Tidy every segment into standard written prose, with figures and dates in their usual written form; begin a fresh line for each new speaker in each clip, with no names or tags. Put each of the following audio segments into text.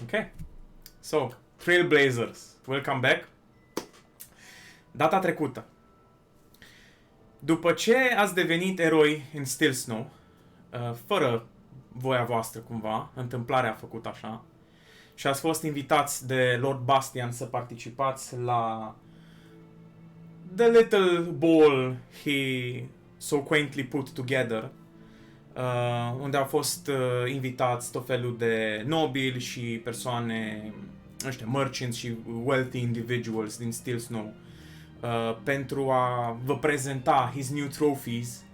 Okay. So, Trailblazers, welcome back. Data trecută, după ce ați devenit eroi în Still Snow, fără voia voastră cumva, întâmplarea a făcut așa, și ați fost invitați de Lord Bastian să participați la the little ball he so quaintly put together, unde au fost invitați tot felul de nobili și persoane, ăștia, merchants și wealthy individuals din Still Snow, pentru a vă prezenta his new trophies,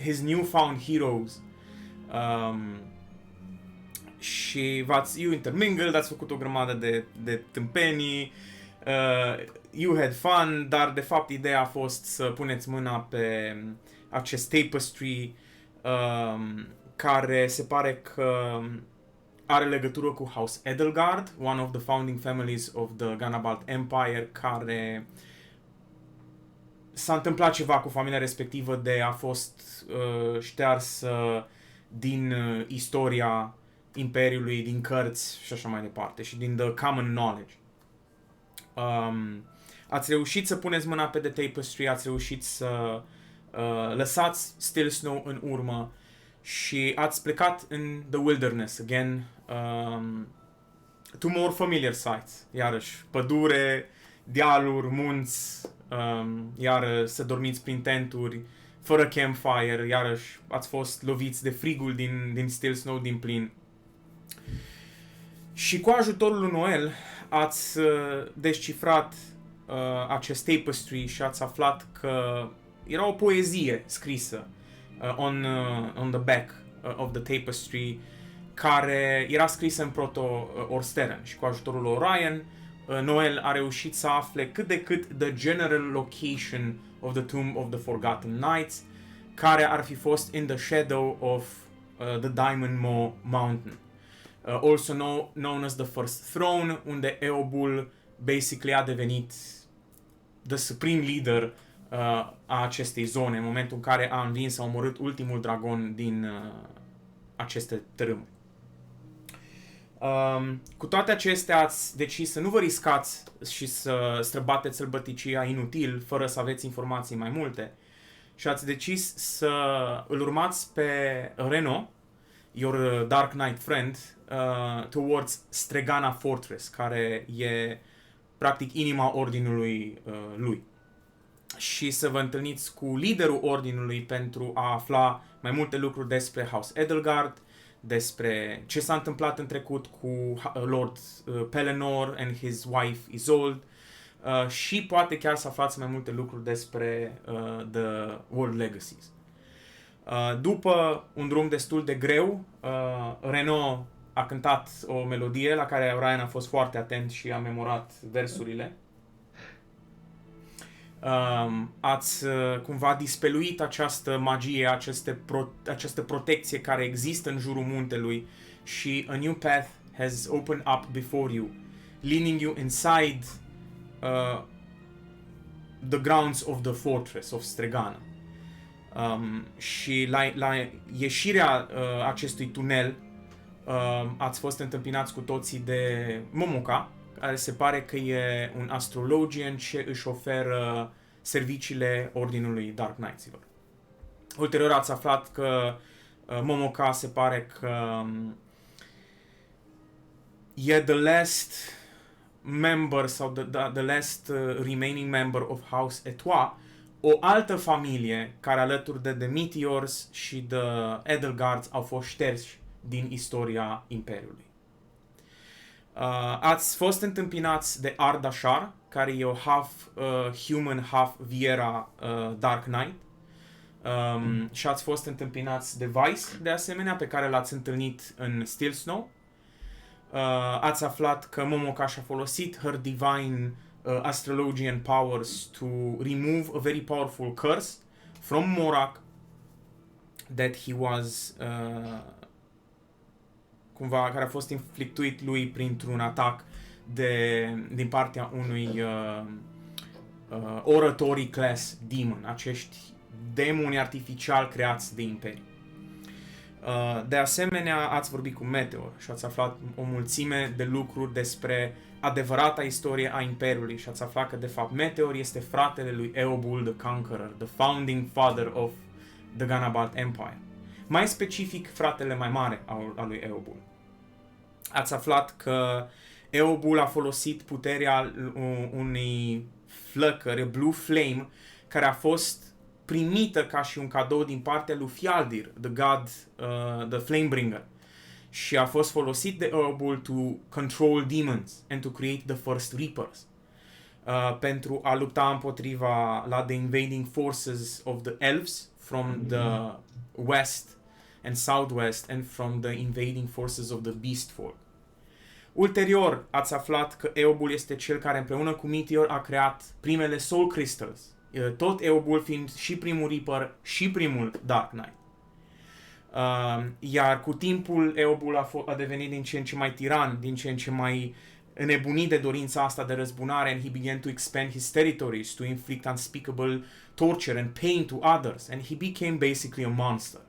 his newfound heroes. Și you intermingled, ați făcut o grămadă de tâmpenii, you had fun, dar de fapt ideea a fost să puneți mâna pe acest tapestry, care se pare că are legătură cu House Edelgard, one of the founding families of the Ganabalt Empire, care s-a întâmplat ceva cu familia respectivă de a fost ștearsă din istoria Imperiului, din cărți și așa mai departe, și din the common knowledge. Ați reușit să puneți mâna pe The Tapestry, ați reușit să lăsați Still Snow în urmă și ați plecat în the wilderness again, to more familiar sites, iarăși pădure, dealuri, munți, iar să dormiți prin tenturi, fără campfire, iarăși ați fost loviți de frigul din Still Snow din plin. Și cu ajutorul lui Noel ați descifrat acest tapestry și ați aflat că era o poezie scrisă on the back of the tapestry, care era scrisă în proto-Orsteren, și cu ajutorul lui Orion, Noel a reușit să afle cât de cât the general location of the Tomb of the Forgotten Knights, care ar fi fost in the shadow of the Diamond Maw Mountain, also known as the First Throne, unde Eobul basically a devenit the supreme leader a acestei zone, în momentul în care a învins, a omorât ultimul dragon din aceste tărâmuri. Cu toate acestea ați decis să nu vă riscați și să străbateți sălbăticia inutil, fără să aveți informații mai multe, și ați decis să îl urmați pe Reno, your Dark Knight friend, towards Stregana Fortress, care e practic inima ordinului lui, și să vă întâlniți cu liderul ordinului pentru a afla mai multe lucruri despre House Edelgard, despre ce s-a întâmplat în trecut cu Lord Pelennor and his wife Isolde, și poate chiar să aflați mai multe lucruri despre The World Legacies. După un drum destul de greu, Renaud a cântat o melodie la care Ryan a fost foarte atent și a memorat versurile. Ați cumva dispeluit această magie, această protecție care există în jurul muntelui, și a new path has opened up before you, leading you inside the grounds of the fortress of Stregana. Și la ieșirea acestui tunel ați fost întâmpinați cu toții de Momoca, care se pare că e un astrologian ce își oferă serviciile Ordinului Dark Knights-ilor. Ulterior ați aflat că Momoca se pare că e the last member sau the last remaining member of House Etois, o altă familie care, alături de The Meteors și The Edelgards, au fost șterși din istoria Imperiului. Ați fost întâmpinați de Ardashar, care e o half human, half Viera Dark Knight, și ați fost întâmpinați de Vice, de asemenea, pe care l-ați întâlnit în Still Snow. Ați aflat că Momoca și-a folosit her divine astrologian powers to remove a very powerful curse from Morak that he was cumva, care a fost inflictuit lui printr-un atac din partea unui oratory class demon, acești demoni artificial creați de Imperiu. De asemenea, ați vorbit cu Meteor și ați aflat o mulțime de lucruri despre adevărata istorie a Imperiului și ați aflat că, de fapt, Meteor este fratele lui Eobul the Conqueror, the founding father of the Ganabalt Empire. Mai specific, fratele mai mare al lui Eobul. Ați aflat că Eobul a folosit puterea unei flăcări, Blue Flame, care a fost primită ca și un cadou din partea lui Fjaldir, the god, the Flamebringer. Și a fost folosit de Eobul to control demons and to create the first Reapers. Pentru a lupta împotriva the invading forces of the elves from the west and southwest and from the invading forces of the Beastfolk. Ulterior, ați aflat că Eobul este cel care împreună cu Meteor a creat primele Soul Crystals, tot Eobul fiind și primul Reaper și primul Dark Knight. Iar cu timpul Eobul a devenit din ce în ce mai tiran, din ce în ce mai înnebunit de dorința asta de răzbunare, and he began to expand his territories, to inflict unspeakable torture and pain to others, and he became basically a monster.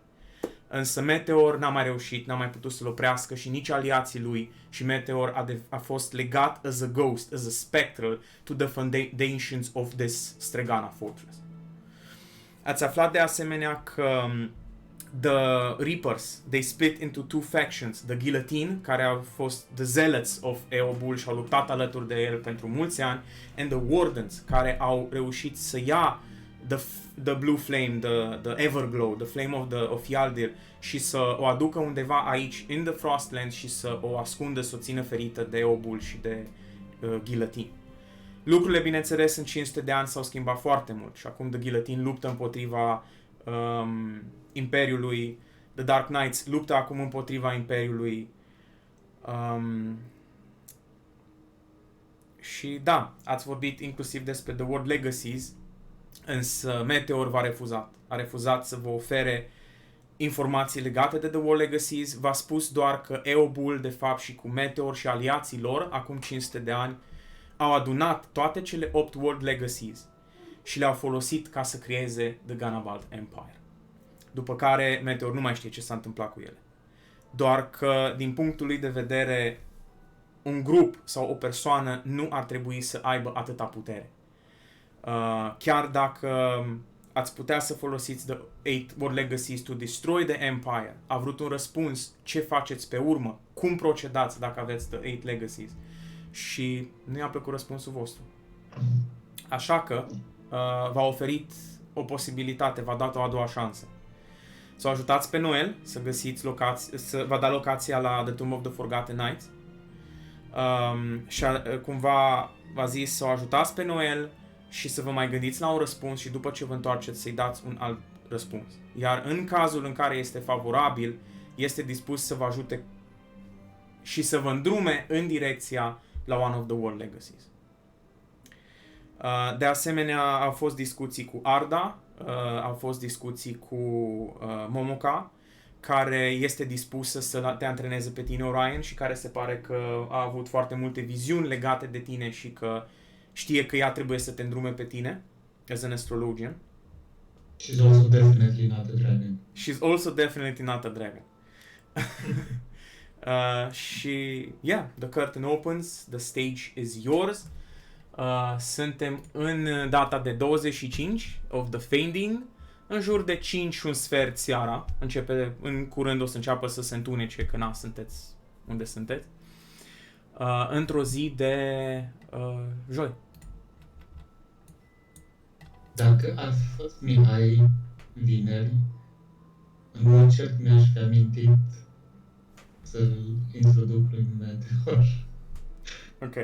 Însă Meteor n-a mai reușit, n-a mai putut să-l oprească și nici aliații lui, și Meteor a fost legat as a ghost, as a spectral, to the foundations of this Stregana fortress. Ați aflat de asemenea că the Reapers, they split into two factions, the Guillotine, care au fost the zealots of Eobul și au luptat alături de el pentru mulți ani, and the Wardens, care au reușit să ia the Blue Flame, the Everglow, the Flame of Fjaldir și să o aducă undeva aici, in the Frostlands, și să o ascundă, să o țină ferită de Eobul și de Guillotine. Lucrurile, bineînțeles, în 500 de ani s-au schimbat foarte mult și acum The Guillotine luptă împotriva Imperiului, The Dark Knights luptă acum împotriva Imperiului. Și da, ați vorbit inclusiv despre The World Legacies, însă Meteor a refuzat să vă ofere informații legate de The World Legacies, v-a spus doar că Eobul, de fapt, și cu Meteor și aliații lor, acum 500 de ani, au adunat toate cele 8 World Legacies și le-au folosit ca să creeze The Ganabalt Empire. După care Meteor nu mai știe ce s-a întâmplat cu ele. Doar că, din punctul lui de vedere, un grup sau o persoană nu ar trebui să aibă atâta putere. Chiar dacă ați putea să folosiți The 8 World Legacies to destroy the Empire, a vrut un răspuns, ce faceți pe urmă, cum procedați dacă aveți The 8 Legacies, și nu i-a plăcut răspunsul vostru. Așa că v-a oferit o posibilitate, v-a dat o a doua șansă. Să o ajutați pe Noel să găsiți să vă da locația la The Tomb of the Forgotten Knights. Și cumva v-a zis să o ajutați pe Noel și să vă mai gândiți la un răspuns și după ce vă întoarceți să-i dați un alt răspuns. Iar în cazul în care este favorabil, este dispus să vă ajute și să vă îndrume în direcția la One of the World Legacies. De asemenea, au fost discuții cu Arda, au fost discuții cu Momoka, care este dispusă să te antreneze pe tine, Orion, și care se pare că a avut foarte multe viziuni legate de tine și că știe că ea trebuie să te îndrume pe tine, as an astrologian.
She's also definitely not a dragon.
She's also definitely not a dragon. Și, yeah, the curtain opens, the stage is yours. Suntem în data de 25 of the Fading, în jur de 5 și un sfert seara. Începe, în curând o să înceapă să se întunece, că sunteți unde sunteți. Într-o zi de joi.
Dacă ar fi fost Mihai vineri, în mod cert mi-aș fi amintit să-l introduc lui Meteor.
Ok.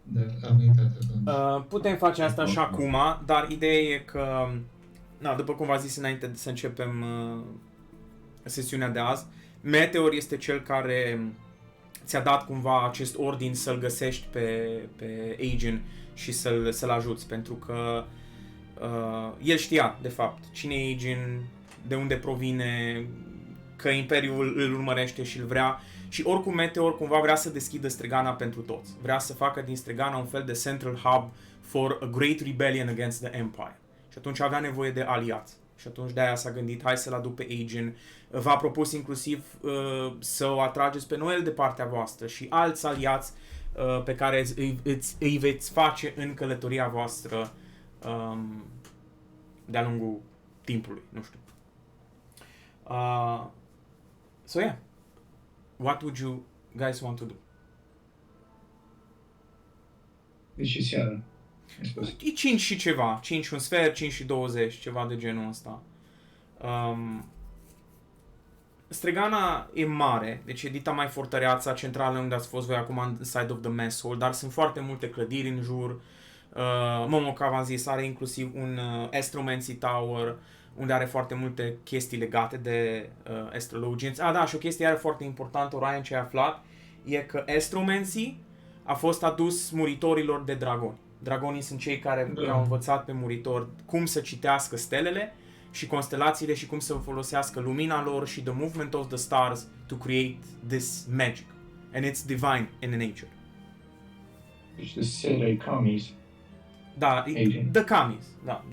Dar am uitat atunci.
Putem face asta și acum, dar ideea e că, după cum v-a zis înainte să începem sesiunea de azi, Meteor este cel care ți-a dat cumva acest ordin să-l găsești pe Aegon și să-l ajuți, pentru că el știa, de fapt, cine e Aegon, de unde provine, că Imperiul îl urmărește și îl vrea. Și oricum Meteor cumva vrea să deschidă Stregana pentru toți. Vrea să facă din Stregana un fel de central hub for a great rebellion against the Empire. Și atunci avea nevoie de aliați. Și atunci de-aia s-a gândit, hai să-l aduc pe Aegon. V-a propus inclusiv să o atrageți pe Noel de partea voastră și alți aliați pe care îi veți face în călătoria voastră de-a lungul timpului, nu știu. So yeah, what would you guys want to do?
Deci e seara. ai spus.
E 5 și ceva, 5 și un sfert, 5 și 20, ceva de genul ăsta. Stregana e mare, deci e dita mai fortăreața centrală unde ați fost voi acum în Side of the Mess Hall, dar sunt foarte multe clădiri în jur. Momoca, v-am zis, are inclusiv un Astromancy Tower, unde are foarte multe chestii legate de astrologians. Da, și o chestie are foarte importantă, Orion, ce ai aflat, e că Astromancy a fost adus muritorilor de dragoni. Dragonii sunt cei care i-au învățat pe muritori cum să citească stelele și constelațiile și cum să folosească lumina lor și the movement of the stars to create this magic. And it's divine in nature.
Deci the Sailor Kamis.
Da,
Agent.
The Kamis, da.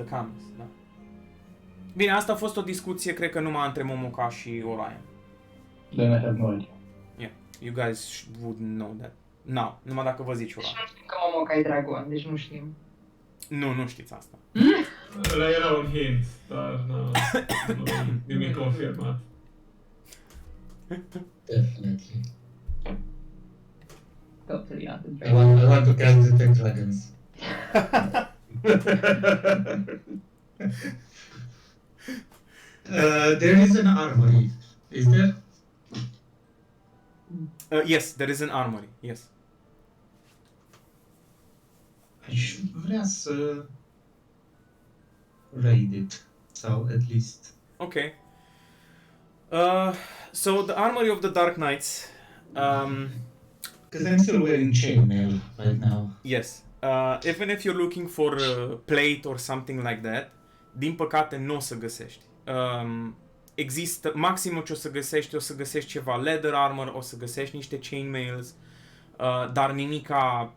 Bine, asta a fost o discuție, cred că numai între Momoca și Orion.
Then I have no idea.
Yeah, you guys would know that. No, numai dacă vă zici
Deci
Orion.
nu știm că Momoca e dragon, deci nu știm.
Nu știți asta.
Ăla era un hint, dar nu nimic confirmat.
Definitely.
Totally not the
I
dragon.
want to cast Detect Dragons. There is an armory. Is there?
Yes, there is an armory, yes.
Aș vrea să raid it. Sau at least.
Okay. So the Armory of the Dark Knights,
Because I'm still wearing chainmail right now.
yes. Even if you're looking for plate or something like that, din păcate nu o să găsești. Există, maximul ce o să găsești ceva leather armor, o să găsești niște chainmails, dar nimica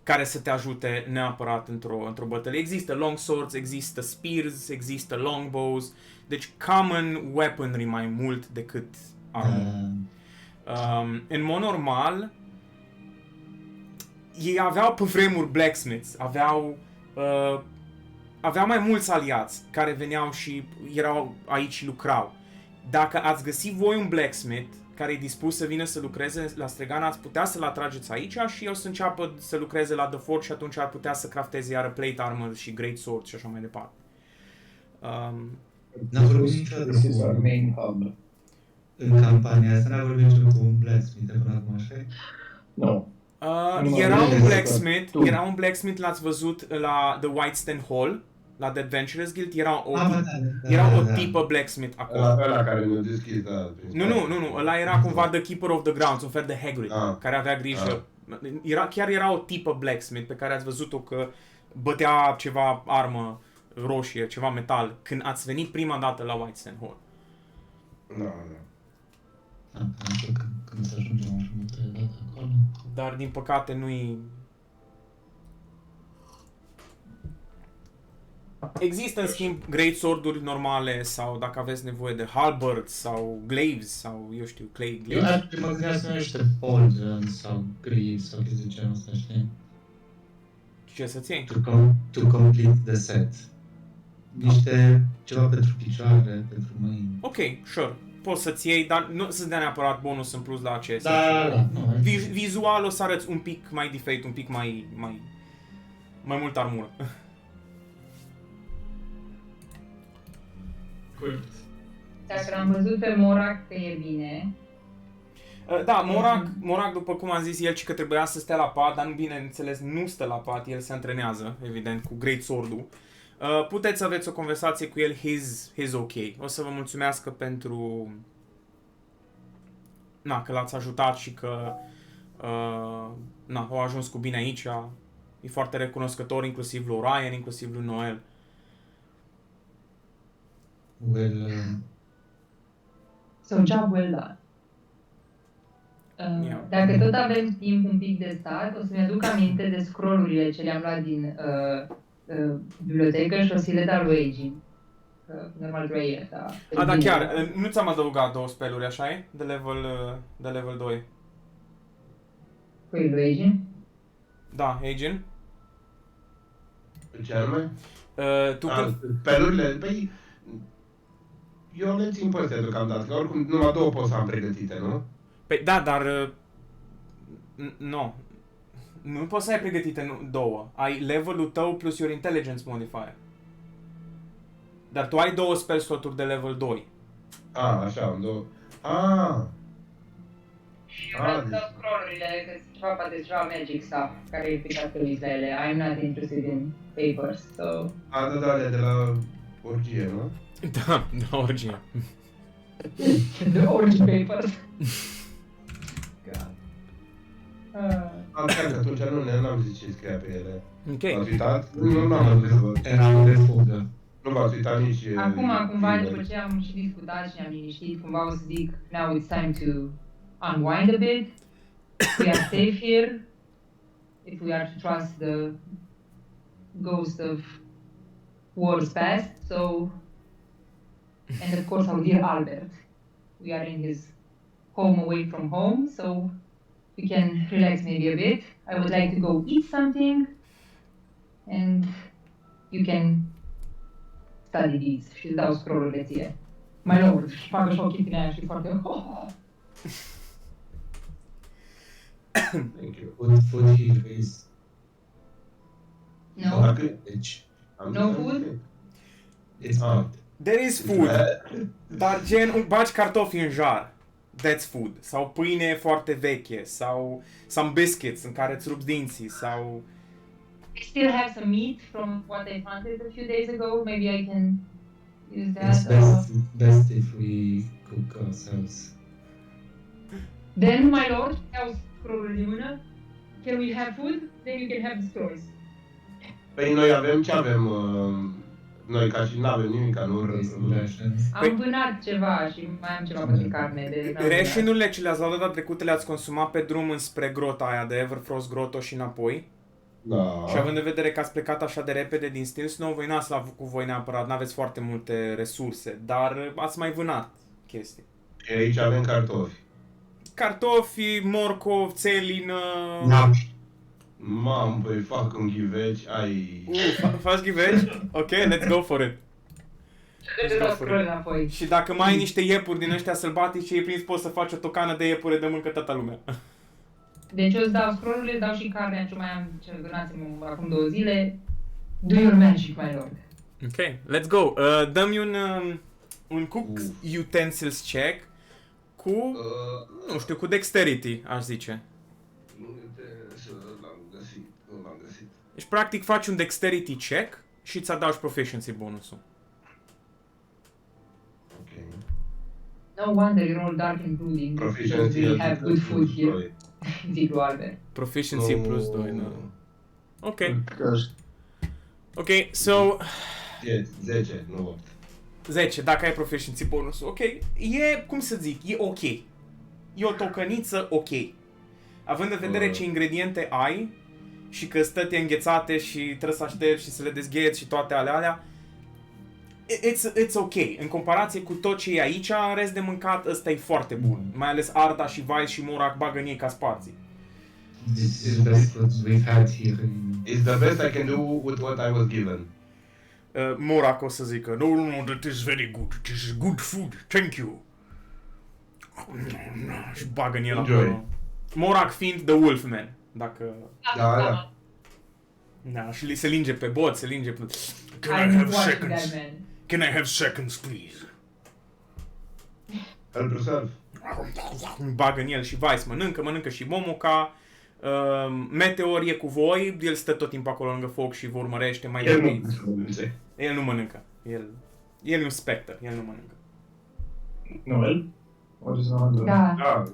care să te ajute neapărat într-o bătălie. Există longswords, există spears, există longbows, deci common weaponry mai mult decât armor. În mod normal, ei aveau pe vremuri blacksmiths, aveau mai mulți aliați care veneau și erau aici și lucrau. Dacă ați găsi voi un blacksmith care e dispus să vină să lucreze la Stregana, ați putea să-l atrageți aici și el să înceapă să lucreze la The Forge și atunci ar putea să crafteze iară plate armor și great sword și așa mai departe.
N-am vorbit niciodată
This is our
cu...
main hub.
În campania asta n-am vorbit niciodată cu un blacksmith până acum, așa?
No. Nu
Era
mă
un
gândesc
blacksmith,
că tu-
era un blacksmith, l-ați văzut la The Whitestone Hall, la The Adventurers Guild, era o tipă blacksmith acolo.
Ăla care ne-a deschis, da.
Nu, ăla era cumva the keeper of the grounds, un fel de Hagrid, care avea grijă. Chiar era o tipă blacksmith pe care ați văzut-o că bătea ceva armă roșie, ceva metal, când ați venit prima dată la Whitestone Hall.
Da.
Când să ajungem așa multe date acolo.
Dar din păcate nu-i... Există în schimb great sword-uri normale sau dacă aveți nevoie de halberds sau glaives sau eu știu, clay
Eu
glaives.
mă gândeam să niște pauldron sau greaves sau chestii de genul ăsta, știi?
Ce să-ți iei?
To complete the set. Niște ceva pentru picioare, pentru mâini.
Ok, sure. Poți să-ți iei, dar nu să-ți dea neapărat bonus în plus la acestea.
Da, nu.
Vizual o să arăți un pic mai diferit, un pic mai mult armură.
Curt.
Dacă l-am văzut pe Morak că e bine,
Da, Morak, după cum am zis, el și că trebuia să stea la pat, dar bineînțeles nu stă la pat, el se antrenează, evident, cu Great Sword-ul. Puteți să aveți o conversație cu el, he's ok. O să vă mulțumească pentru că l-ați ajutat și că au ajuns cu bine aici. E foarte recunoscător, inclusiv lui Orion, inclusiv lui Noel.
Well,
so job well done.
Yeah.
Dacă tot avem timp un pic de stat, o să-mi aduc aminte de scrollurile ce le-am luat din bibliotecă și o să le dau lui Aegon. că normal trăie, dar...
Da, chiar, nu ți-am adăugat 2 spelluri, așa e? De level 2.
Păi, lui Agent?
Da, Agent.
Ce anume?
Tu când...
Pelurile, păi... Eu le țin pe astea deocamdată, că oricum numai 2 pot să am pregătite, nu?
Păi da, dar... Nu. Nu poți să ai pregătite 2. Ai levelul tău plus your intelligence modifier. Dar tu ai 2 spell sloturi de level 2.
Așa, am 2.
Și vreau să dau scroll-urile, că sunt ceva, poate ceva magic stuff, care e picat pe la ele. I'm not interested in papers, so...
Da, de la orgie, nu?
Da, orgie.
The orange papers. God.
Chiar că atunci n-am zis ce scria pe ele.
Ok.
V-ați uitat? Nu, n-am adus să văd.
Erau de fugă.
Nu v-ați uitat nici...
Acum, cumva, după ce am și discutat și ne-am liniștit, cumva o să zic, now it's time to unwind a bit. We are safe here. If we are to trust the ghost of wars past, so... And of course our dear Albert. We are in his home away from home, so we can relax maybe a bit. I would like to go eat something, and you can study these. Și îți dau scroll-urile ție. My lord, și facă și ochii din aia și foarte...
Thank you.
Food here is...
No?
Dacă...
Deci,
No food?
it's good.
There is food. Dar gen, bagi cartofi în jar. That's food. Sau pâine foarte veche. Sau some biscuits în care îți rupți dinții. Sau...
I still have some meat from what I planted a few days ago. Maybe I can use
It's
that.
best if we cook ourselves.
Then, my lord, iau scroll-ul din mână. Can we have food? Then you can have the scrolls.
Păi noi avem ce avem? Noi ca și n-avem nimic, nu?
Rations.
Am vânat ceva și mai am ceva pentru carne. De
Rationurile ce le-ați luat data trecută le-ați consumat pe drum înspre grota aia de Everfrost Grotto și înapoi.
Da.
Și având în vedere că ați plecat așa de repede din Steel Snow, voi n-ați luat cu voi neapărat, n-aveți foarte multe resurse, dar ați mai vânat chestii.
Aici avem cartofi.
Cartofi, morcov, țelină...
Mamă, păi fac un ghiveci, ai...
Faci ghiveci? Ok, let's go for it.
Let's go scroll înapoi.
Și dacă mai ai niște iepuri din ăștia sălbatici și ei prins, poți să faci o tocană de iepure de mâncă toată lumea.
Deci eu îți dau scroll-urile, îți dau și carnea ce mai am, ce vânasem acum 2 zile. Do your magic, my lord.
Ok, let's go. Dă-mi un cook's utensils check cu, nu știu, cu dexterity, aș zice.
L-am găsit.
Deci, practic, faci un dexterity check și ți adaugi proficiency bonusul.
Ok.
No wonder you're all dark and brooding.
Proficiency
We have good food here. Zic lui Albert.
Proficiency plus 2, nu. Ok. Ok, so...
10, nu 8.
10, dacă ai proficiency bonusul. Ok, e, cum să zic, e ok. E o tocăniță ok. Având în vedere ce ingrediente ai și că stăte înghețate și trebuie să aștepți și să le dezgheți și toate alea, it's ok. În comparație cu tot ce e aici, în rest de mâncat, ăsta e foarte bun. Mai ales Arda și Weiss și Morak bagă în ei ca sparții.
This is the best food we've had here.
It's the best I can do with what I was given.
Morak o să zică, no, that is very good. This is good food. Thank you. Și bagă în el acolo. Morak fiind the Wolfman, dacă...
Da.
Da, și se linge pe bot, se linge pe...
Can I have seconds?
Can I have seconds, please?
Help yourself.
Bagă în el și Weiss mănâncă și Momoka. Meteor e cu voi, el stă tot timpul acolo lângă foc și vă urmărește mai departe. El nu mănâncă. El e un specter, el nu mănâncă.
Noel? What is Noel doing?
Da.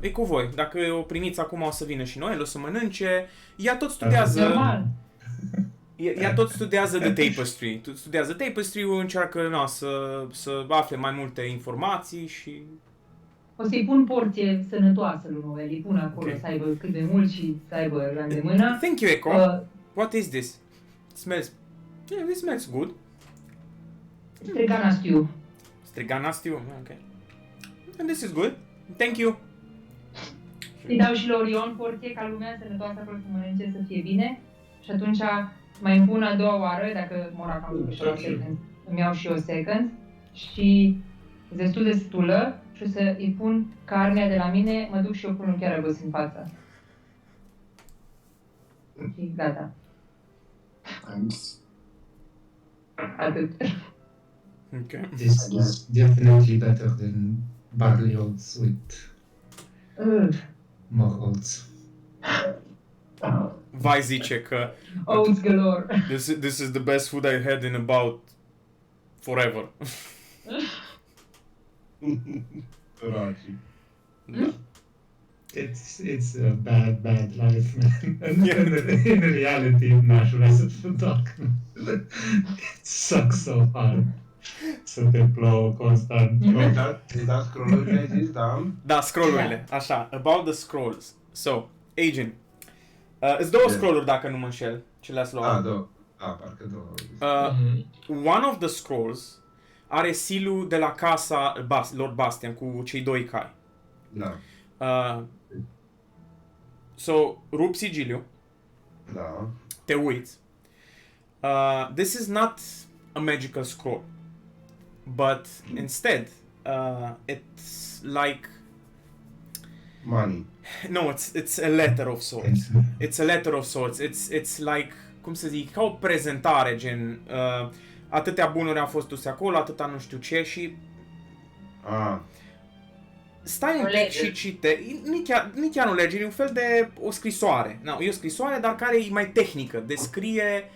E cu voi. Dacă o primiți acum o să vină și Noel, o să mănânce. Ea tot studiază...
Normal.
Ea tot studiază The Tapestry. Studiază Tapestry-ul, încearcă să afle mai multe informații și...
O să-i pun porție sănătoasă lui Noel, îi pun acolo să aibă cât de mult și să aibă la îndemână.
Thank you, Echo. What is this? Smells... Yeah, this smells good.
Strigana stew.
Strigana stew? Ok. And this is good. Thank you.
Îi dau și lui Orion porție ca lumea sănătoasă acolo să mănânce, să fie bine. Și atunci mai îmi pun a doua oară, dacă mor acum și o second, îmi iau și eu second. Și destul de stulă și o să îi pun carnea de la mine, mă duc și eu pun un chiaragos în față. Și gata.
Thanks.
Atât.
Ok.
This is definitely better than barley oats with more oats.
Vai zice că
Oats galore.
this is the best food I had in about forever.
Săraci.
Da.
It's a bad life, man. In reality, n-aș vrea să fac. It sucks so hard. Să te plouă constant.
Da, scroll-uri ai zis, da?
Da, scrollurile. Așa, about the scrolls. So, Agent. Îți două scrolluri dacă nu mă înșel. Ce le-ați luat?
Două. Parcă două.
One of the scrolls are silul de la casa Lord Bastian cu cei doi cai.
Da.
So, rup sigiliu,
Da.
te uiți. This is not a magical scroll, but instead, it's like
Money.
no, it's a letter of sorts. It's a letter of sorts. It's like, cum să zic, ca o prezentare, gen atâtea bunuri au fost duse acolo, atâta nu știu ce și stai un pic și cite, nici chiar nu lege, e un fel de o scrisoare. No, e o scrisoare, dar care e mai tehnică. Descrie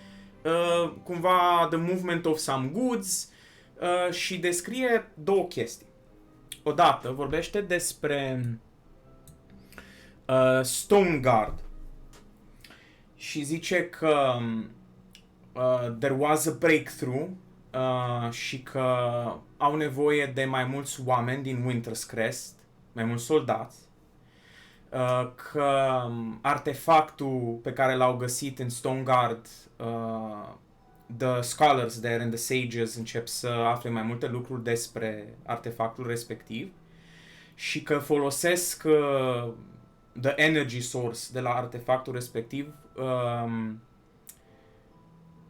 cumva the movement of some goods și descrie două chestii. Odată vorbește despre Stone Guard și zice că there was a breakthrough și că au nevoie de mai mulți oameni din Winter's Crest, mai mulți soldați, că artefactul pe care l-au găsit în Stone Guard, the scholars there and the sages încep să afle mai multe lucruri despre artefactul respectiv și că folosesc the energy source de la artefactul respectiv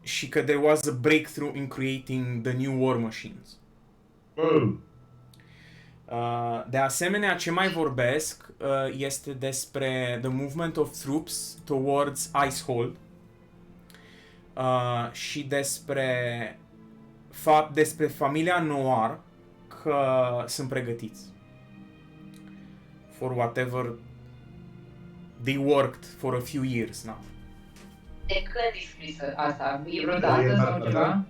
și că there was a breakthrough in creating the new war machines. De asemenea, ce mai vorbesc este despre the movement of troops towards Icehold și despre familia Noir că sunt pregătiți for whatever they worked for a few years now.
De când e scrisă asta? E vreodată sau ceva?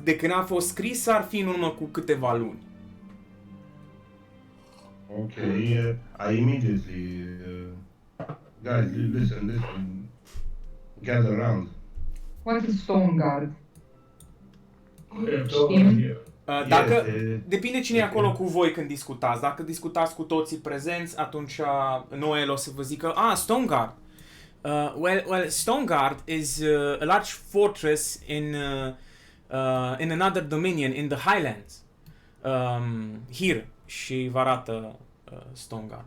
De când a fost scris ar fi în urmă cu câteva luni.
Ok, I immediately guys, listen, gather around.
What is Stone Guard?
Dacă, depinde cine e acolo cu voi când discutați. Dacă discutați cu toții prezenți, atunci Noel o să vă zică, Stone Guard. Well, Stone Guard is a large fortress in another dominion, in the Highlands. Here. Și vă arată Stone Guard.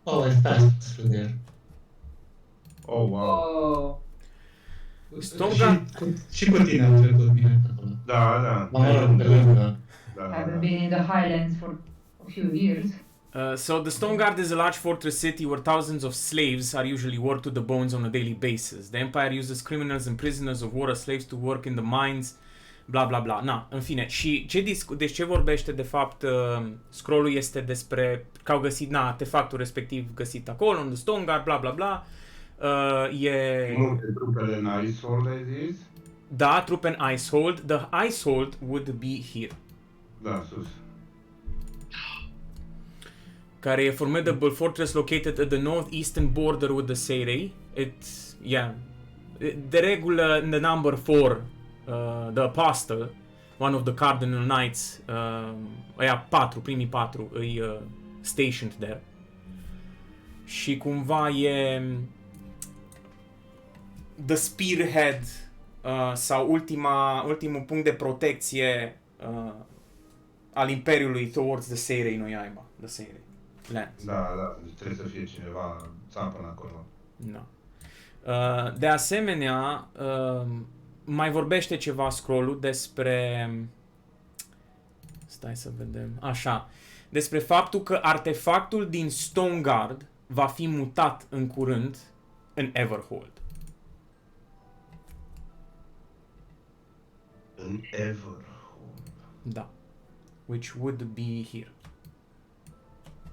Oh, I passed through there.
Oh, wow.
Oh.
Stone Guard.
Și cu tine am trecut bine acolo.
Da.
Mă rog, pe lângă.
Haven't been in the Highlands for a few years.
So the Stone Guard is a large fortress city where thousands of slaves are usually worked to the bones on a daily basis. The Empire uses criminals and prisoners of war as slaves to work in the mines, bla bla bla. Na, în fine. Și deci ce vorbește de fapt scrollul este despre că au găsit artefactul respectiv găsit acolo, în the Stone Guard, bla bla bla.
Multe trupele în Icehold, ai zis?
Da, trupe în Icehold. The Icehold would be here.
Da, sus.
Care e formidable fortress located at the northeastern border with the Seirei. It's, yeah. De regulă, in the number 4, the Apostle, one of the Cardinal Knights, primii 4, îi stationed there. Și cumva e the spearhead sau ultimul punct de protecție al Imperiului towards the Seirei no Yaiba, the Seirei lands.
Da, deci trebuie să fie cineva țapă acolo.
Da. De asemenea, mai vorbește ceva scroll-ul despre... Stai să vedem. Așa. Despre faptul că artefactul din Stoneguard va fi mutat în curând în Everhold.
În Everhold.
Da. Which would be here.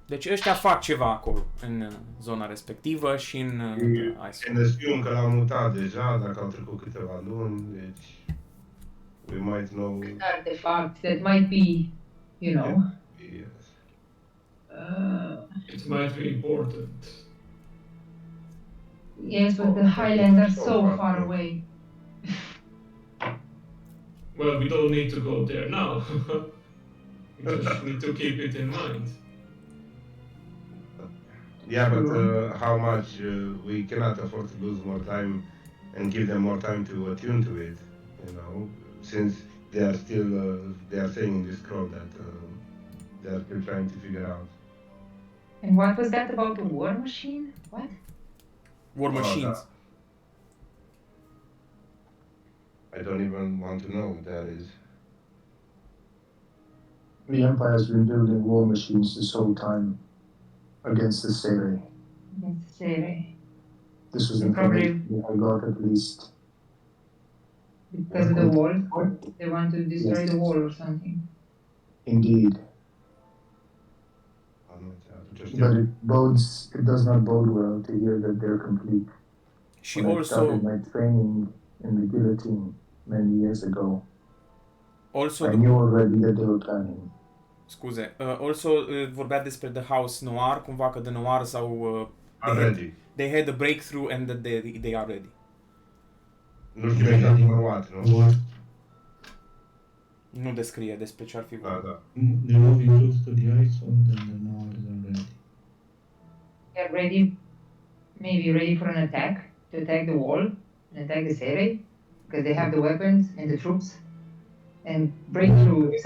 Deci ăștia fac ceva acolo, în zona respectivă și în Iceland.
Ne știu că l-au mutat deja, dacă au trecut câteva luni, deci... We might know...
Artifacts that might be, you know...
Yes.
It might be important.
Yes, but the Highlands are so far away.
Well, we don't need to go there now. We just need to keep it in mind.
Yeah, but how much we cannot afford to lose more time and give them more time to attune to it, you know, since they are still, they are saying in this scroll that they are still trying to figure out.
And what was that about the war machine? What?
War Machines.
I don't even want to know what that is.
The Empire's been building war machines this whole time against the Seirei.
Against Seirei.
This was
Probably-
information I got at least.
Because of the wall? They want to destroy
Yes.
the wall or something.
Indeed.
Atunci
But
știu.
it does not bode well to hear that they're complete.
Și
When I started
also,
my training in the guillotine many years ago,
also,
I knew already that they were planning.
scuze, also vorbea despre The House Noir, cumva că The Noir sau
Already.
they had a breakthrough and that they are ready.
Nu știu exact what, nu?
What?
Nu descrie despre ce ar fi
Da,
vorba.
da.
They move close to the Iceland and the North already.
They're ready, maybe ready for an attack, to attack the wall, and attack the Seirei, because they have the weapons and the troops, and break through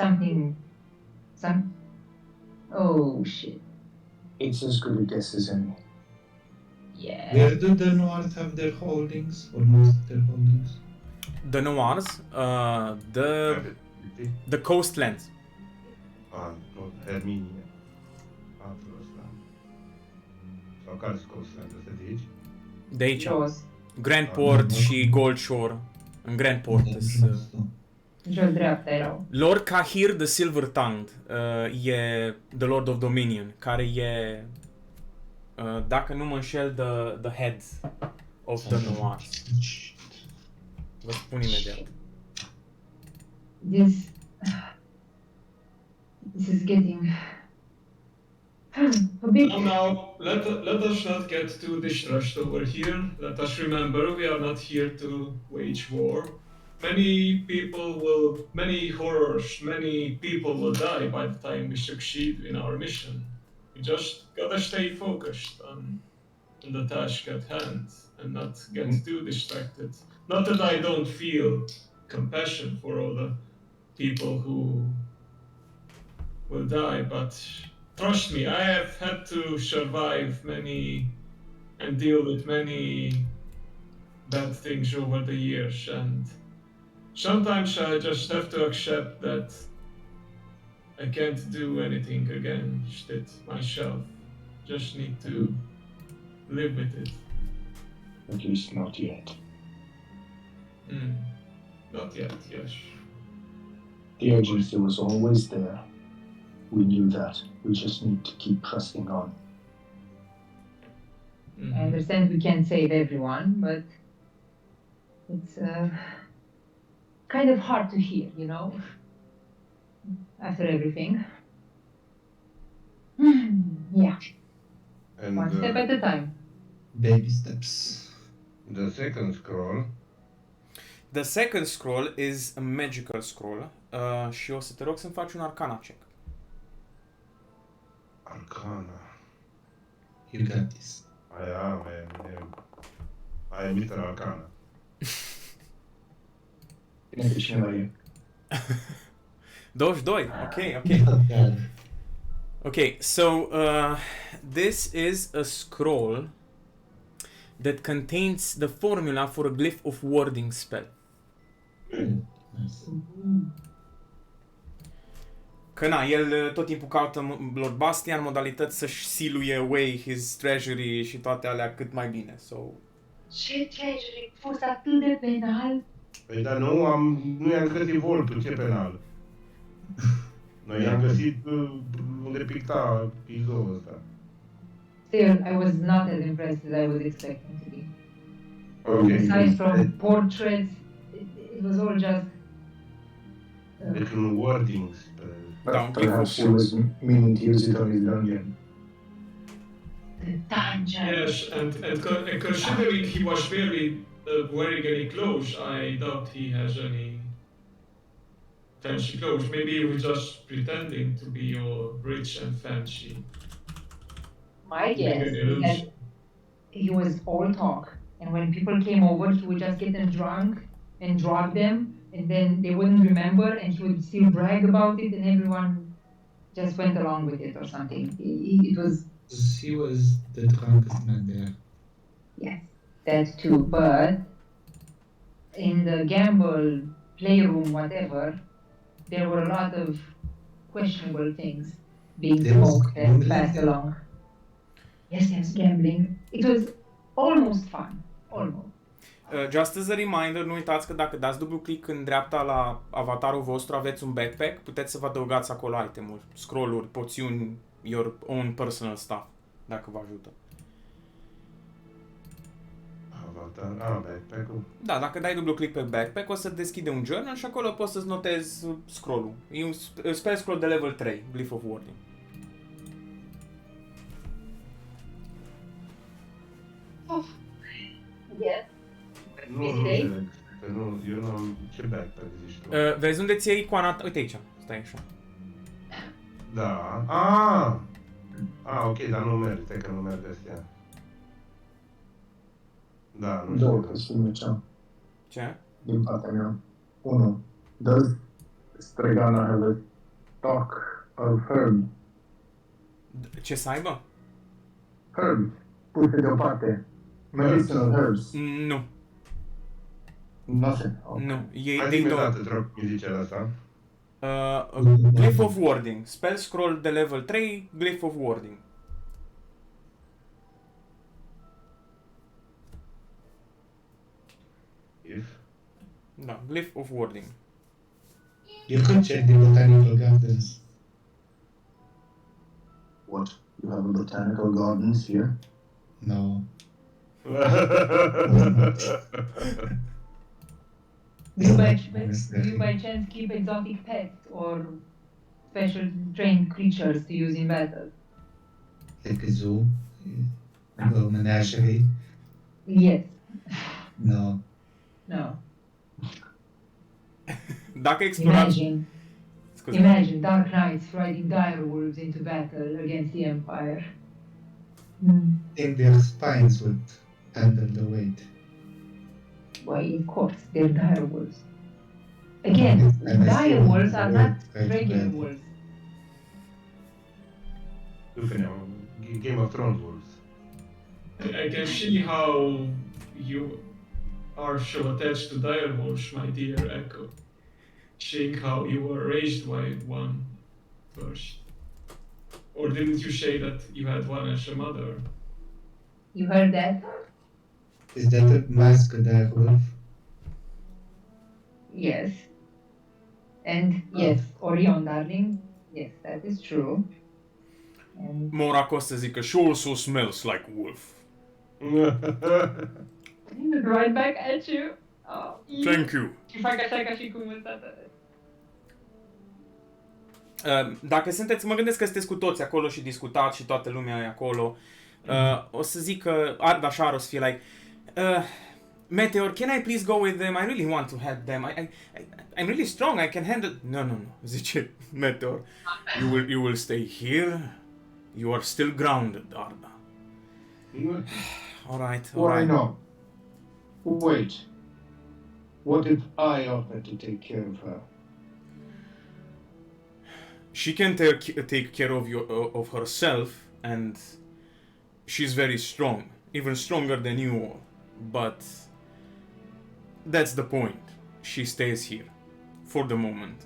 some... Oh, shit.
It's as good a guess as any.
Yeah.
Where do the North have their holdings, or most of their holdings?
The Noirs, the coastlands.
Nu, Herminia. Altul ăsta. Sau care sunt coastlands ăsta de aici?
De aici.
Jos.
Grandport și Goldshore. În Grandport.
Jos dreapta erau.
Lord Cahir the Silver-Tongued e The Lord of Dominion, care e, dacă nu mă înșel, the head of the Noirs. Vă spun imediat.
This is getting a bit...
Now, let us not get too distressed over here. Let us remember we are not here to wage war. Many horrors, many people will die by the time we succeed in our mission. We just gotta stay focused on the task at hand and not get too distracted. Not that I don't feel compassion for all the people who will die, but trust me, I have had to survive many and deal with many bad things over the years, and sometimes I just have to accept that I can't do anything against it myself. Just need to live with it.
At least not yet.
Not yet, yes.
The urgency was always there. We knew that. We just need to keep pressing on.
I understand we can't save everyone, but it's kind of hard to hear, you know, after everything. Yeah,
And
one step at a time.
Baby steps.
the second scroll,
The second scroll is a magical scroll și o să te rog să-mi faci un arcana check.
Arcana.
You got this.
I am Mr. Arcana.
Bine că cineva e.
22, ok.
Da.
Okay, so this is a scroll that contains the formula for a glyph of warding spell.
Nice.
Că na, el tot timpul caută Lord Bastian modalități să-și siluie away his treasury și toate alea cât mai bine. So
Ce treasury? A fost atât de penal.
Păi dar nu i-am găsit voltul, ce penal? Noi i-am găsit unde picta izoul ăsta.
Still, I was not as impressed as I was expecting to be.
Ok.
Aside from portraits, it was all just...
Deci un wording spell.
Da,
Perhaps he was meaning to use it on his dungeon.
the dungeon.
Yes, and considering he was barely wearing any clothes, I doubt he has any fancy clothes. Maybe he was just pretending to be all rich and fancy.
My guess is that he was all talk, and when people came over, he would just get them drunk and drug them, and then they wouldn't remember, and he would still brag about it, and everyone just went along with it or something. It was,
He was the drunkest man there.
yes, that too, but in the gamble, playroom, whatever, there were a lot of questionable things being
There was
smoked and
gambling
passed
there?
along. Yes, gambling. It was almost fun, almost.
just as a reminder, nu uitați că dacă dați dublu click în dreapta la avatarul vostru, aveți un backpack, puteți să vă adăugați acolo itemuri, scroll-uri, poțiuni, your own personal stuff, dacă vă ajută.
Avatar, backpack-ul.
Da, dacă dai dublu click pe backpack, o să deschide un journal și acolo poți să-ți notezi scroll-ul. E un spell scroll de level 3, Glyph of Warding.
Yes.
Nu,
Visitei?
nu, eu nu am... Ce backpack zici tu?
Vezi unde ți-e icoana ta? Uite aici, stai așa.
Da. Ok, dar nu merg, stai că nu merg astea. Da, nu
Două
știu.
chestiuni mergeam
Ce?
din partea mea. 1. Does Stregana have a stock of herb?
Ce să aibă?
Herb. Puse deoparte. Medicinal herbs.
Nu,
Nothing. Okay.
nu. Ei,
Hai
they
zi-mi o
don't.
dată, te rog, cum zice asta.
Glyph of Warding. Spell scroll de level 3, Glyph of Warding.
If?
Da, Glyph of Warding.
You could check the botanical gardens.
What? You have a botanical gardens here?
No.
Do you by chance keep exotic pets or special trained creatures to use in battle?
Like a zoo? A menagerie?
Yes.
No.
No.
Dacă explorați...
Imagine Dark Knights riding dire wolves into battle against the Empire. Hmm.
I think their spines would handle the weight.
Why, of course, they're dire wolves. Again,
And I
dire
still
wolves are not
very
regular
bad.
wolves.
Look at Game of Thrones wolves.
I can see how you are so attached to direwolves, my dear Echo. Seeing how you were raised by one first. Or didn't you say that you had one as a mother?
You heard that?
Is that a masked direwolf?
Yes. And yes, Orion, darling. Yes, that is true. And
Morak o să zică, she also smells like wolf.
right back at you. Oh,
Thank you.
Și fac așa ca și cum stată.
Dacă sunteți, mă gândesc că sunteți cu toți acolo și discutați și toată lumea e acolo, o să zic că Ardașar o să fie like, Meteor, can I please go with them? I really want to help them. I'm really strong. I can handle... No. Zice Meteor. You will stay here. You are still grounded, Arda. Alright.
Why not? Wait. What if I offer to take care of her?
She can take care of herself, and she's very strong, even stronger than you all. But that's the point. She stays here for the moment.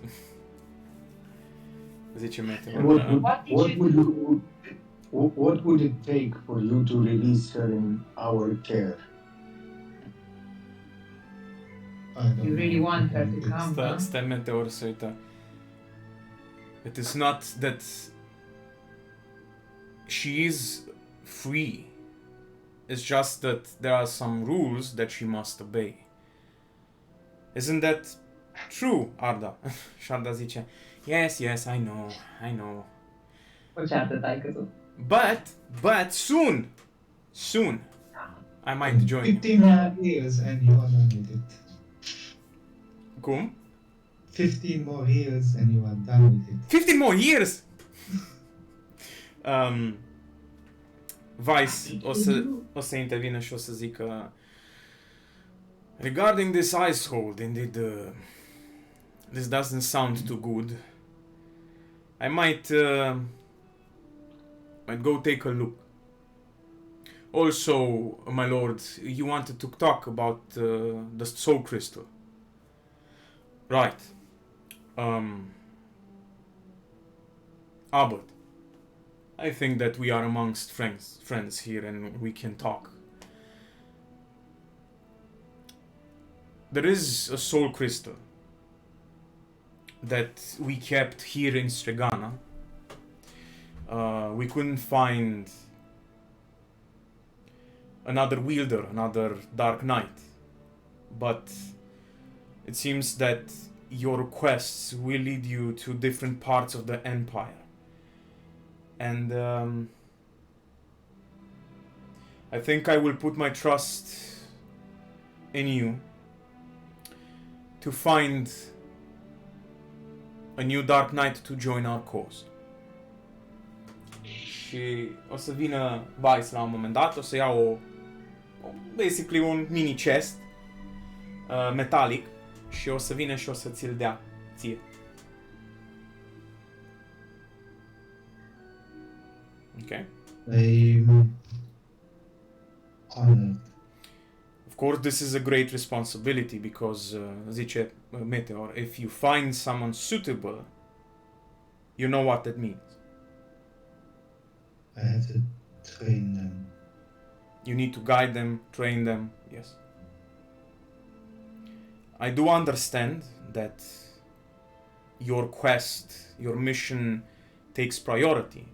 Zice Meteor.
What did you do?
What would it take for you to release her in our care?
I don't
You really
know.
want her to
It's-
come, huh?
Stă Meteor se uită. It is not that she is free. It's just that there are some rules that she must obey. Isn't that true, Arda? Și Arda zice, yes, I know.
O ceartă taică tu.
But soon, I might join you.
15 more years and you are done with it.
Cum?
15 more years and you are done with it.
15 more years! Vice o să intervină și o să zică regarding this icehold, indeed, this doesn't sound too good. I might go take a look. Also, my lord, you wanted to talk about the soul crystal. Right. Albert, I think that we are amongst friends here and we can talk. There is a soul crystal that we kept here in Stregana. We couldn't find another wielder, another Dark Knight. But it seems that your quests will lead you to different parts of the Empire. And I think I will put my trust in you to find a new Dark Knight to join our cause. Și o să vină Vice la un moment dat, o să ia basically un mini chest metalic și o să vină și o să ți-l dea ție. Okay.
I'm honored.
Of course, this is a great responsibility because, zice Meteor, if you find someone suitable, you know what that means.
I have to train them.
You need to guide them, train them, yes. I do understand that your quest, your mission takes priority.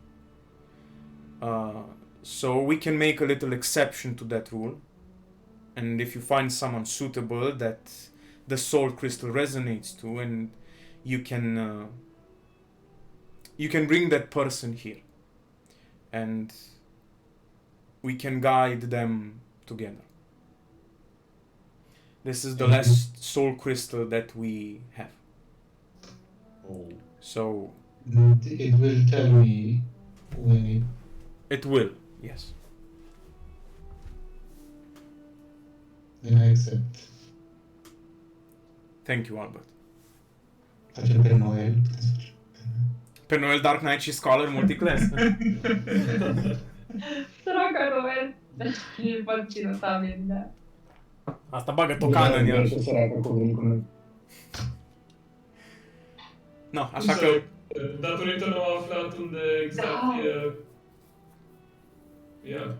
So we can make a little exception to that rule. And if you find someone suitable that the soul crystal resonates to, and you can bring that person here. And we can guide them together. This is the last soul crystal that we have.
Oh.
So
It will tell me when
it will, yes.
then I accept.
Thank you, Albert.
Facem pe Noel.
Pe Noel Dark Knight și Scholar Multiclass.
Săraca Noel. E foarte notabil, da.
Asta bagă tocană în el.
Ce săracă cu bunicul.
No, așa că
Datorită nu am aflat unde exact
Da.
e... Yeah.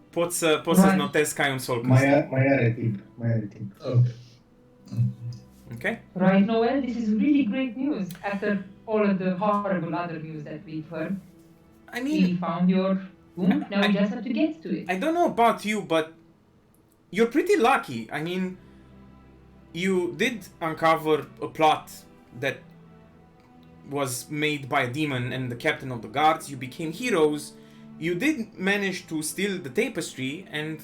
poți să-ți notezi că ai un soul crystal.
Mai are timp.
Okay.
Ok?
Right, Noel, this is really great news. After all of the horrible other news that we've heard,
I
we
mean,
found your womb. Now we just have to get to it.
I don't know about you, but you're pretty lucky. I mean, you did uncover a plot that was made by a demon and the captain of the guards. You became heroes. You did manage to steal the tapestry, and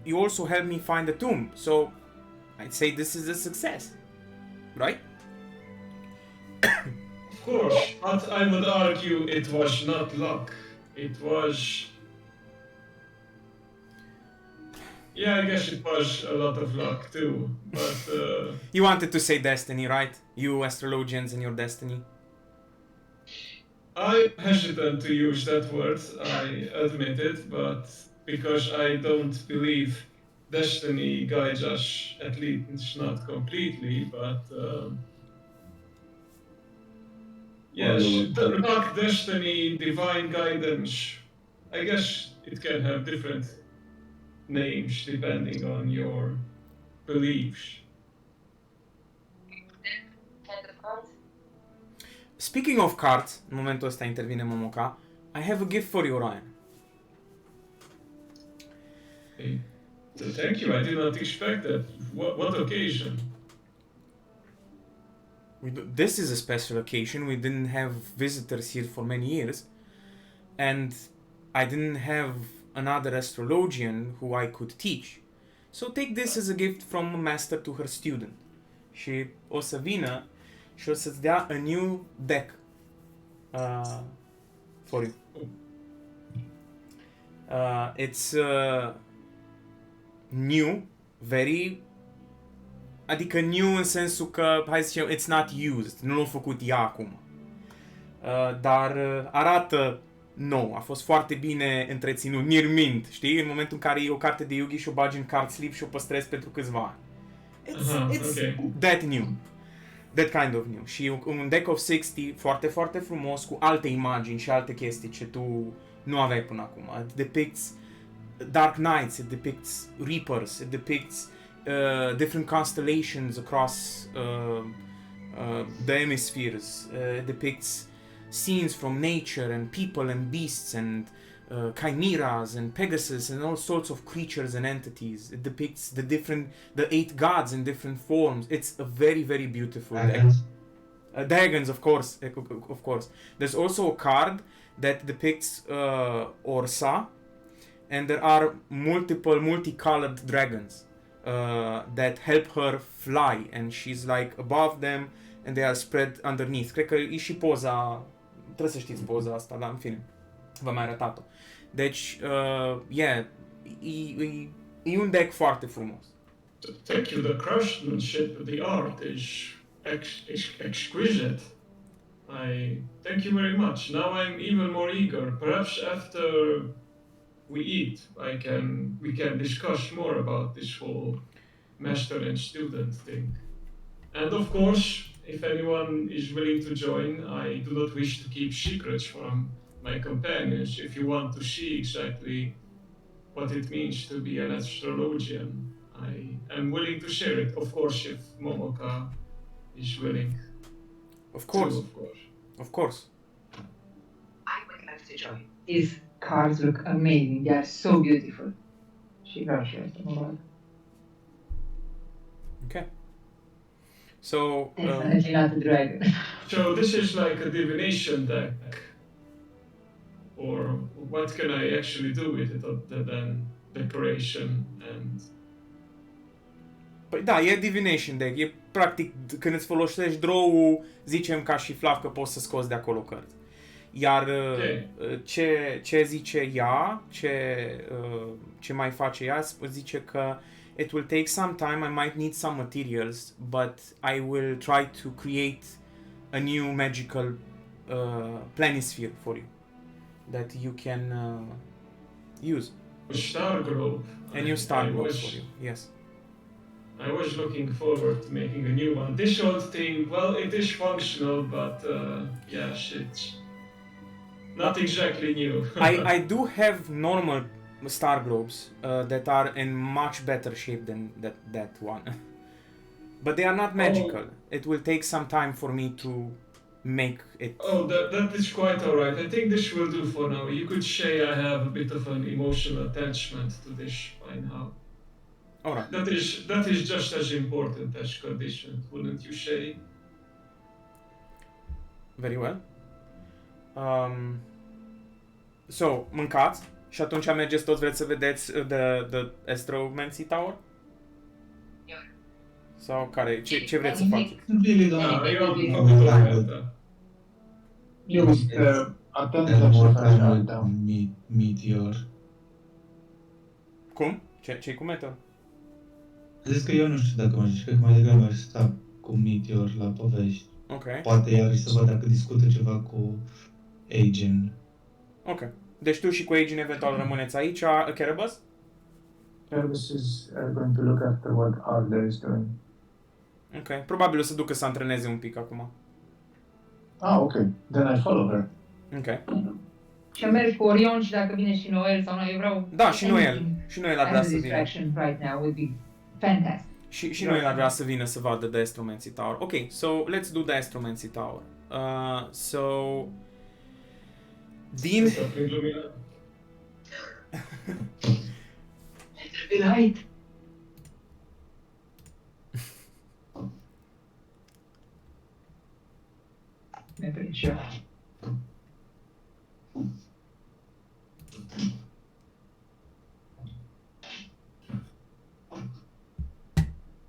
you also helped me find the tomb. So, I'd say this is a success, right?
Of course, but I would argue it was not luck. It was Yeah, I guess it was a lot of luck too, but
You wanted to say destiny, right? You astrologians and your destiny.
I'm hesitant to use that word, I admit it, but because I don't believe destiny guides us, at least not completely, but yes,
Well,
luck, destiny, divine guidance, I guess it can have different names depending on your beliefs.
Speaking of cards, în momentul ăsta intervine Momoca, I have a gift for you, Ryan.
Hey, so thank you, I did not expect that. What occasion?
This is a special occasion. We didn't have visitors here for many years, and I didn't have another astrologian who I could teach. So take this as a gift from a master to her student. Și o să vină și o să-ți dea a new deck for you. It's new, very... Adică new în sensul că, hai să zicem, it's not used, nu l-a făcut ea acum. Dar arată nou, a fost foarte bine întreținut, near mint, știi? În momentul în care e o carte de Yugi și o bagi în card sleeve și o păstrezi pentru câțiva ani. It's
okay.
that new. That kind of new. Și un deck of 60 foarte, foarte frumos, cu alte imagini și alte chestii ce tu nu aveai până acum. It depicts Dark Knights, it depicts Reapers, it depicts different constellations across the hemispheres. It depicts scenes from nature and people and beasts and chimeras and Pegasus and all sorts of creatures and entities. It depicts the 8 gods in different forms. It's a very, very beautiful deck. Dragons, of course, of course. There's also a card that depicts Orsa, and there are multicolored dragons that help her fly, and she's like above them and they are spread underneath. Cred că e și poza, trebuie să știți poza asta, dar în fine, v-am mai arătat-o. Deci, yeah, e un deck foarte frumos.
Thank you. The craftsmanship, the art is exquisite. I thank you very much. Now I'm even more eager. Perhaps after we eat, we can discuss more about this whole master and student thing. And of course, if anyone is willing to join, I do not wish to keep secrets from my companions. If you want to see exactly what it means to be an astrologian, I am willing to share it. Of course, if Momoka is willing.
Of course.
Of course.
Of course.
I would love to join. These cards look amazing. They are so beautiful. Și vreau și asta,
Okay. So,
definitely not a dragon.
So this is like a divination deck, or what can I actually do with it other than decoration and...
păi da, e divination deck. E practic când îți folosești draw-ul, zicem ca și Flav că poți să scoți de acolo cărți. Iar ce zice ea, ce mai face ea, zice că it will take some time, I might need some materials, but I will try to create a new magical planisphere for you that you can use.
Star globe.
A new star globe for you, yes.
I was looking forward to making a new one. This old thing, well, it is functional, but yeah, it's not exactly new.
I do have normal star globes that are in much better shape than that one. But they are not magical. It will take some time for me to make it.
Oh, that is quite alright. I think this will do for now. You could say I have a bit of an emotional attachment to this by now.
Alright.
That is just as important as condition, wouldn't you say?
Very well. So, mâncați și atunci mergeți toți, vreți să vedeți the Astromancy Tower? Sau care? Ce vreți să faceți?
Really don't
Use atent
and
la
more
ce face
time
alta.
with Meteor.
Cum? Ce-i cu Meteor?
Zis că eu nu știu dacă mă zici, că mai degrabă aș sta cu Meteor la povești.
Ok.
Poate iar să văd dacă discută ceva cu Agent.
Ok. Deci tu și cu Agent eventual rămâneți aici. Kerebas?
Services are going to look after what Arda is doing.
Ok. Probabil o să ducă să antreneze un pic acum.
Ah, okay. Then I follow her.
Ok.
Și merg cu Orion și dacă vine și Noel sau noi, eu vreau...
Da, și Noel.
anything
Și Noel ar
as
vrea
a
să vină.
distraction right now would be fantastic.
Și Noel ar vrea să vină să vadă The Astromancy Tower. Ok, so let's do The Astromancy Tower. So... Din...
Să prind lumina.
Let there be light. Ne prind și eu.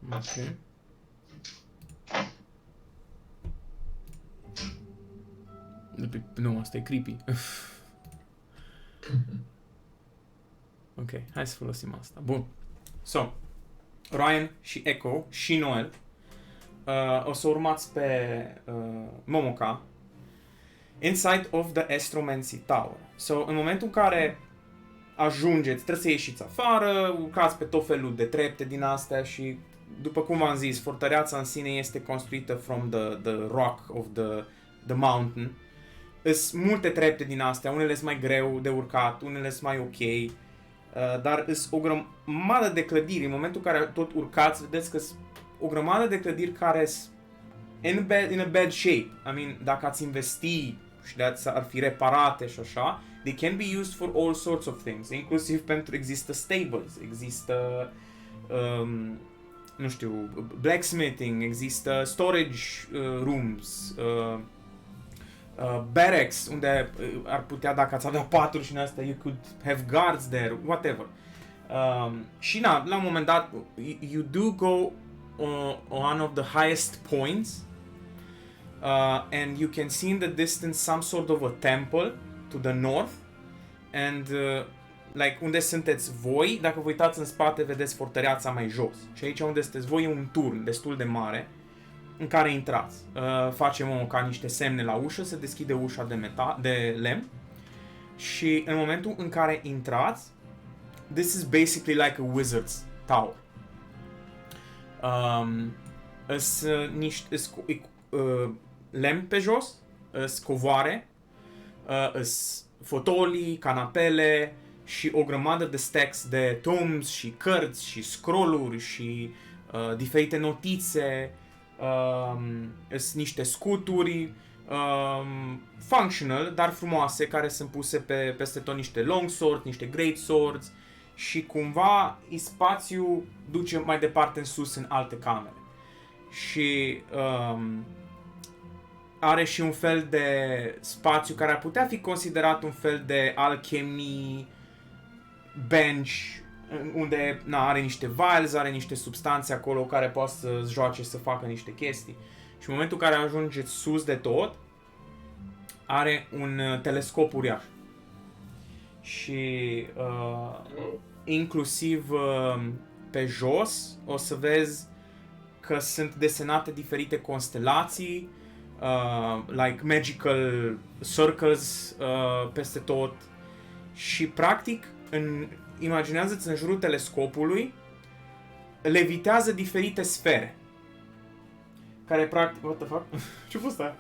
Ok. Nu, asta e creepy. Ok, hai să folosim asta. Bun. So, Ryan și Echo și Noel o să urmați pe Momoka inside of the Astromancy Tower. So, în momentul în care ajungeți, trebuie să ieșiți afară, urcați pe tot felul de trepte din astea și, după cum v-am zis, fortăreața în sine este construită from the rock of the mountain. Sunt multe trepte din astea, unele sunt mai greu de urcat, unele sunt mai ok, dar sunt o grămadă de clădiri. În momentul în care tot urcați, vedeți că sunt o grămadă de clădiri care sunt in a bad shape. I mean, dacă ați investi și ar fi reparate și așa, they can be used for all sorts of things, inclusiv pentru, există stables, există, nu știu, blacksmithing, există storage rooms, barracks, unde ar putea, dacă ați avea paturi și în asta, you could have guards there, whatever. Și la un moment dat, you do go on one of the highest points, and you can see in the distance some sort of a temple to the north, and like unde sunteți voi, dacă vă uitați în spate, vedeți fortăreața mai jos. Și aici unde sunteți voi e un turn destul de mare în care intrați. Facem ca niște semne la ușă, se deschide ușa de lemn și în momentul în care intrați, this is basically like a wizard's tower. Lemn pe jos, covoare, fotolii, canapele și o grămadă de stacks de tomes și cărți și scrolluri și diferite notițe, sunt niște scuturi functional, dar frumoase, care sunt puse peste tot niște long swords, niște great swords și cumva spațiul duce mai departe în sus în alte camere. Și are și un fel de spațiu care ar putea fi considerat un fel de alchemy bench, unde are niște vials, are niște substanțe acolo care poate să joace, să facă niște chestii. Și în momentul în care ajungeți sus de tot, are un telescop uriaș. Și inclusiv pe jos o să vezi că sunt desenate diferite constelații, like magical circles peste tot și practic imaginează-ți în jurul telescopului levitează diferite sfere care practic... What the fuck? Ce-a fost aia?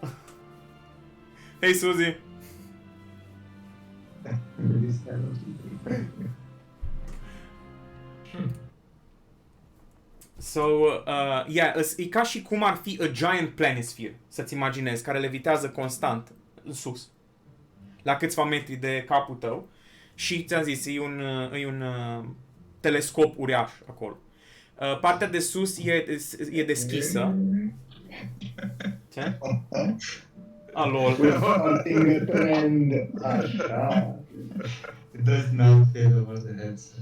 Hey Suzy! So, yeah, e ca și cum ar fi a giant planisphere, să-ți imaginezi, care levitează constant în sus, la câțiva metri de capul tău. Și ți-am zis, e un telescop uriaș acolo. Partea de sus e deschisă. Ce? Lol.
Hunting a trend. Așa.
It does not fit over the headset.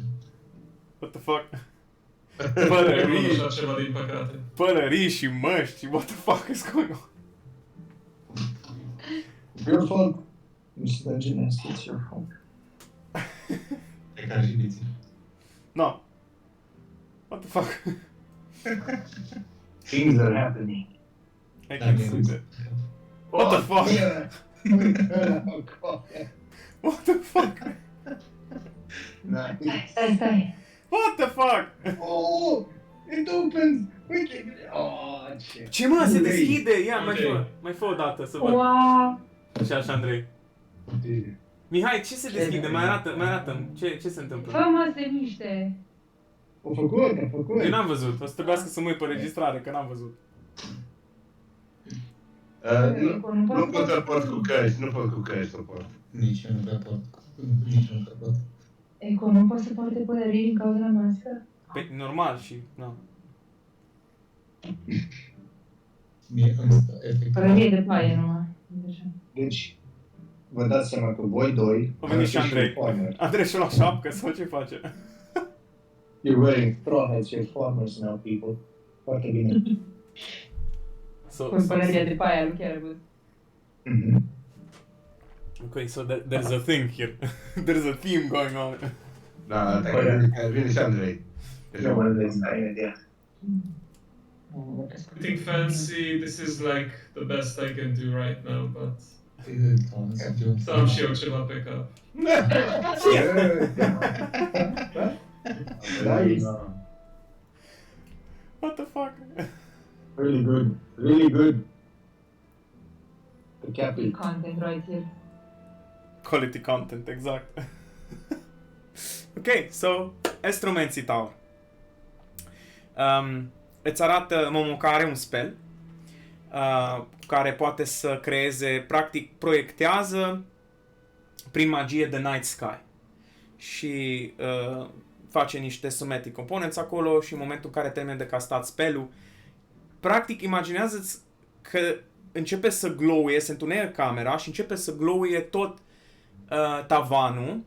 What the fuck?
Nu așa ceva, din păcate.
Pălării și măști, what the fuck is going on?
Your fault. Mr. Dungeness, it's your fault.
E ca și biții.
No. What the fuck?
Things are happening.
I can see that. What the fuck?
Oh, God.
What the fuck?
Nice.
Stai.
What the fuck?
Oh, it opens. We can... Oh, shit.
Ce mă, se
Ulei.
deschide? Ia,
Ok.
mai fă o dată să văd.
Wow.
Așa, Andrei.
Dude.
Mihai, ce se deschide? Mai arată-mi. Ce se întâmplă?
Fă-mă să niște.
A făcut.
Eu n-am văzut. O să trebuiască să mă uit pe registrare, că n-am văzut.
Nu pot să port cu căști, nu pot cu căști să port.
Nici eu nu prea pot. Nici eu nu prea pot.
Eco, nu poate să poarte pălării din cauza la mască?
Pe, normal și... Na.
Mie îmi stă efectiv.
Pălărie de paie numai. Așa.
Deci, vă dați seama că voi doi...
A venit și Andrei.
farmer.
Andrei și-o la șapcă sau ce face?
You're wearing straw hats, you're farmers now, people. Foarte bine.
Cu pălăria de paie, nu chiar văd.
Mhm.
Okay, so there's a thing here. There's a theme going on.
Da, vine și Andrei.
Nu mă vedeți, dar imediat.
Anything fancy, this is like the best I can do right now, but să am și eu ceva pe cap.
Nice.
What the fuck?
Really good. Really good. The cappy.
Content right here.
Quality content, exact. Ok, so, Astromancy Tower. Îți arată Momo că are un spell care poate să creeze, practic proiectează prin magie The Night Sky și face niște somatic components acolo și în momentul în care termină de castat spell-ul, practic imaginează-ți că începe să glowuie, se întunecă camera și începe să glowuie tot tavanul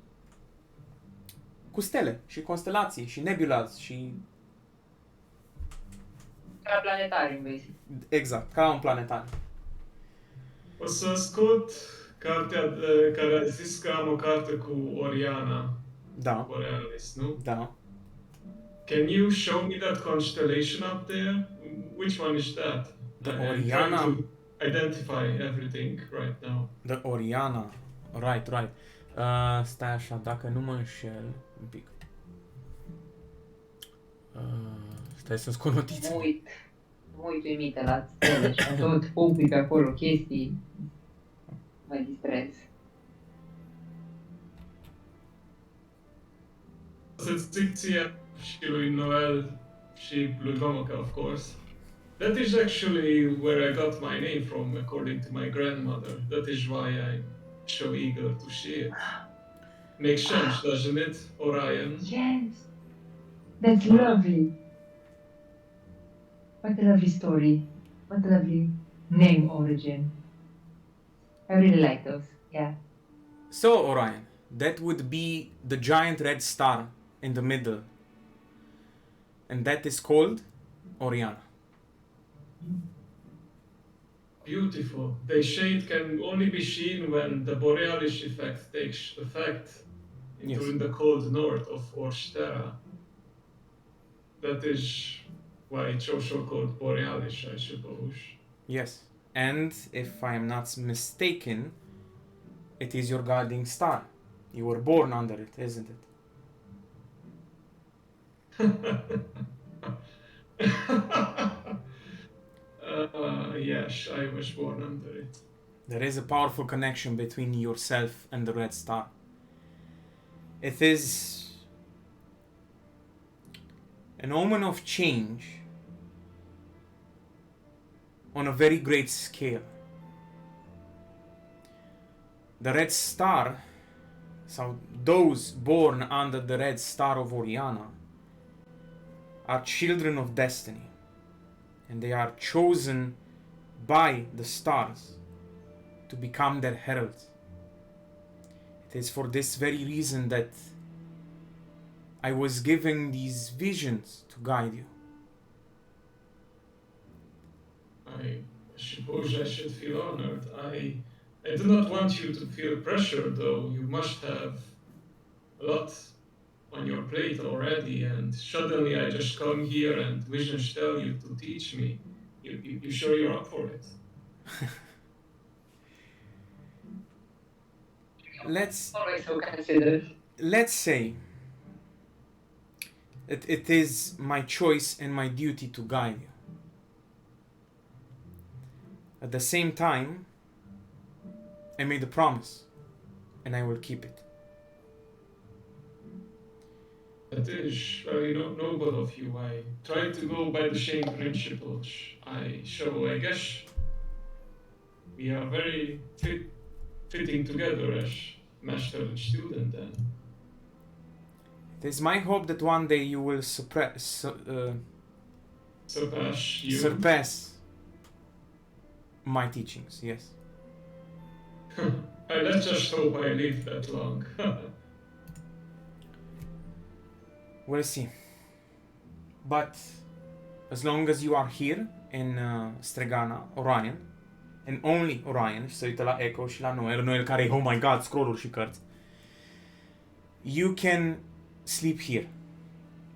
cu stele și constelații și nebulați și
Ca planetarium, basic.
exact, ca un planetar.
O să scot cartea care a zis că am o carte cu Oriana
Da,
Borealis, nu?
da.
Can you show me that constellation up there? Which one is that?
The
I'm
Oriana.
trying to identify everything right now.
The Oriana. Right. Stai așa, dacă nu mă înșel, un pic. Stai să-mi scot notițe.
Mă uit uimită la stele și tot focul pe acolo, chestii. Mă distrez.
Să-ți zic ție și lui Noel și lui Gomoka, of course. That is actually where I got my name from, according to my grandmother. That is why I'm so eager to see it. Makes sense, doesn't it, Orion?
Yes! That's lovely! What a lovely story. What a lovely name origin. I really like those, yeah.
So, Orion, that would be the giant red star in the middle. And that is called Oriana.
Beautiful. The shade can only be seen when the Borealis effect takes effect
Yes.
during the cold north of Orstera. That is why it's also called Borealis, I suppose.
Yes. And if I am not mistaken, it is your guiding star. You were born under it, isn't it?
Yes, I was born under it.
There is a powerful connection between yourself and the red star. It is an omen of change on a very great scale. The red star, so those born under the red star of Oriana, are children of destiny, and they are chosen by the stars to become their heralds. It is for this very reason that I was given these visions to guide you.
I suppose I should feel honored. I do not want you to feel pressure, though. You must have a lot on your plate already, and suddenly I just come here and visions tell you to teach me. You sure you're up for it?
Let's
Always so considered.
let's say that it is my choice and my duty to guide you. At the same time, I made a promise, and I will keep it.
That is very noble of you. I try to go by the same principles I show. I guess we are very fitting together as master and student then.
It is my hope that one day you will
Surpass you.
surpass my teachings. Yes.
Let's just hope I live that long.
We'll see. But as long as you are here in Stregana, Orion, and only Orion, și se uită la Echo și la Noel care, oh my god, scrolluri și cărți, you can sleep here.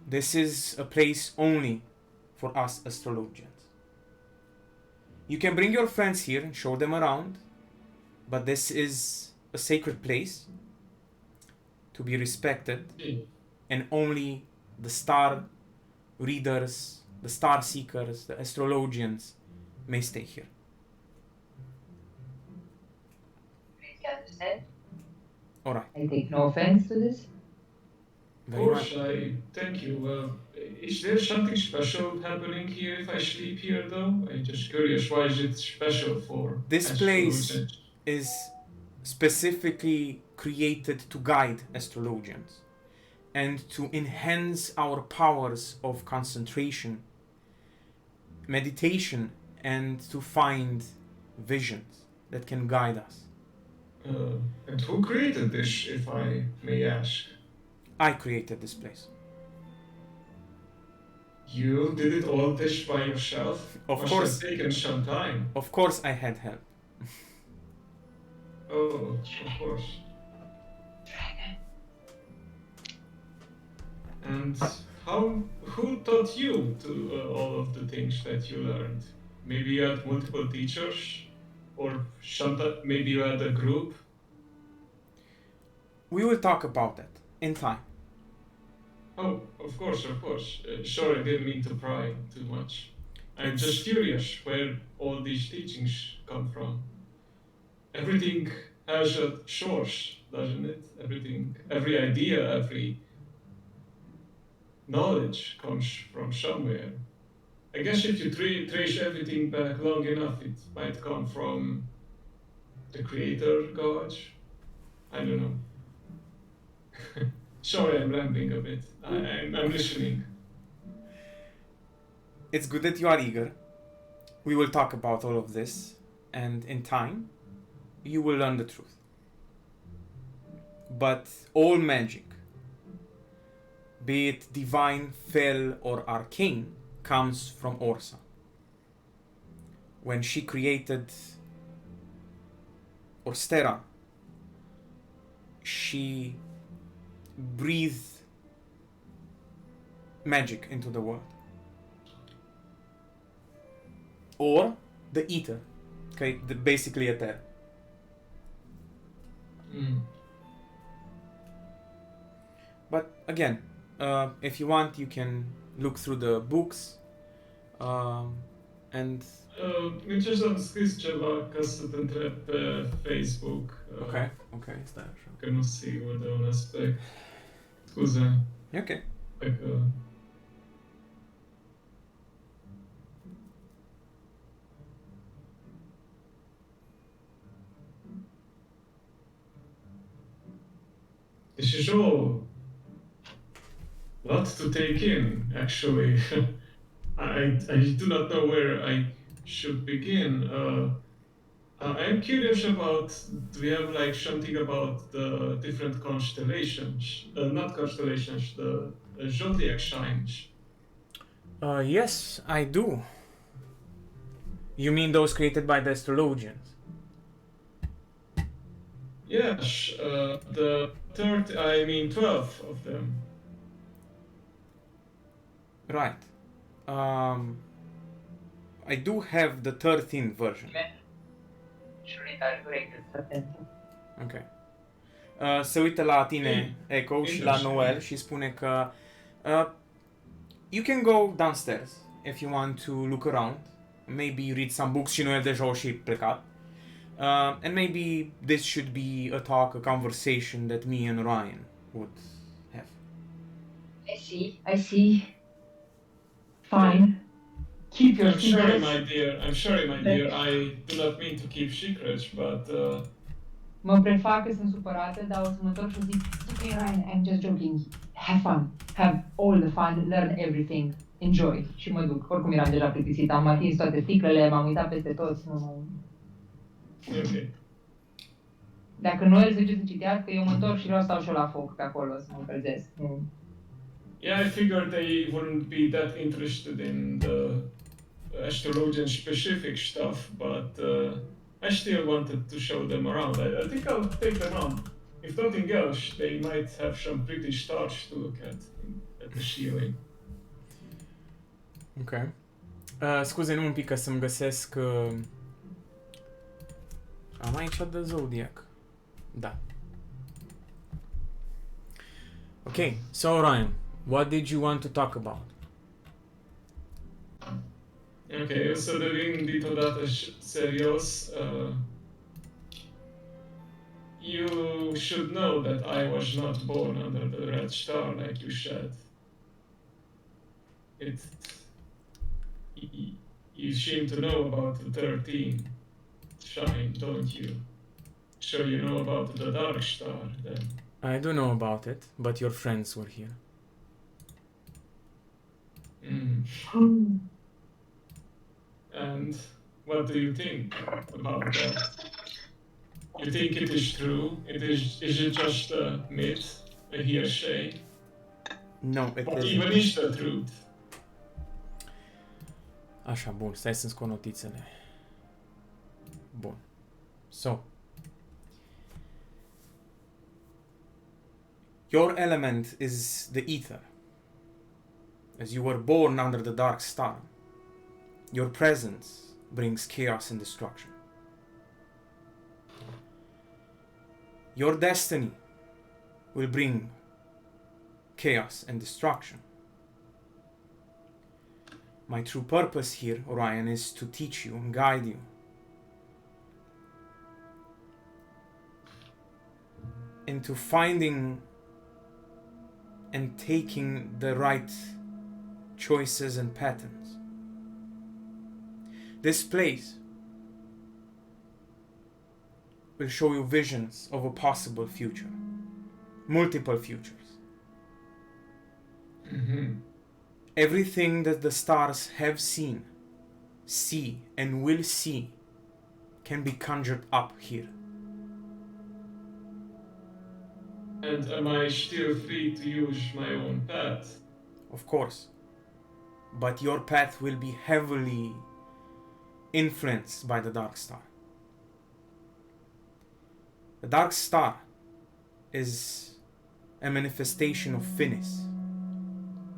This is a place only for us astrologians. You can bring your friends here and show them around, but this is a sacred place to be respected, and only the star readers, the star seekers, the astrologians may stay here.
You understand?
Alright,
I take no offense to this.
Of
very
course,
much.
I thank you. Is there something special happening here if I sleep here though? I'm just curious, why is it special for
This place
astrologers?
is specifically created to guide astrologians and to enhance our powers of concentration, meditation, and to find visions that can guide us.
And who created this, if I may ask?
I created this place.
You did it all this by yourself?
Of
Must
course.
have taken some time.
Of course, I had help.
Oh, of course. And who taught you to all of the things that you learned? Maybe you had multiple teachers, or maybe you had a group.
We will talk about that in time.
Oh, of course, of course. Sorry, I didn't mean to pry too much. I'm
It's-
just curious where all these teachings come from. Everything has a source, doesn't it? Every idea, every knowledge comes from somewhere. I guess if you trace everything back long enough, it might come from the creator gods. I don't know. Sorry, I'm rambling a bit. I'm listening.
It's good that you are eager. We will talk about all of this, and in time, you will learn the truth. But all magic, be it divine, fell, or arcane, comes from Orsa. When she created Orstera, she breathed magic into the world. Or the ether, okay, basically a terra. But again, if you want, you can look through the books, and
Just am scris ceva ca să te întreb pe Facebook.
okay, stai așa.
Că nu sunt sigur de un aspect. Scuze.
E ok.
Dacă... This is all lot to take in, actually. I do not know where I should begin. I'm curious about, do we have like something about the different constellations? Not constellations, the zodiac signs.
Yes, I do. You mean those created by the astrologians?
Yes, the 12 of them.
Right. I do have the 13th version. Ok. Se uită la tine, Echo, și la Noel și spune că you can go downstairs if you want to look around. Maybe read some books, și Noel deja o și plecat. And maybe this should be a talk, a conversation that me and Ryan would have.
I see. Fine. Keep your
I'm sorry,
secrets.
my dear. I do not mean to keep secrets, but
Mă prefac că sunt supărată, dar o să mă întorc și o zic, ok, Ryan, I'm just joking. Have fun. Have all the fun. Learn everything. Enjoy. Și mă duc. Oricum eram deja plictisit. Am atins toate sticlele, m-am uitat peste tot.
okay.
Dacă Noel zice să citească, eu mă întorc și vreau să stau și eu la foc pe acolo, să mă încălzesc.
Yeah, I figured they wouldn't be that interested in the astrologian specific stuff, but I still wanted to show them around. I think I'll take them on. If nothing else, they might have some pretty stars to look at the ceiling.
Ok. Scuze-mi un pic că să-mi găsesc... Am aici The Zodiac. Da. Ok, so Ryan, what did you want to talk about?
Ok, să devin dintr-odată serios. You should know that I was not born under the red star like you said. You seem to know about the 13 sign, don't you? So you know about the dark star then.
I do know about it, but your friends were here.
And what do you think about that? You think it is true? Is it just a myth, a hearsay?
No, it
Or
isn't.
even is the truth?
Așa, bun, stai să-mi scot notițele. Bun. So. Your element is the ether. As you were born under the dark star, your presence brings chaos and destruction. Your destiny will bring chaos and destruction. My true purpose here, Orion, is to teach you and guide you. Into finding and taking the right choices and patterns. This place will show you visions of a possible future, multiple futures. Everything that the stars have seen, see, and will see can be conjured up here.
And am I still free to use my own path?
Of course. But your path will be heavily influenced by the Dark Star. The Dark Star is a manifestation of Finis.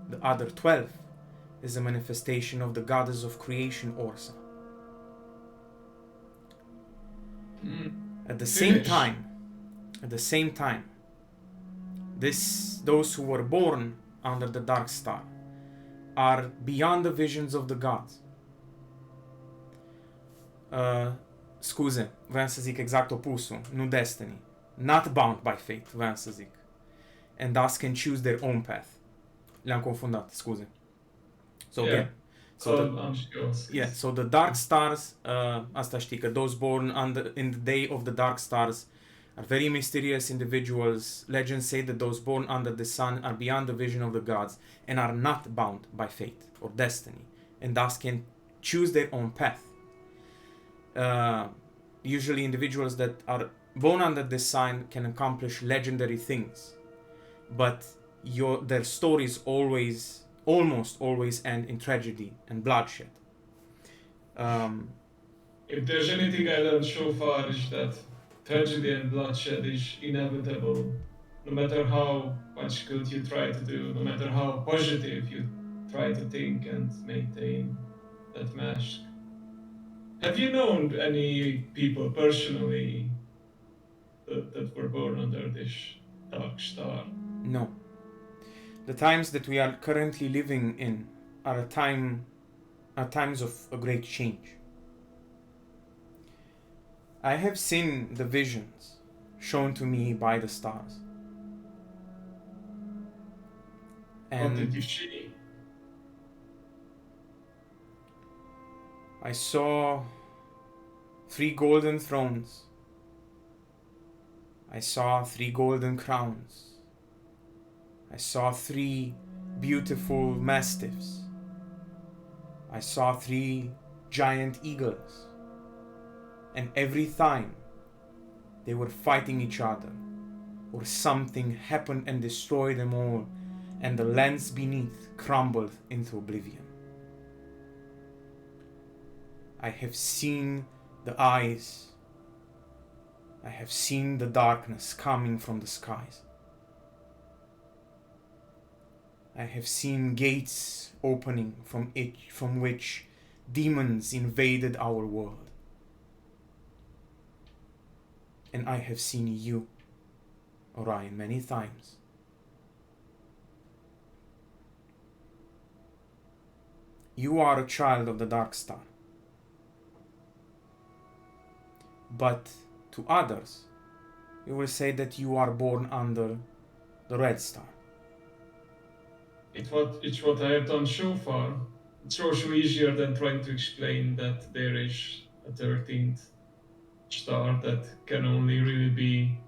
The other 12 is a manifestation of the goddess of creation, Orsa. At the same time, those who were born under the Dark Star are beyond the visions of the gods. Scuze, vreau să zic exact opusul, nu destiny. Not bound by fate, vreau să zic. And thus can choose their own path. Le-am confundat, scuze. So,
Yeah.
So the dark stars, asta știi că those born in the day of the dark stars are very mysterious individuals. Legends say that those born under the sun are beyond the vision of the gods and are not bound by fate or destiny, and thus can choose their own path. Usually individuals that are born under this sign can accomplish legendary things, but their stories almost always end in tragedy and bloodshed.
If there's anything I learned so far is that tragedy and bloodshed is inevitable, no matter how much good you try to do, no matter how positive you try to think and maintain that mask. Have you known any people personally that were born under this dark star?
No. The times that we are currently living in are times of a great change. I have seen the visions shown to me by the stars.
What did
And
you see?
I saw 3 golden thrones. I saw 3 golden crowns. I saw 3 beautiful mastiffs. I saw 3 giant eagles. And every time they were fighting each other, or something happened and destroyed them all, and the lands beneath crumbled into oblivion. I have seen the eyes. I have seen the darkness coming from the skies. I have seen gates opening from which demons invaded our world. And I have seen you, Orion, many times. You are a child of the Dark Star. But to others, you will say that you are born under the Red Star.
It's what I have done so far. It's also easier than trying to explain that there is a 13th star that can only really be.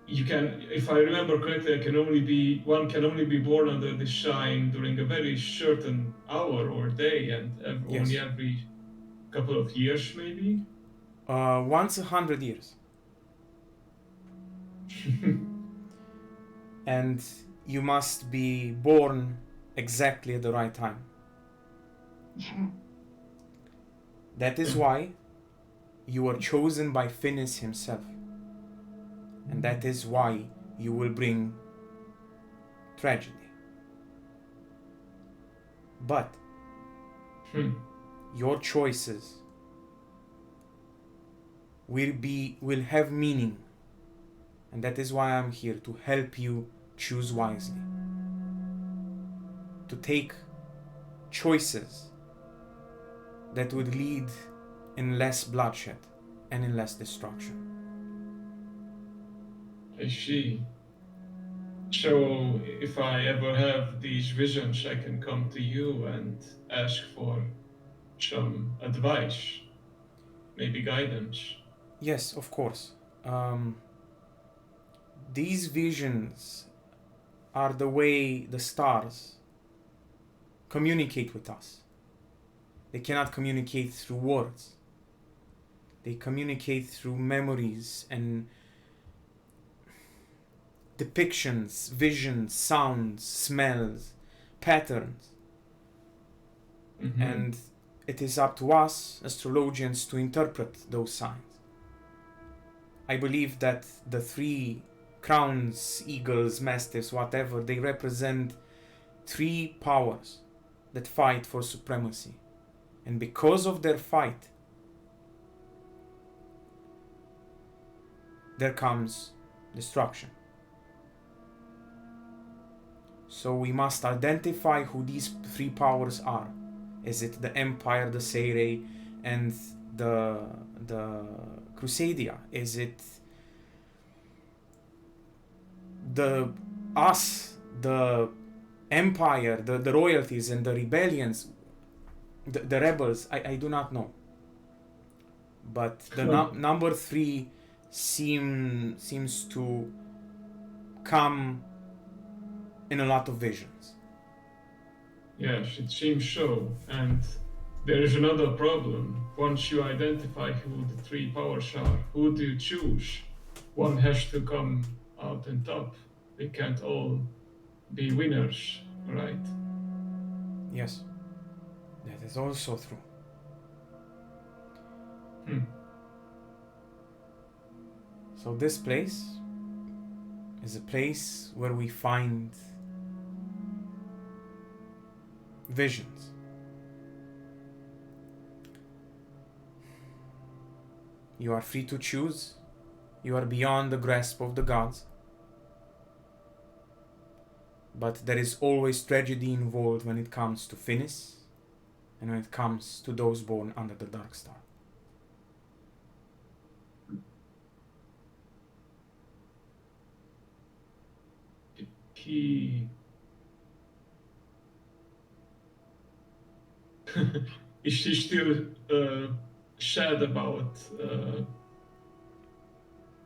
You can, if I remember correctly, one can only be born under the shine during a very certain hour or day, and
Yes.
only every couple of years, maybe.
Once 100 years. And you must be born exactly at the right time. That is why you were chosen by Finis himself. And that is why you will bring tragedy. But your choices will have meaning. And that is why I'm here, to help you choose wisely. To take choices that would lead in less bloodshed and in less destruction.
I see. So if I ever have these visions, I can come to you and ask for some advice, maybe guidance.
Yes, of course. These visions are the way the stars communicate with us. They cannot communicate through words. They communicate through memories and depictions, visions, sounds, smells, patterns.
Mhm.
And it is up to us, astrologians, to interpret those signs. I believe that the 3 crowns, eagles, mastiffs, whatever, they represent 3 powers that fight for supremacy. And because of their fight, there comes destruction. So we must identify who these 3 powers are. Is it the Empire, the Seirei, and the Crusadia? Is it the Empire, the royalties and the rebellions, the rebels? I do not know. But the number 3 seems to come in a lot of visions.
Yes, it seems so. And there is another problem. Once you identify who the 3 powers are, who do you choose? One has to come out on top. They can't all be winners, right?
Yes, that is also true. So this place is a place where we find visions. You are free to choose. You are beyond the grasp of the gods. But there is always tragedy involved when it comes to Finis and when it comes to those born under the Dark Star.
He is she still sad about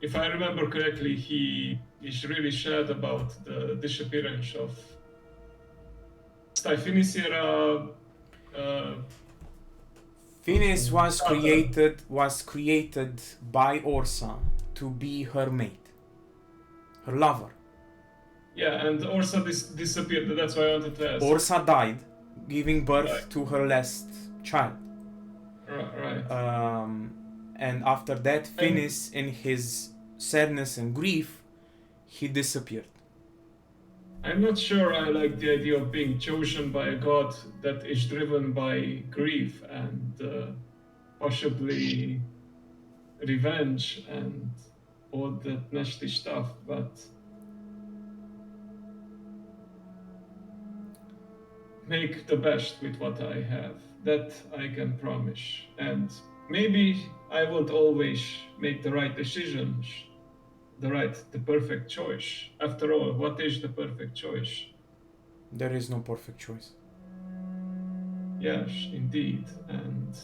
if I remember correctly, he is really sad about the disappearance of Styfinisera.
Finis was created by Orsa to be her mate, her lover.
Yeah, and Orsa disappeared. That's why I wanted to ask.
Orsa died, giving birth to her last child.
Right.
And after that, Finis, in his sadness and grief, he disappeared.
I'm not sure I like the idea of being chosen by a god that is driven by grief and possibly revenge and all that nasty stuff, but make the best with what I have. That I can promise. And maybe I won't always make the right decisions, the perfect choice. After all, what is the perfect choice?
There is no perfect choice.
Yes, indeed. And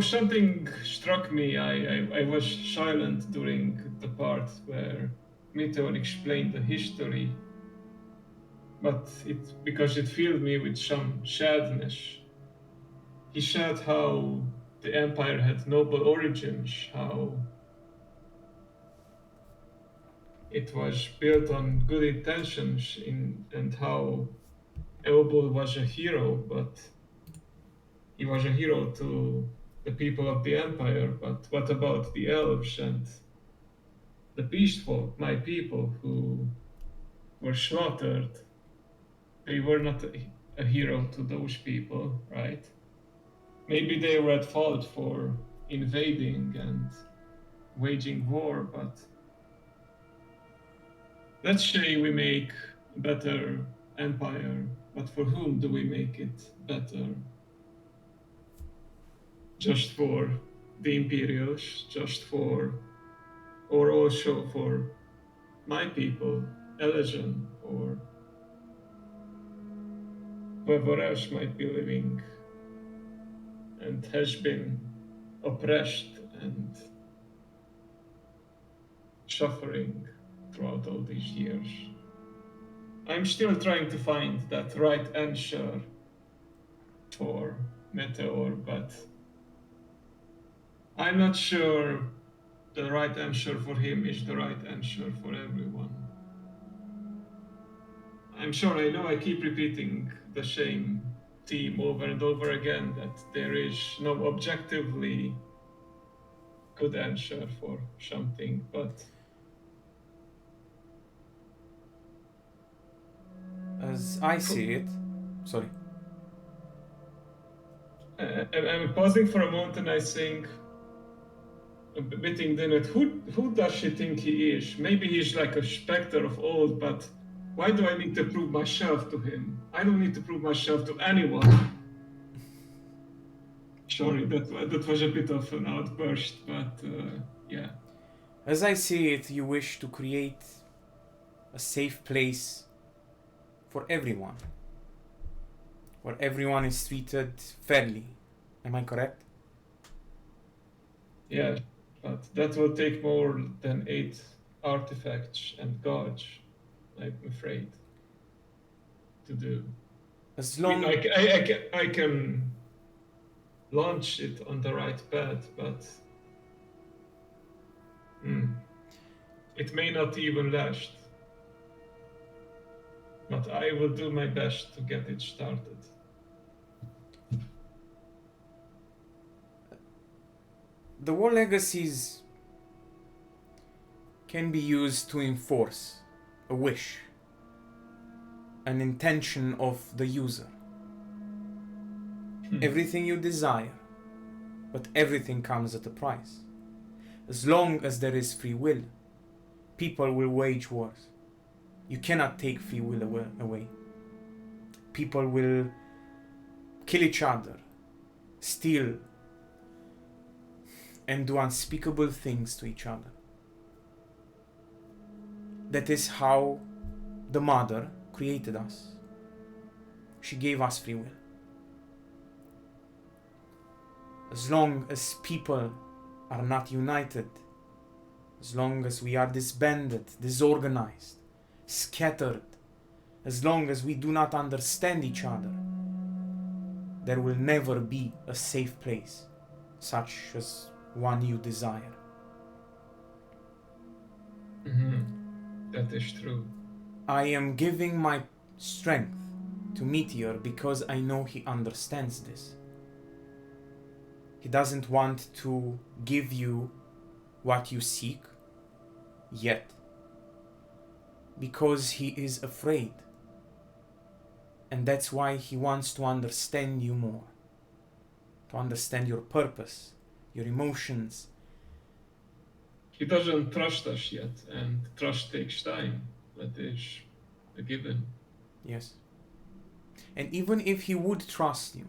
something struck me. I was silent during the part where Meteor explained the history, but because it filled me with some sadness. He said how the Empire had noble origins, how it was built on good intentions, and how Eobul was a hero, but he was a hero to the people of the Empire. But what about the elves and the beast folk, my people, who were slaughtered? They were not a hero to those people, right? Maybe they were at fault for invading and waging war, but let's say we make a better empire, but for whom do we make it better? Just for the Imperials, or also for my people, Elezen, or whoever else might be living and has been oppressed and suffering throughout all these years. I'm still trying to find that right answer for Meteor, but I'm not sure the right answer for him is the right answer for everyone. I'm sure I know I keep repeating the same theme over and over again, that there is no objectively good answer for something, but
as I see it, sorry.
I'm pausing for a moment and I think, beating Dennett, who does she think he is? Maybe he's like a specter of old, but why do I need to prove myself to him? I don't need to prove myself to anyone. Sorry, that was a bit of an outburst, but yeah.
As I see it, you wish to create a safe place for everyone, where everyone is treated fairly. Am I correct?
Yeah, but that will take more than 8 artifacts and gods, I'm afraid, to do.
As long
I can launch it on the right path, but it may not even last. But I will do my best to get it started.
The war legacies can be used to enforce a wish, an intention of the user. Everything you desire, but everything comes at a price. As long as there is free will, people will wage wars. You cannot take free will away. People will kill each other, steal, and do unspeakable things to each other. That is how the Mother created us. She gave us free will. As long as people are not united, as long as we are disbanded, disorganized, scattered, as long as we do not understand each other, there will never be a safe place, such as one you desire.
That is true.
I am giving my strength to Meteor because I know he understands this. He doesn't want to give you what you seek yet, because he is afraid. And that's why he wants to understand you more, to understand your purpose, your emotions.
He doesn't trust us yet, and trust takes time. That is a given.
Yes. And even if he would trust you,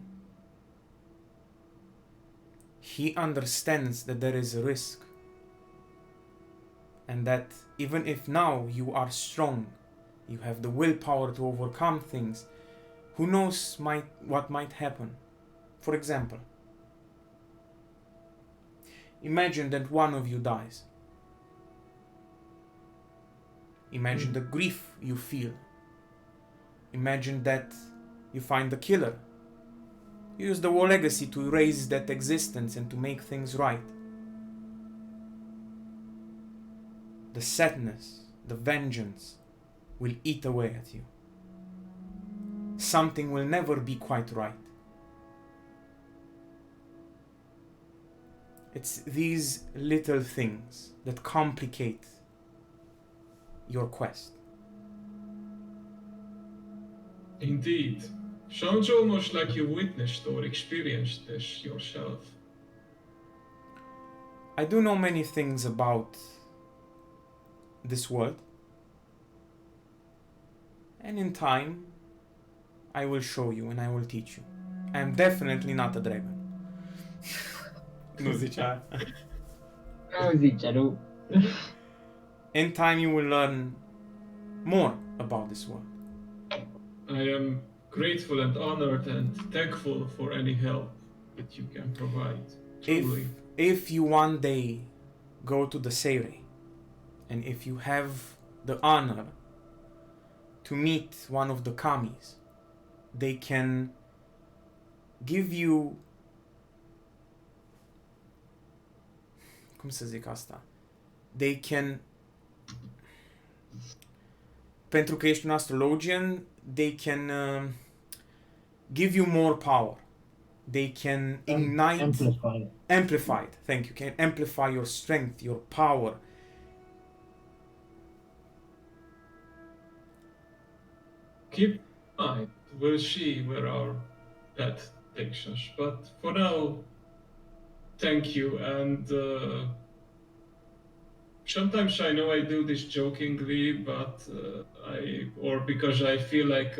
he understands that there is a risk. And that even if now you are strong, you have the willpower to overcome things, who knows what might happen. For example, imagine that one of you dies. Imagine the grief you feel. Imagine that you find the killer. Use the war legacy to erase that existence and to make things right. The sadness, the vengeance will eat away at you. Something will never be quite right. It's these little things that complicate your quest.
Indeed. Sounds almost like you witnessed or experienced this yourself.
I do know many things about this world, and in time I will show you and I will teach you. I am definitely not a dragon. Nu zicea.
Nu zice, nu.
In time you will learn more about this world.
I am grateful and honored and thankful for any help that you can provide. Truly.
If you one day go to the Seirei, and if you have the honor to meet one of the kamis, they can give you, cum să zic asta, they can, pentru că ești un astrologian, they can give you more power. They can ignite, amplified, thank you, can amplify your strength, your power.
Keep in mind, we'll see where our path takes us. But for now, thank you. And sometimes I know I do this jokingly, but because I feel like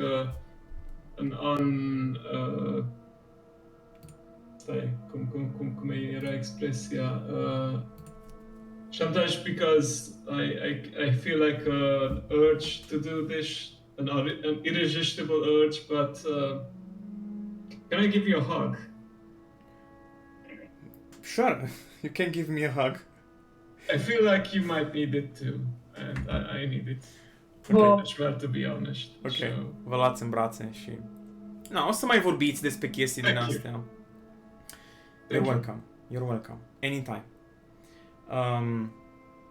cum era expresia? Sometimes because I feel like an urge to do this, an irresistible urge, but can I give you a hug?
Sure, you can give me a hug.
I feel like you might need it too, and I need it as well, to be honest.
Ok,
So,
vă luați în brațe și... No, o să mai vorbiți despre chestii din
Thank you.
astea.
Thank
You're
you.
welcome. You're welcome. Anytime.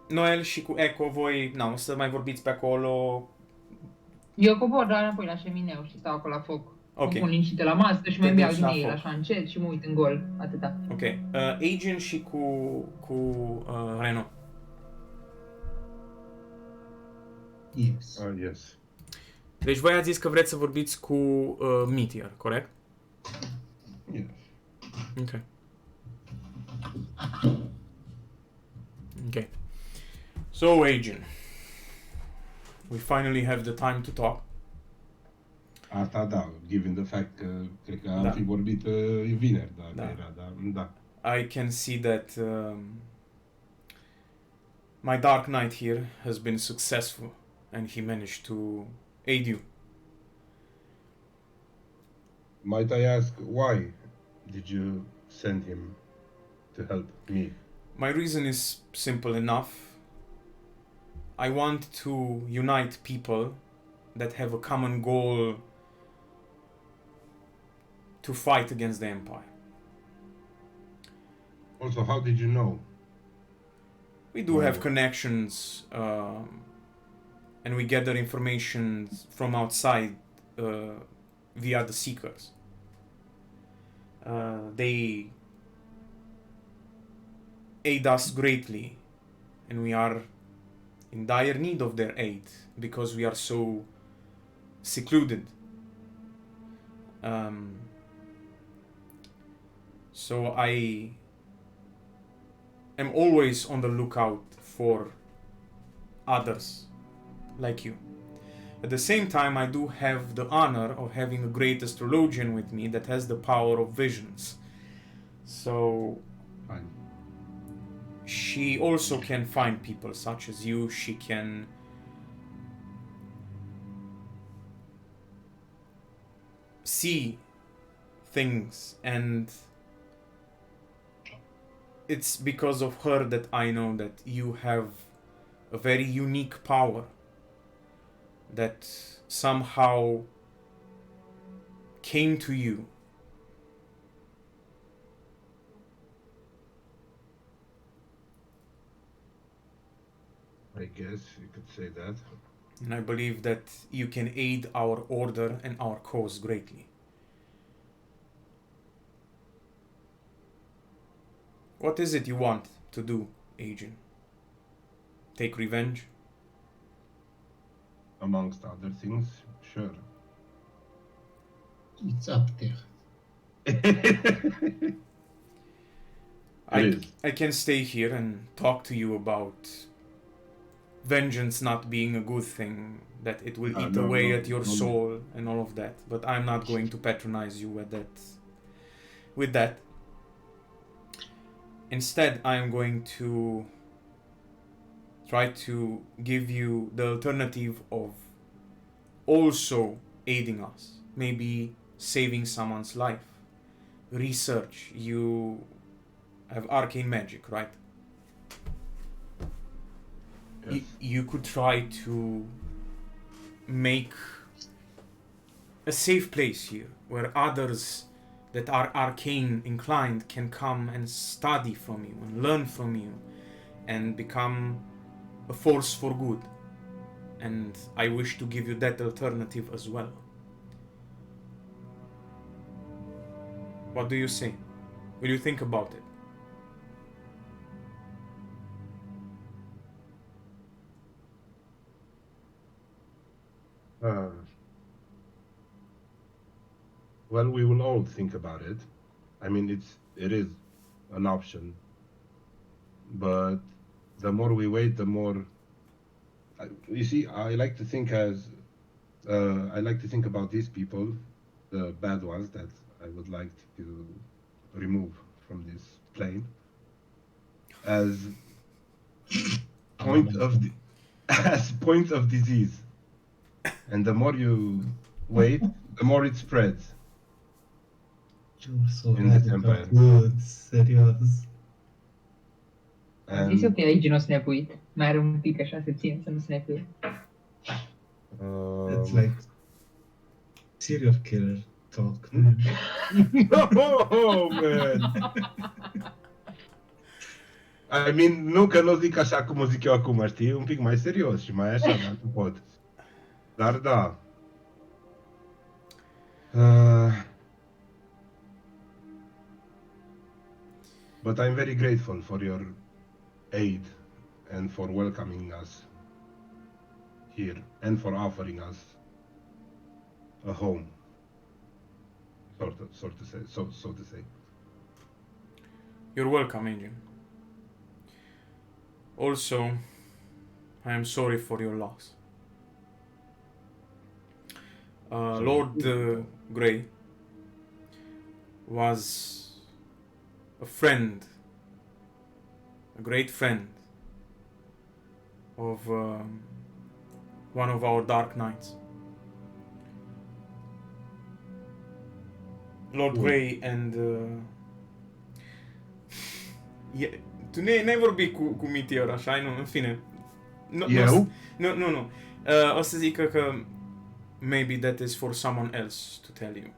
Noel și cu Echo, voi, o să mai vorbiți pe acolo.
Eu cobor doar înapoi la șemineu și stau acolo la foc.
Ok.
Mă pun liniștită la masă și mai
Te
beau
duci
din
la
el
foc.
așa încet și mă uit în gol. Atâta.
Ok. Agent și cu Reno.
Yes.
Yes.
Deci voi ați zis că vreți să vorbiți cu Meteor, corect?
Yes.
Ok. Ok. So, Agent. We finally have the time to talk.
Asta da, given the fact că cred că am
Da.
fi vorbit vineri, dacă
Da.
era, da.
I can see that my Dark Knight here has been successful and he managed to aid you.
Might I ask why did you send him to help me?
My reason is simple enough. I want to unite people that have a common goal to fight against the Empire.
Also, how did you know?
We do have connections, and we gather information from outside via the Seekers. They aid us greatly, and we are in dire need of their aid because we are so secluded. So I am always on the lookout for others like you. At the same time, I do have the honor of having a great astrologian with me that has the power of visions. So
Fine.
she also can find people such as you. She can see things, and it's because of her that I know that you have a very unique power that somehow came to you.
I guess you could say that.
And I believe that you can aid our order and our cause greatly. What is it you want to do, Agent? Take revenge?
Amongst other things, sure.
It's up there.
I
is.
can stay here and talk to you about vengeance not being a good thing, that it will eat away at your soul and all of that. But I'm not going to patronize you with that. Instead, I am going to try to give you the alternative of also aiding us, maybe saving someone's life. Research. You have arcane magic, right?
Yes.
You could try to make a safe place here where others that are arcane inclined can come and study from you and learn from you and become a force for good. And I wish to give you that alternative as well. What do you say? Will you think about it?
Well, we will all think about it. I mean, it is an option, but the more we wait, the more. You see, I like to think about these people, the bad ones that I would like to remove from this plane, as as point of disease, and the more you wait, the more it spreads.
You're so
In this
radical
empire.
good, serios.
Am zis eu că aici nu o snap-uit. Mai are un pic așa să țin să nu snap-uit.
It's like serial killer talk, man.
Oh, man! I mean, nu că nu zic așa cum o zic eu acum, știi? Un pic mai serios și mai așa, dar nu pot. Dar da. But I'm very grateful for your aid and for welcoming us here and for offering us a home, so to say.
You're welcome, Agent. Also, I am sorry for your loss. Lord Grey was a friend, a great friend of one of our Dark Knights. Lord Grey and... tu n-ai vorbit cu Meteor, așa, nu, în fine.
Eu?
Nu. O să zic că maybe that is for someone else to tell you.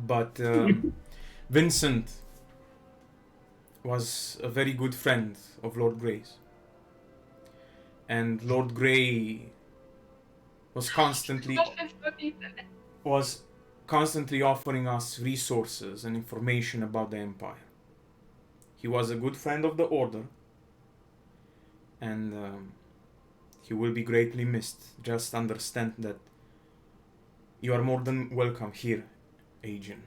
But Vincent was a very good friend of Lord Grey's. And Lord Grey was constantly offering us resources and information about the Empire. He was a good friend of the Order, and he will be greatly missed. Just understand that you are more than welcome here, Agent.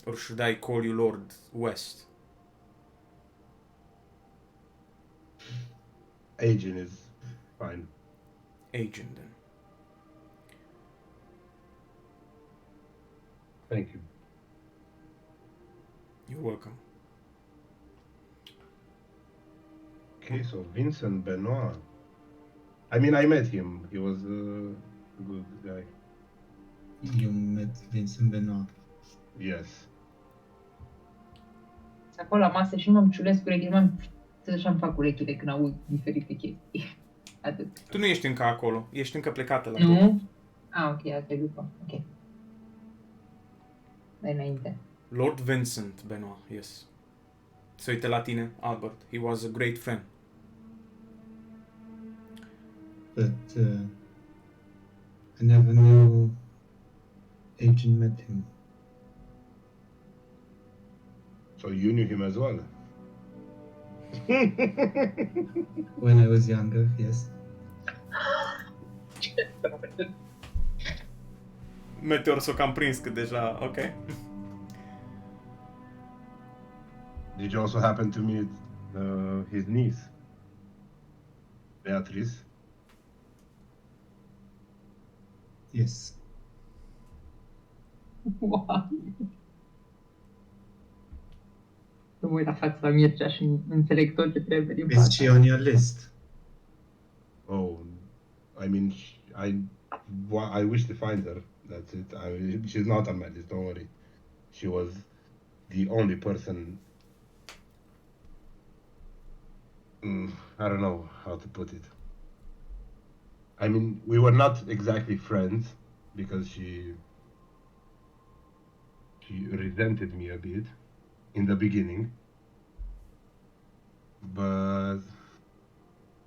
Or should I call you Lord West?
Agent is fine.
Agent, then.
Thank you.
You're welcome.
Okay, so Vincent Benoit. I mean, I met him. He was a good guy.
You met Vincent Benoit.
Yes.
Acolo la masă și m-am ciulesc urechile, să-și-mi fac urechile când aud diferite chestii. Atât.
Tu nu ești încă acolo, ești încă plecată la
Nu? Ah, ok, asta e după. Ok. Dar înainte.
Lord Vincent Benoit, yes. Se uite la tine, Albert. He was a great friend.
But I never knew Agent met him.
So you knew him as well?
When I was younger, yes.
Meteor s-o cam prins că deja, ok.
Did you also happen to meet his niece, Beatrice?
Yes.
Wow. Nu mă uit la fața la Mircea și înțeleg tot ce trebuie din
Is
fața.
she on your list?
Oh, I mean, I wish to find her. That's it. She's not on my list. Don't worry. She was the only person. I don't know how to put it. I mean, we were not exactly friends because she resented me a bit in the beginning, but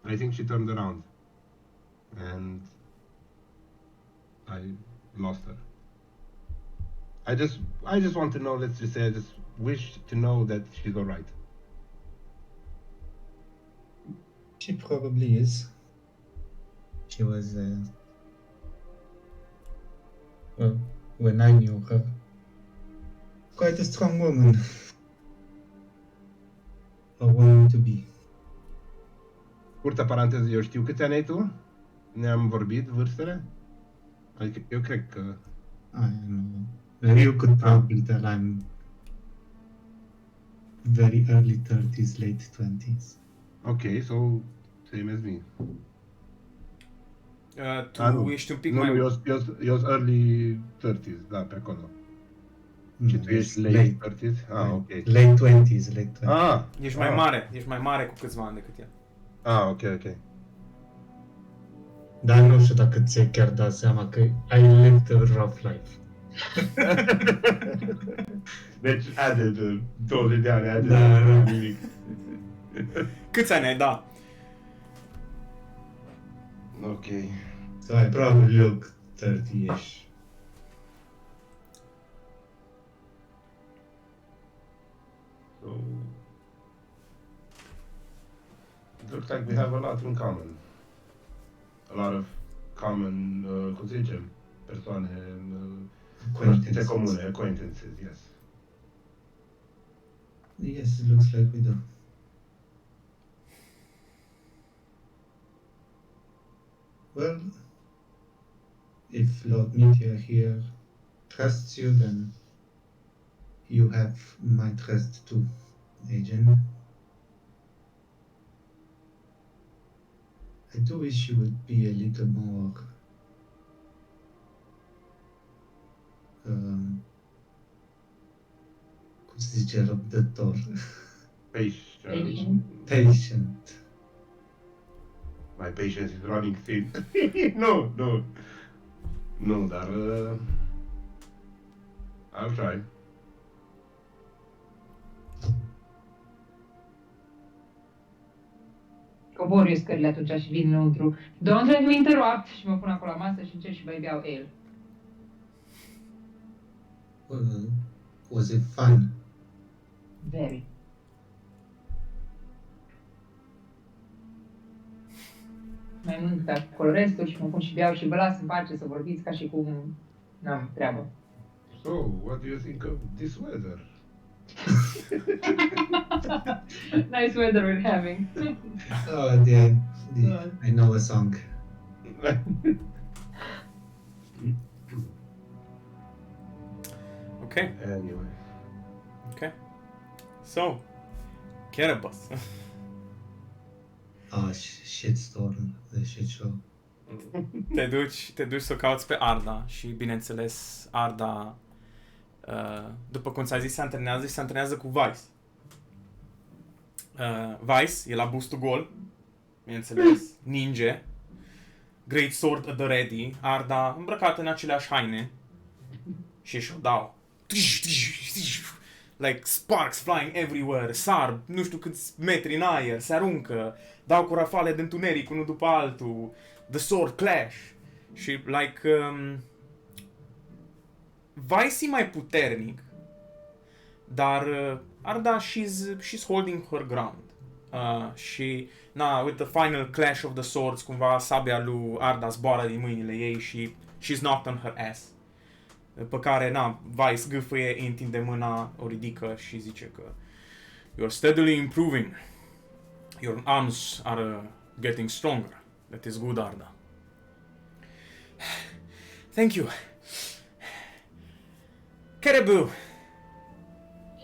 I think she turned around and I lost her. I just want to know, let's just say, I just wish to know that she's all right.
She probably is. She was, well, when I knew her, quite a strong woman. A woman to be.
Scurtă paranteză, eu știu câți ani ai tu? Ne-am vorbit vârstele? Adică eu cred că...
I don't know. You could probably tell I'm very early 30s, late 20s.
Ok, so same as me.
Tu ești un pic mai...
Nu, eu sunt early 30s, da, pe acolo. Și tu ești
Yes,
late 30s? Ah, ok.
Late 20s, late 20s.
Ah!
Ești mai mare, ești mai mare cu câțiva ani decât el.
Ah, ok.
Dar nu știu dacă ți-ai chiar dat seama că I lived a rough life.
Deci, added 20 de ani, added
Da.
nimic.
Câți ani ai, da?
Ok.
So I probably look 30-ish.
looks like we have a lot in common. A lot of common, cum să zicem, persoane, cunoștințe comune, acquaintances, yes.
Yes, it looks like we do. Well, if Lord Meteor here trusts you, then you have my trust too, Agent. I do wish you would be a little more cum se zice răbdător,
Patient.
patient.
My patience is running thin. No, dar I'll try.
Cobor eu scările atunci și vin înăuntru. Don't let me interrupt și mă pun acolo la masă și încerc și mai beau ale.
Was it fun?
Very. Mai mânc pe acolo restul și mă pun și beau și vă las în pace să vorbiți ca și cum n-am treabă.
So, what do you think of this weather?
Nice weather we're having.
Oh, I know a song.
Okay.
Anyway.
Okay. So, Kerebus.
Shitstorm, the shit show.
te duci să o cauți pe Arda și, bineînțeles, Arda, după cum ți-a zis, se antrenează și se antrenează cu Vice. Vice e la bustul gol, bineînțeles, ninja, Great Sword at the ready, Arda îmbrăcată în aceleași haine și își o dau. Like sparks flying everywhere, sar nu știu câți metri în aer, se aruncă, dau cu rafale de întuneric unul după altul, the sword clash și like Vice e mai puternic, dar Arda she's holding her ground. Și with the final clash of the swords, cumva sabia lui Arda zboară din mâinile ei și she's knocked on her ass. Pe care, Vice gâfâie, îi întinde mâna, o ridică și zice că you're steadily improving. Your arms are getting stronger. That is good, Arda. Thank you. Caribou,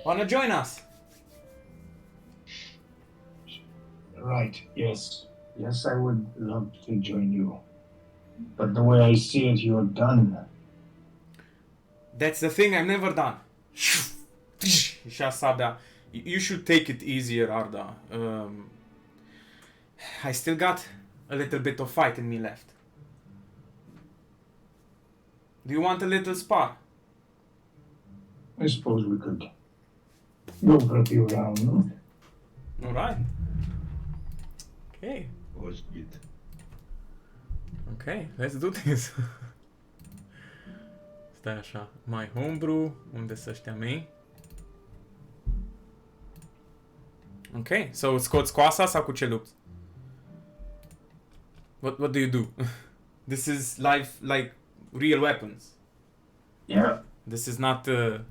wanna join us?
Right, yes. Yes, I would love to join you. But the way I see it, you're done.
That's the thing I've never done. Și sabia. You should take it easier, Arda. I still got a little bit of fight in me left. Do you want a little spar?
I suppose we could go for a few rounds.
Alright. Okay.
Oh, shit.
Okay, let's do this. Stai așa. My homebrew. Unde să ăștia mei? Ok, so scoți coasa sau cu ce lupți? What do you do? This is live, like real weapons.
Yeah.
This is not a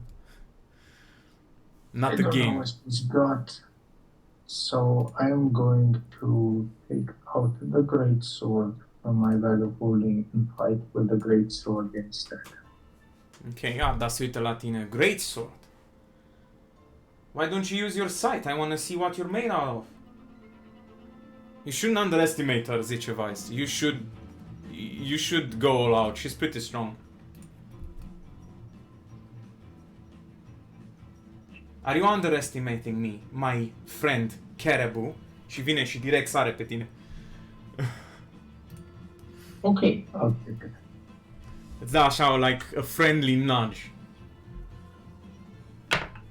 I don't
game.
know what he's got. So I am going to take out the great sword from my bag of holding and fight with the great sword instead.
Ok, Arda se uită la tine. Great sword. Why don't you use your sight? I want to see what you're made out of. You shouldn't underestimate her, zice Vice. You should go all out. She's pretty strong. Are you underestimating me, my friend Caribou? Și vine și direct sare pe tine.
Okay, I'll take it.
Îți da așa, like a friendly nudge.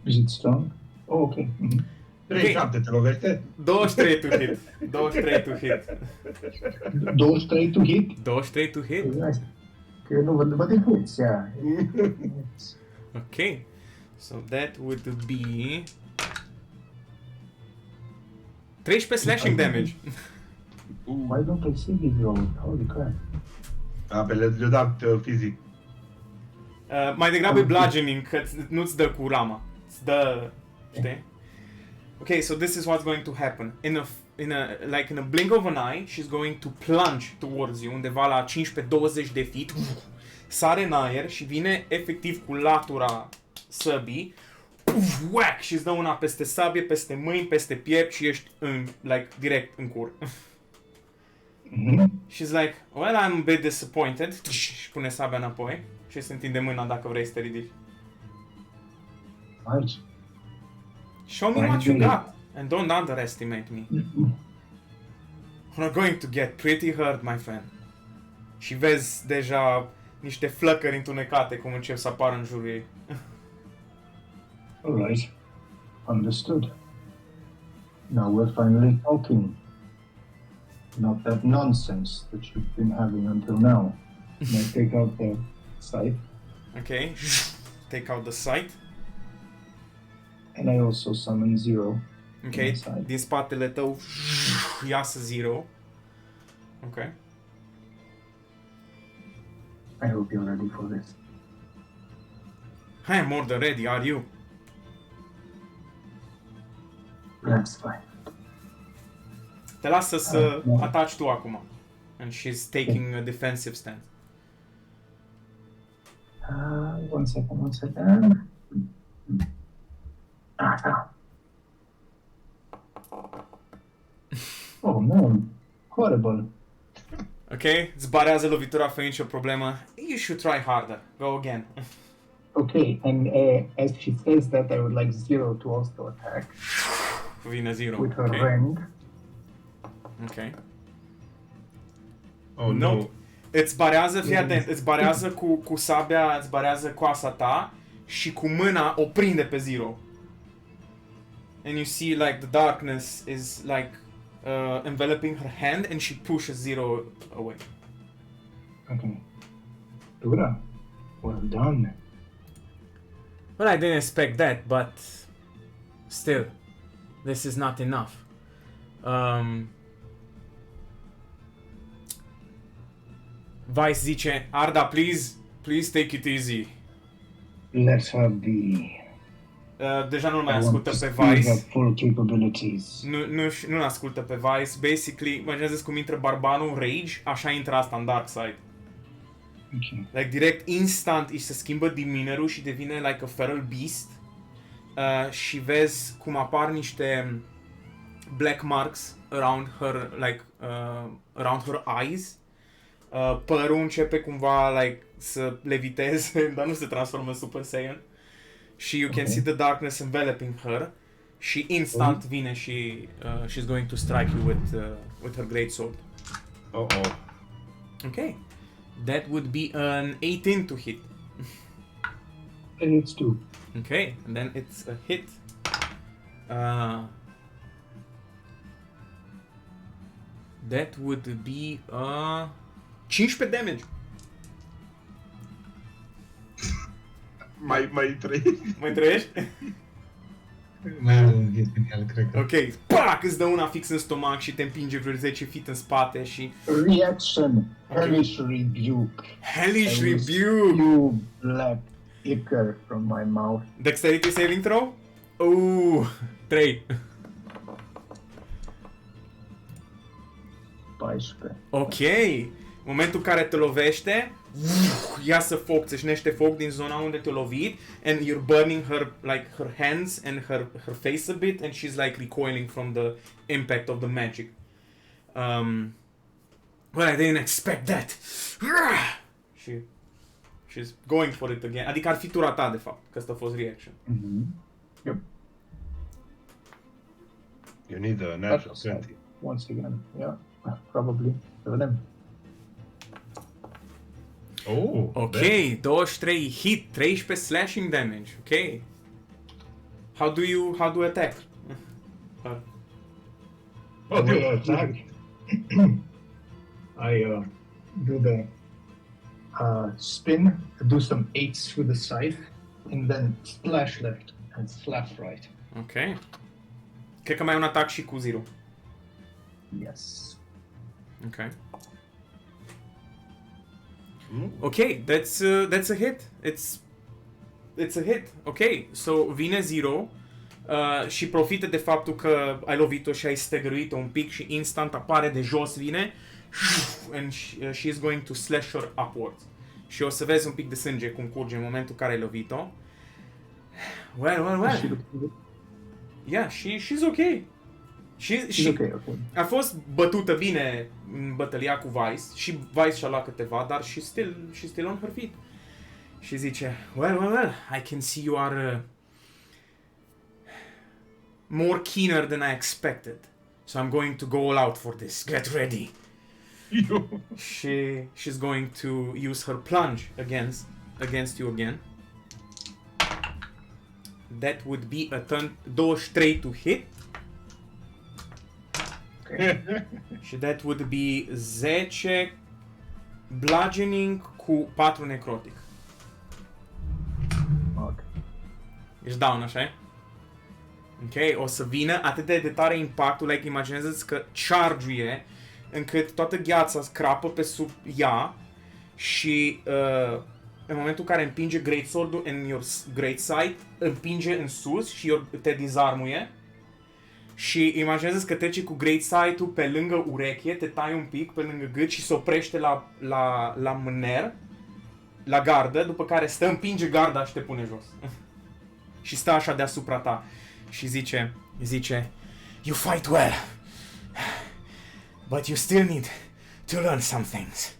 Is it strong? Oh, okay. Mm-hmm.
37 te lovește?
23 to hit. 23 to hit.
Those try to hit?
23 to hit.
Nice. Okay, no, but it hits, yeah. It's-
Okay. So that would be 13 slashing damage.
Why don't I see these rolls? Holy crap.
Pe le-a dat fizic.
Mai degrabă e bludgeoning, că nu-ți dă cu rama. Îți dă, știi? Okay, so this is what's going to happen. In a blink of an eye, she's going to plunge towards you, undeva la 15-20 de feet. Sare în aer și vine efectiv cu latura săbii. Whack! Și îți dă una peste sabie, peste mâini, peste piept și ești direct în cur. She's like, well, I'm a bit disappointed. Și pune sabia înapoi și se întinde mâna dacă vrei să te ridici.
Nice.
Show me what you got and don't underestimate me. You're going to get pretty hurt, my friend. Și vezi deja niște flăcări întunecate cum încep să apară în jurul ei.
Alright. Understood. Now we're finally talking. Not that nonsense that you've been having until now. And I take out the scythe.
Okay. Take out the sight.
And I also summon Zero.
Ok, din spatele tău iasă Zero. Ok.
I hope you're ready for this.
I am more than ready, are you?
That's fine.
Te lasă să ataci tu acum. And she's taking a defensive stance.
One second. Oh man, horrible.
Ok, îți barează lovitura fără nicio problemă. You should try harder. Go again.
Okay, and as she says that, I would like Zero to also attack
Vine Zero.
with her
Ok.
rend.
Ok.
Oh,
No.
no.
Îți barează, fii atent, îți barează cu sabia, îți barează coasa ta și cu mâna o prinde pe Zero. And you see like the darkness is like enveloping her hand and she pushes Zero away.
Okay. Dura, well done.
Well, I didn't expect that, but still, this is not enough. Vice zice, Arda, please take it easy.
Let her be.
Deja nu mai
I want
ascultă
to
pe
see her
Vice.
full capabilities.
Nu ascultă pe Vice. Basically, imaginează cum intră barbanul în Rage, așa intră asta în Dark Side.
Okay.
Like direct, instant, își se schimbă demeanor-ul și devine like a feral beast. Și vezi cum apar niște black marks around her, around her eyes. Părul începe cumva like să leviteze, dar nu se transformă în Super Saiyan. Și you can see the darkness enveloping her. Și instant vine și she's going to strike you with her great sword.
Uh-oh.
Okay. That would be an 18 to hit.
And it's 2.
Okay, and then it's a hit. 15 damage.
Mai trei.
Mai trăiești?
Mai are un hit în el, cred că.
Ok, pac, îți dă una fix în stomac și te împinge vreo 10 feet în spate și...
Reaction. Hellish rebuke.
Hellish
I will
Rebuke!
spew black ichor from my mouth.
Dexterity saving throw? 3.
14.
Ok, momentul în care te lovește, iasă foc, țâșnește foc din zona unde te-a lovit and you're burning her, like, her hands and her face a bit and she's like recoiling from the impact of the magic. Well, I didn't expect that. She's going for it again. Adică ar fi tura ta, de fapt, că asta a fost reaction.
Yep.
You need a natural
That's
20.
Once again, yeah, probably. For them.
Oh,
Ok, 23 hit, 13 slashing damage. Ok. How do you attack?
Oh,
Will
dude.
attack. I do the spin, do some 8s with the scythe, and then splash left and slap right.
Ok. Cred că mai ai un atac și cu Zero.
Yes.
Okay.
Mm.
Ok, that's a hit. It's a hit. Ok, so vine Zero și profită de faptul că ai lovit-o și ai staggeruit-o un pic și instant apare de jos, vine and she is going to slash her upwards. Și o să vezi un pic de sânge cum curge în momentul în care ai lovit-o. Well. Yeah, she's ok.
She's okay.
A fost bătută bine în bătălia cu Vice și Vice și-a luat câteva, dar she's still on her feet. Și zice, well, I can see you are more keener than I expected. So I'm going to go all out for this. Get ready. She's going to use her plunge against you again. That would be a turn 23 to hit. Și that would be 10 bludgeoning cu 4 necrotic.
Ok.
Ești down, așa? Ok, o să vină atât de tare impactul, like, imaginează-ți că charge-uie încât toată gheața scrapă pe sub ea și în momentul în care împinge greatsword-ul în your great sight, împinge în sus și te dizarmuie. Și imaginează-ți că trece cu great sight-ul pe lângă ureche, te tai un pic pe lângă gât și se oprește la mâner, la gardă, după care împinge garda și te pune jos. Și stă așa deasupra ta și zice, you fight well, but you still need to learn some things.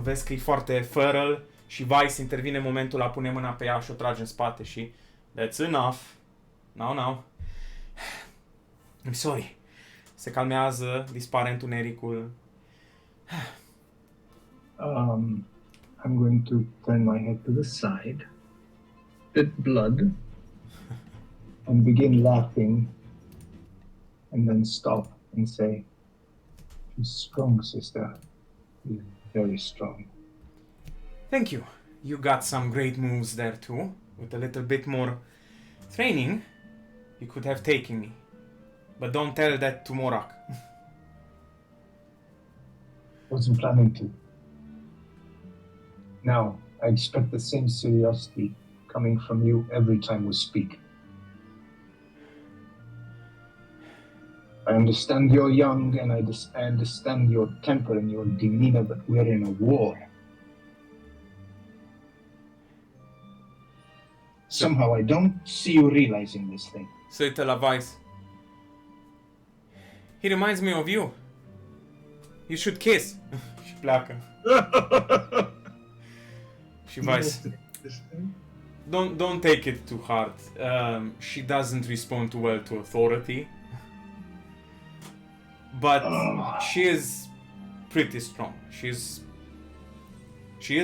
Vezi că e foarte feral și Vice intervine în momentul ăla, pune mâna pe ea și o trage în spate și that's enough. Now. I'm sorry. Se calmează, dispare întunericul.
I'm going to turn my head to the side, spit blood, and begin laughing, and then stop and say, "She's strong, sister. She's very strong."
Thank you. You got some great moves there too. With a little bit more training, you could have taken me. But don't tell that to Morak.
Wasn't planning to. Now, I expect the same curiosity coming from you every time we speak. I understand you're young and I understand your temper and your demeanor, but we're in a war. Somehow I don't see you realizing this thing.
Se uită la Vice. He reminds me of you. You should kiss. Și pleacă. Și Vice. Don't take it too hard. She doesn't respond too well to authority. But she is pretty strong. She is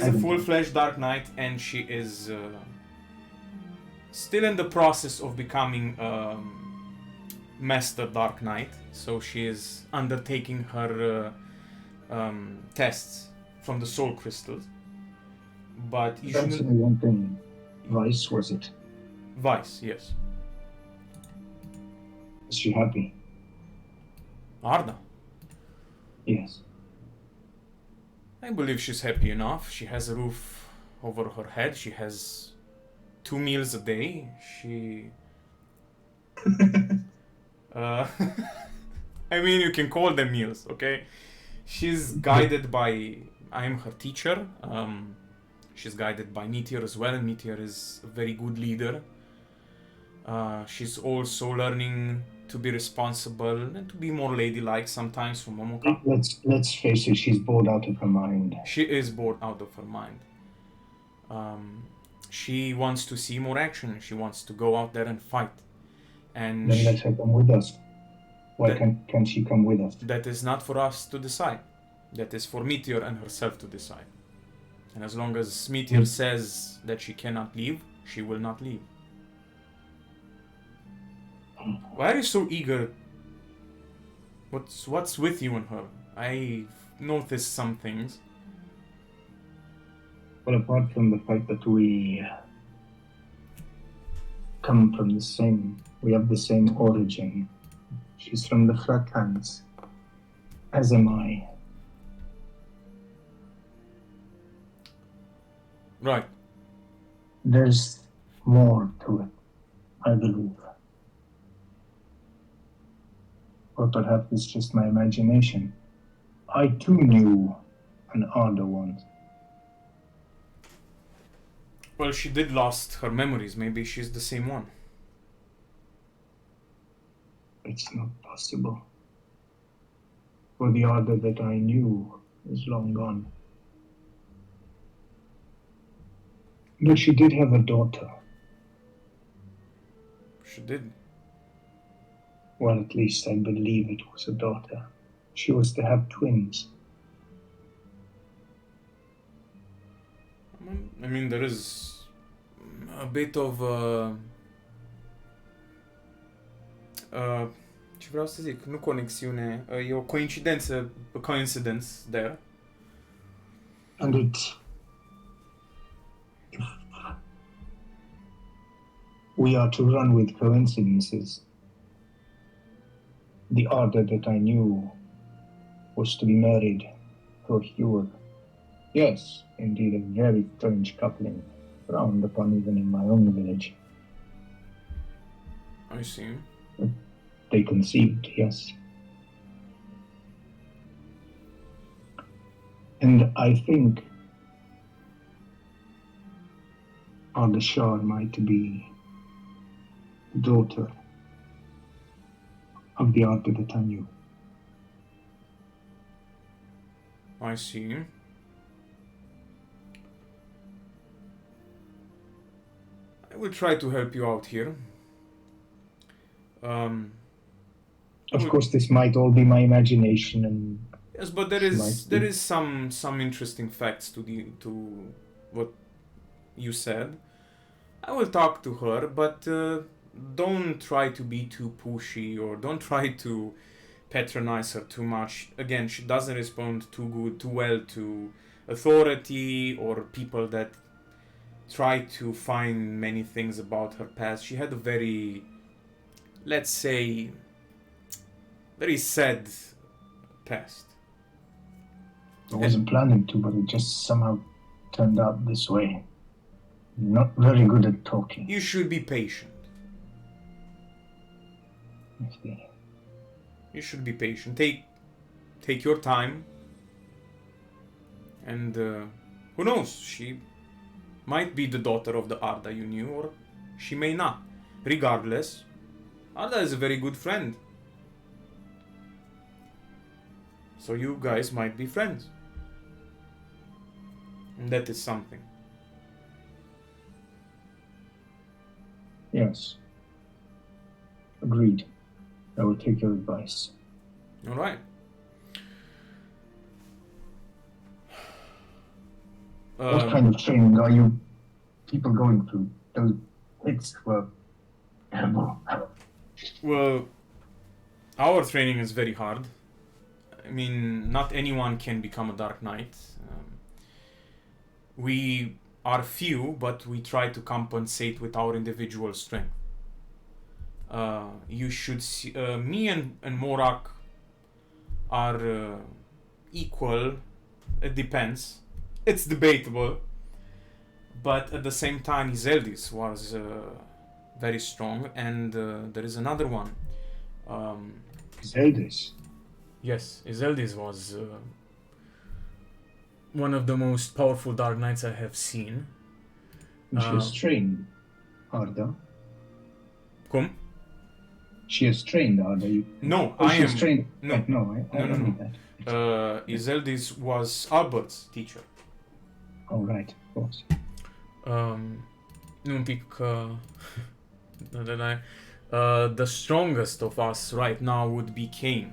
a full-fledged Dark Knight, and she is still in the process of becoming Master Dark Knight. So she is undertaking her tests from the soul crystals. But you
That's
shouldn't...
one thing. Vice, was it?
Vice, yes.
Is she happy?
Arda.
Yes.
I believe she's happy enough. She has a roof over her head. She has 2 meals a day. She... I mean, you can call them meals, okay? She's guided by... I am her teacher. She's guided by Meteor as well, and Meteor is a very good leader. She's also learning to be responsible and to be more ladylike sometimes from Momoka.
Let's face it, she's bored out of her mind.
She is bored out of her mind. She wants to see more action. She wants to go out there and fight. And
Then let her come with us. Why can't she come with us?
that is not for us to decide. That is for Meteor and herself to decide. And as long as Meteor says that she cannot leave, she will not leave. Why are you so eager? What's with you and her? I noticed some things.
Well, apart from the fact that we come from we have the same origin. She's from the Frakans, As am I.
Right.
There's more to it, I believe. Or perhaps it's just my imagination. I too knew an Arda once.
Well, she did lost her memories. Maybe she's the same one.
It's not possible. For the Arda that I knew is long gone. But she did have a daughter.
She did.
Well, at least I believe it was a daughter. She was to have twins.
I mean, there is a bit of ce vreau să zic, nu conexiune, e o coincidență, a coincidence there.
And we are to run with coincidences. The Arda that I knew was to be married to a Heward. Yes, indeed, a very strange coupling, frowned upon even in my own village.
I see.
They conceived, yes. And I think Ardashar might be the daughter of the Arda that I knew.
I see. I will try to help you out here.
Of course, this might all be my imagination, and
yes, but there is some interesting facts to what you said. I will talk to her, but don't try to be too pushy or don't try to patronize her too much. Again, she doesn't respond too well to authority or people that try to find many things about her past. She had a very, let's say, very sad past.
I wasn't planning to, but it just somehow turned out this way. Not very good at talking.
You should be patient.
I see.
You should be patient. Take your time. And who knows? She might be the daughter of the Arda you knew, or she may not. Regardless, Arda is a very good friend. So you guys might be friends. And that is something.
Yes. Agreed. I will take your advice.
All right.
What kind of training are you people going through? Those hits were terrible.
Well, our training is very hard. I mean, not anyone can become a Dark Knight. We are few, but we try to compensate with our individual strength. You should see, me and Morak are equal. It depends. It's debatable. But at the same time, Iseldis was very strong, and there is another one.
Iseldis?
Yes, Iseldis was one of the most powerful Dark Knights I have seen.
She is trained, Arda.
Cum?
She is trained, Arda.
No,
I am.
Trained.
No, I don't know that.
Iseldis was Albert's teacher.
Oh, right, of course.
Nu un pic the strongest of us right now would be Kane.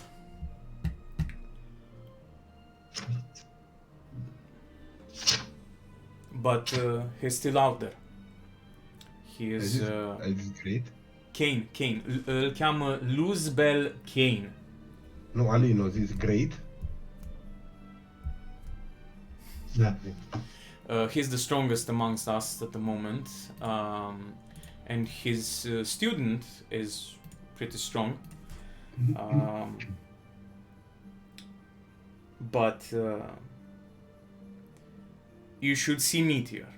But he's still out there. He is
great.
Kane. Îl cheamă Luzbel Kane.
No, Ali knows he's great.
Exactly.
He's the strongest amongst us at the moment, and his student is pretty strong. But you should see Meteor.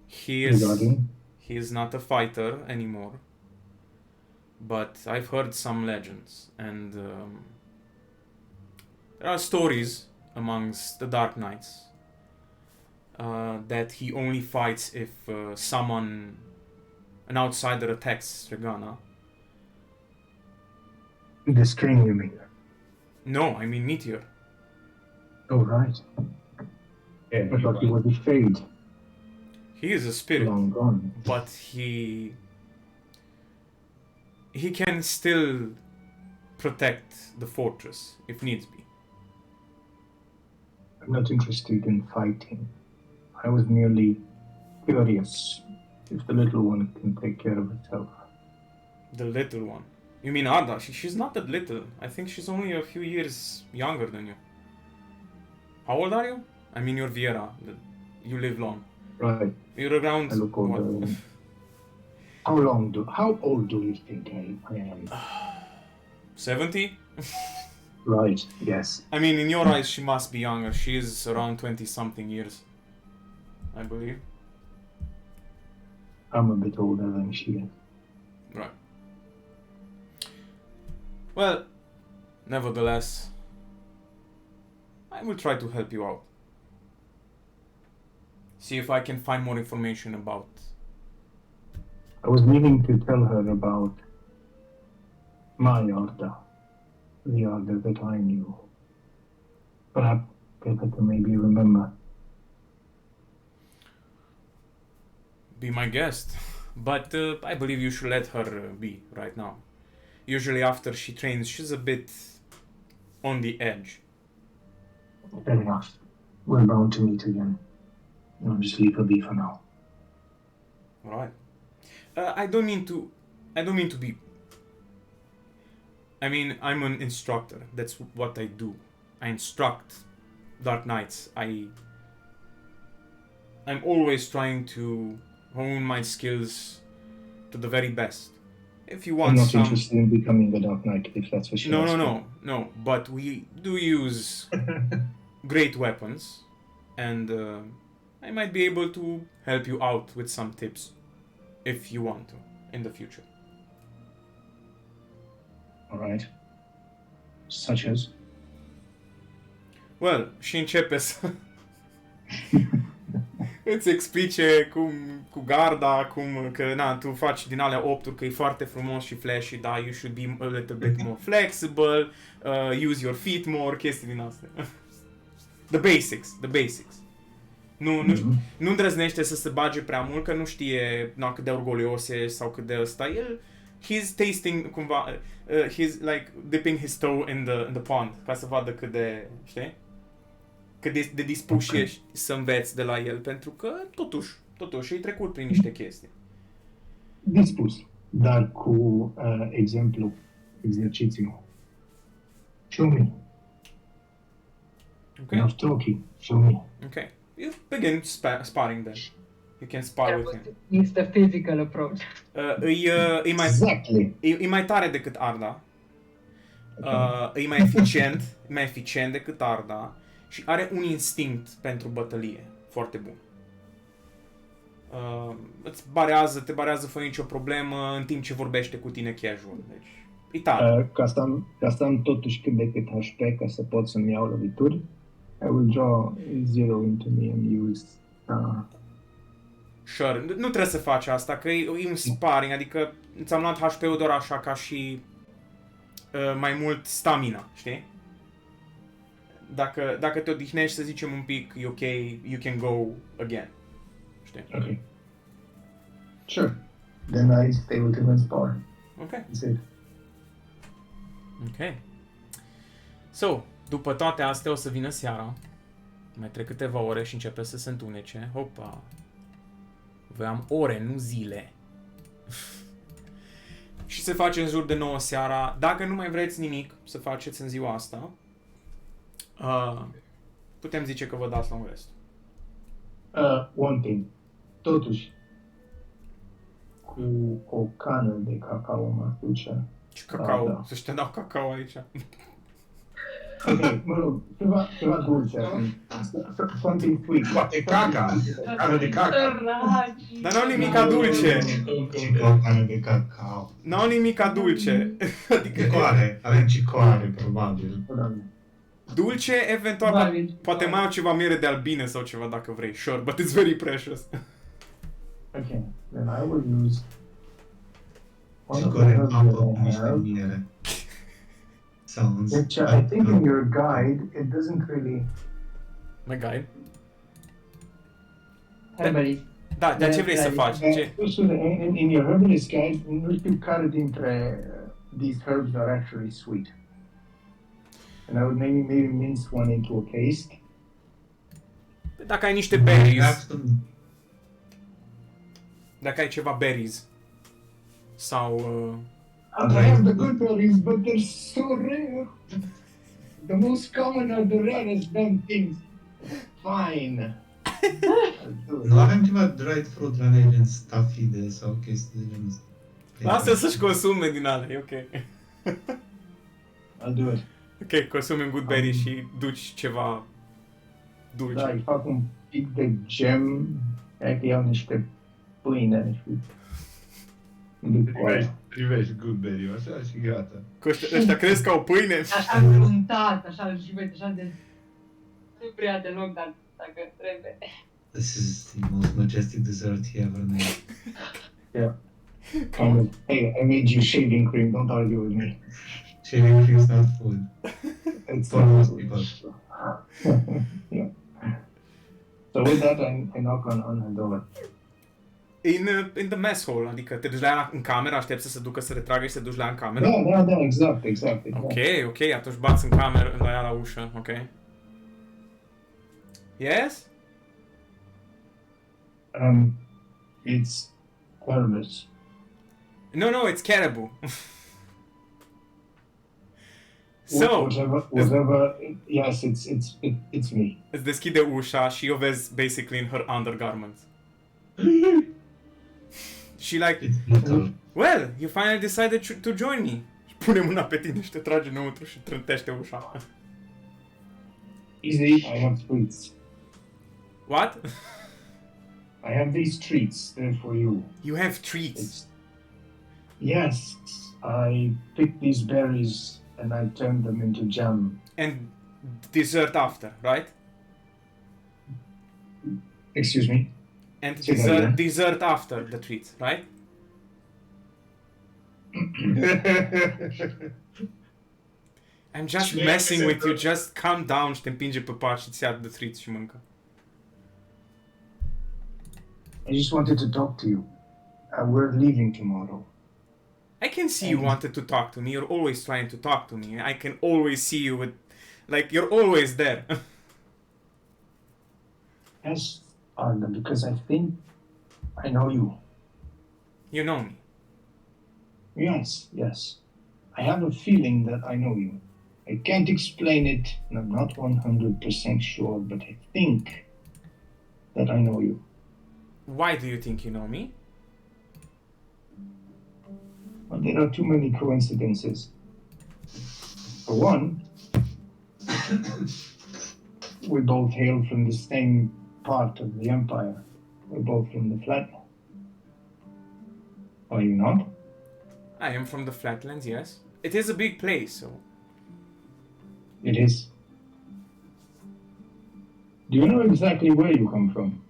He
Regarding?
is not a fighter anymore. But I've heard some legends, and there are stories amongst the Dark Knights that he only fights if an outsider attacks Regana.
The screen, you mean?
No, I mean Meteor.
Oh, right.
Yeah,
I thought he was a fade,
He is a spirit,
long gone.
but he can still protect the fortress if needs be.
I'm not interested in fighting. I was merely curious if the little one can take care of herself.
The little one. You mean Arda? She's not that little. I think she's only a few years younger than you. How old are you? I mean, you're Viera. You live long.
Right.
You're around.
I look older.
what?
How old do you think I am?
70?
Right, yes.
I mean, in your eyes, she must be younger. She is around 20-something years, I believe.
I'm a bit older than she is.
Right. Well, nevertheless, I will try to help you out. See if I can find more information about.
I was meaning to tell her about my Arda, the Arda that I knew. Perhaps get her to maybe remember.
Be my guest. But I believe you should let her be right now. Usually after she trains, she's a bit on the edge.
Fair enough. We're bound to meet again. I'll just leave her be for now.
Alright. I don't mean to be. I mean, I'm an instructor. That's what I do. I instruct Dark Knights. I'm always trying to hone my skills to the very best. If you
I'm
want
not
some.
interested in becoming the Dark Knight, if that's what she wants.
No. But we do use great weapons, and I might be able to help you out with some tips, if you want to, in the future.
All right. Such as?
Well, și începe să îți explice cu garda, că tu faci din alea opturi, că e foarte frumos și flashy, da, you should be a little bit more flexible, use your feet more, chestii din astea. The basics. Nu îndrăznește să se bage prea mult, că nu știe cât de orgolios e sau cât de ăsta. He's tasting cumva, he's like dipping his toe in the pond, ca să vadă cât de, știi? Cât de dispus ești să înveți de la el, pentru că totuși e trecut prin niște chestii.
Dispus, dar cu exemplu, exercițiu. Show me.
Okay?
Enough talking. Show me.
Okay. You begin sparring then. You can spar with him.
It's the physical approach.
E mai
Exactly.
E mai tare decât Arda. E mai eficient decât Arda și are un instinct pentru bătălie foarte bun. Te barează fără nicio problemă în timp ce vorbește cu tine casual. Deci, e tare.
Ca să am totuși cât de cât HP ca să pot să-mi iau lovituri, I will draw 0 into me and use...
Sure, nu trebuie să faci asta, că e un sparring, adică ți-am luat HP-ul doar așa ca și mai mult stamina, știi? Dacă te odihnești, să zicem un pic, e ok, you can go again, știi?
Okay. Sure. Then I stay with him and spar.
Ok.
That's it.
Ok. So, după toate astea o să vină seara, mai trec câteva ore și începe să se întunece. Hopa! Voiam ore, nu zile. Și se face în jur de 9 seara. Dacă nu mai vreți nimic să faceți în ziua asta, putem zice că vă dați la un rest.
One thing. Totuși, cu o cană de cacao mă duce.
Ce cacao?
Da.
Să-și te dau cacao aici.
Ok, mă rog, ceva dulce acum. Something sweet.
Poate caca. Carne de caca.
Săraci!
Dar n-au nimica dulce.
Cicoare de cacao.
N-au nimica dulce. Adică
Cicoare, avem cicoare, probabil.
dulce, eventual,
Probabil.
poate mai au ceva miere de albine sau ceva dacă vrei. Sure, but it's very precious.
Okay, then I will use one of the
Cicoare,
herbs
apă,
that I
niște
have,
miere. Sounds
which I think in your guide, it doesn't really...
My guide.
Herbalist.
Da, dar ce vrei să faci? Ce?
In your herbalist guide, nu știu care dintre these herbs are actually sweet. And I would maybe mince one into a paste.
Dacă ai niște
have
berries,
some
dacă ai ceva berries sau
I have the good berries, but they're so rare. The most common are the rarest damn things. Fine. I'll do it.
Nu avem ceva dried fruit la noi, gen stafide sau chestii de genul ăsta.
lasă să-și consume din ale, e ok.
I'll do it.
Ok, consumi good berry și duci ceva dulce.
Da, îi fac un pic de gem, hai că iau niște pâine și... duc cu aia.
Privești Goodberry, așa și gata.
Că ăștia crezi că au pâine?
Am gruntat, așa, și voi, așa de... Nu prea deloc, dar dacă trebuie.
This is the most majestic dessert he ever made.
Yeah. Hey, I made you shaving cream, don't argue with me.
Shaving cream is not food.
It's
For most people.
Yeah. So with that, I knock on her door.
In the mess hall, adică te duci la ea în cameră, aștepți să se ducă să retragă și să te duci la ea în cameră?
Da, exact.
Ok, atunci bați în cameră, la ea la ușă, ok. Yes?
It's Corvus.
No, it's Caribou. So,
Whatever. Yes, it's me.
îți deschide ușa și o vezi basically in her undergarments. She like,
It's little.
well, you finally decided to join me. Și pune mâna pe tine și te trage înăuntru și trântește ușa.
Easy. I have treats.
What?
I have these treats. They're for you.
You have treats.
Yes, I picked these berries and I turned them into jam.
And dessert after, right?
Excuse me?
And
Say that again.
dessert after the treats, right? I'm just
Cine
messing
se
with you,
dă-
just calm down și te împinge pe pat și ți ia de treats și mâncă.
I just wanted to talk to you. We're leaving tomorrow.
I can see you wanted to talk to me, you're always trying to talk to me, I can always see you with, like, you're always there.
Yes, Arda, because I think I know you.
You know me.
Yes. I have a feeling that I know you. I can't explain it, and I'm not 100% sure, but I think that I know you.
Why do you think you know me?
Well, there are too many coincidences. For one, we both hail from the same part of the Empire. We're both from the Flatland. Are you not?
I am from the Flatlands, yes. It is a big place, so...
It is. Do you know exactly where you come from?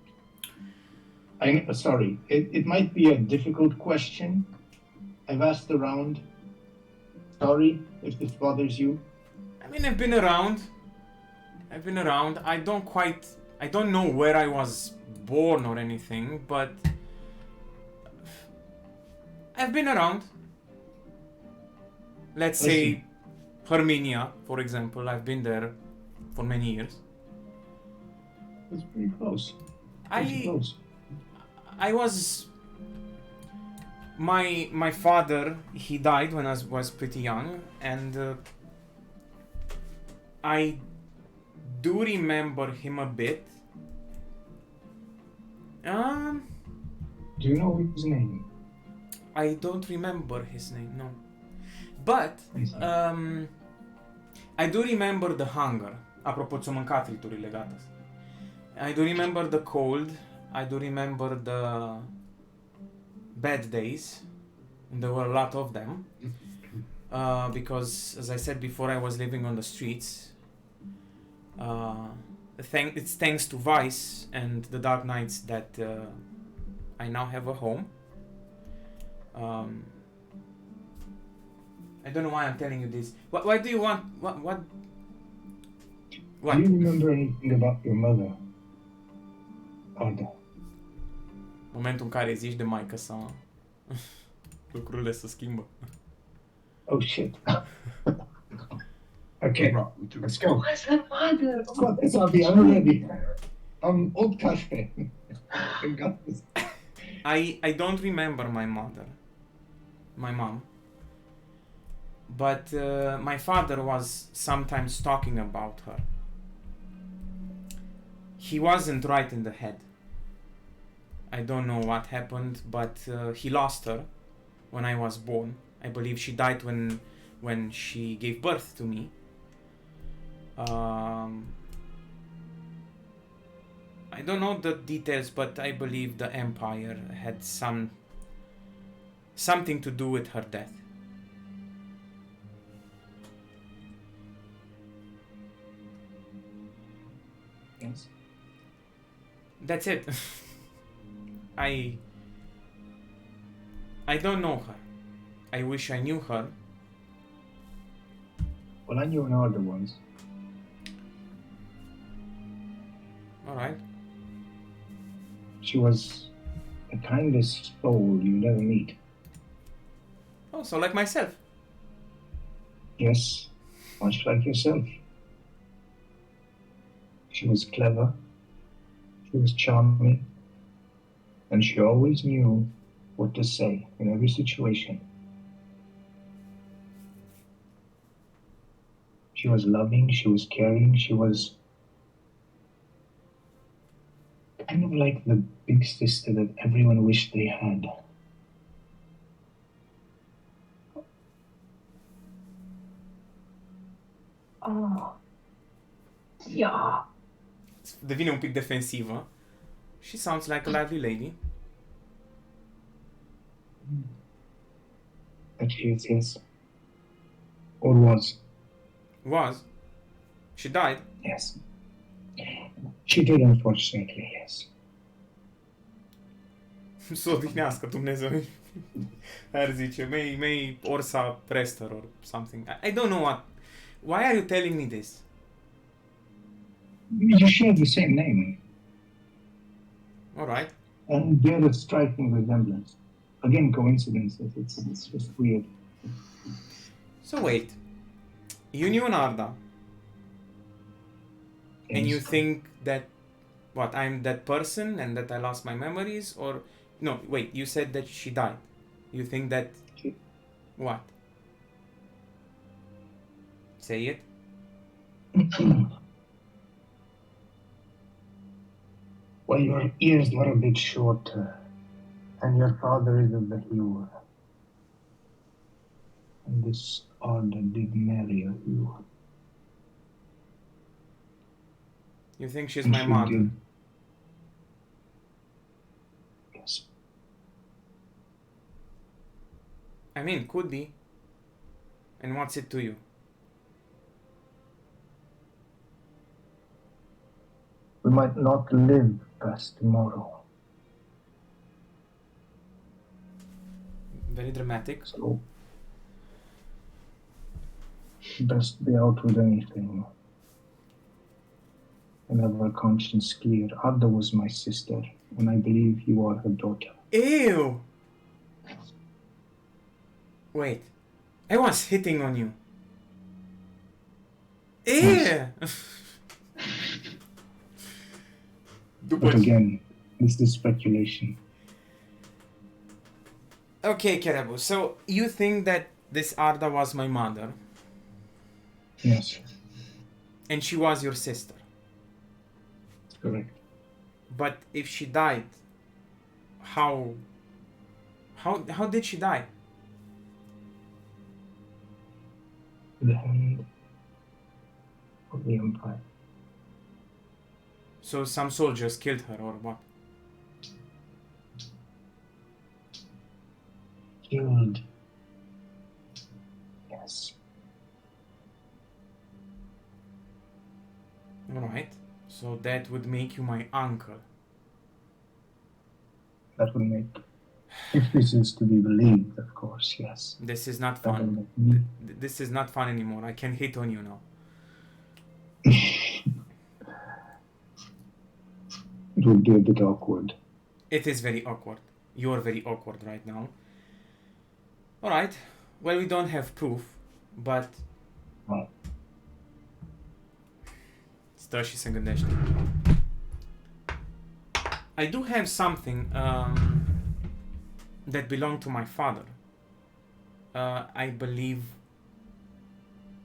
Sorry, it might be a difficult question. I've asked around. Sorry if this bothers you.
I mean, I've been around. I don't know where I was born or anything, but I've been around. Let's say Herminia, for example. I've been there for many years.
It's pretty close. Pretty close.
I was... My father, he died when I was pretty young, and I do remember him a bit.
Do you know his name?
I don't remember his name, no. But I do remember the hunger. Apropo, ți-o mâncat riturile, gata. I do remember the cold. I do remember the bad days. And there were a lot of them. Because, as I said before, I was living on the streets. It's thanks to Vice and the Dark Nights that I now have a home. I don't know why I'm telling you this. Why do you want... What?
Do you remember anything about your mother? Arda.
Momentul în care zici de maică sa, lucrurile se schimbă.
Oh shit. Okay, let's go.
What's her mother?
Got this, I'm ready. I'm old cafe. I got this.
I don't remember my mom. But my father was sometimes talking about her. He wasn't right in the head. I don't know what happened, but he lost her when I was born. I believe she died when she gave birth to me. I don't know the details, but I believe the Empire had something to do with her death.
Yes.
That's it. I don't know her. I wish I knew her.
Well, I knew an Arda once.
Alright.
She was the kindest soul you'd ever meet.
Oh, so like myself.
Yes, much like yourself. She was clever, she was charming, and she always knew what to say in every situation. She was loving, she was caring, she was kind of like the big sister that everyone wished they had.
Oh. Yeah.
Devine un pic defensivă. She sounds like a lively lady.
But she is, yes. Or was.
Was. She died.
Yes. She did, unfortunately, yes.
Să o odihnească Dumnezeu. Ar zice, may Orsa pressed her or something. I don't know what. Why are you telling me this?
You share the same name.
Alright.
And bear a striking resemblance. Again, coincidences. It's just weird.
So wait. You knew an Arda. And you
Yes.
think that, what, I'm that person and that I lost my memories? Or, no, wait, you said that she died. You think that, what? Say it.
Well, your ears were a bit shorter, and your father is of the hue. And this Arda did marry a hue.
You think she's
And
my
she
mother?
did. Yes.
I mean, could be. And what's it to you?
We might not live past tomorrow.
Very dramatic.
So, best be out with anything. And have our conscience clear. Arda was my sister, and I believe you are her daughter.
Ew! Wait. I was hitting on you. Ew!
But again, this is speculation.
Okay, Kerebu, so you think that this Arda was my mother,
Yes,
and she was your sister.
that's correct.
But if she died, how did she die?
The hand of the Empire.
So some soldiers killed her or what?
Killed. Yes.
Alright. So that would make you my uncle.
That would make, if this is to be believed, of course, yes.
This is not
That would
fun.
make me.
This is not fun anymore. I can hit on you now.
It would be a bit awkward.
It is very awkward. You're very awkward right now. Alright. Well, we don't have proof, but...
Right.
Stă și se gândește. I do have something that belonged to my father. I believe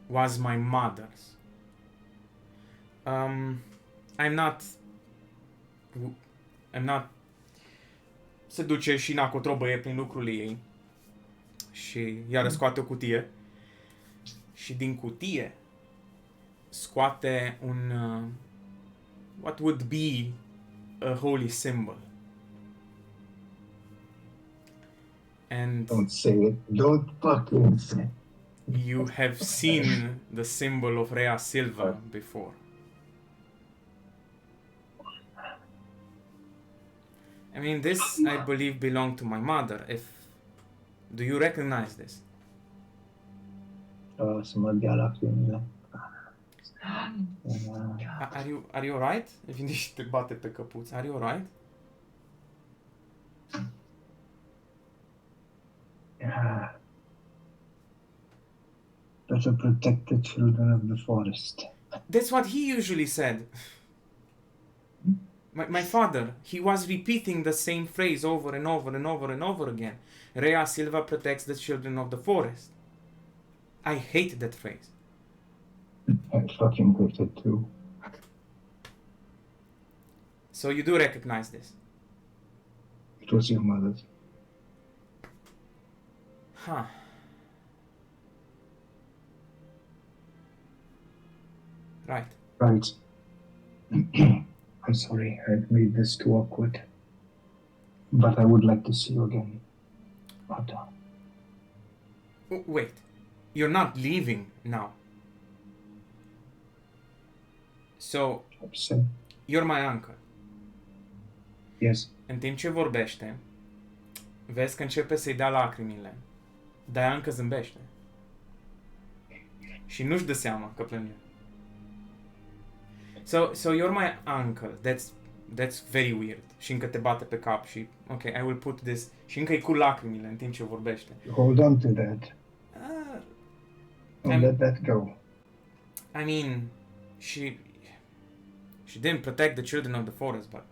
was my mother's. I'm not... Se duce și Naco trobăie prin lucrurile ei și iară scoate o cutie și din cutie scoate un what would be a holy symbol. And
Don't say it. Don't fucking say it.
you have seen the symbol of Rea Silva before. I mean, this, I believe, belonged to my mother. Do you recognize this?
Să mă dea lacrimile.
Are you alright? Vine și te bate pe căpuț. Are you alright?
Yeah. Better protect the children of the forest.
That's what he usually said. My father, he was repeating the same phrase over and over and over and over again. Rea Silva protects the children of the forest. I hate that phrase.
I fucking hate it too.
So you do recognize this?
It was your mother's.
Huh. Right.
Right. I'm sorry, I've made this too awkward. But I would like to see you again. Otto.
Wait. You're not leaving now. So,
Upset.
you're my uncle.
Yes.
În timp ce vorbește, vezi că începe să-i dea lacrimile, dar ea încă zâmbește. Și nu-și dă seama că plânge. So you're my uncle. That's very weird. Și încă te bate pe cap și ok, I will put this. Și încă e cu lacrimile în timp ce vorbește.
Hold on to that. Don't
I'm-
let that go.
I mean, she didn't protect the children of the forest, but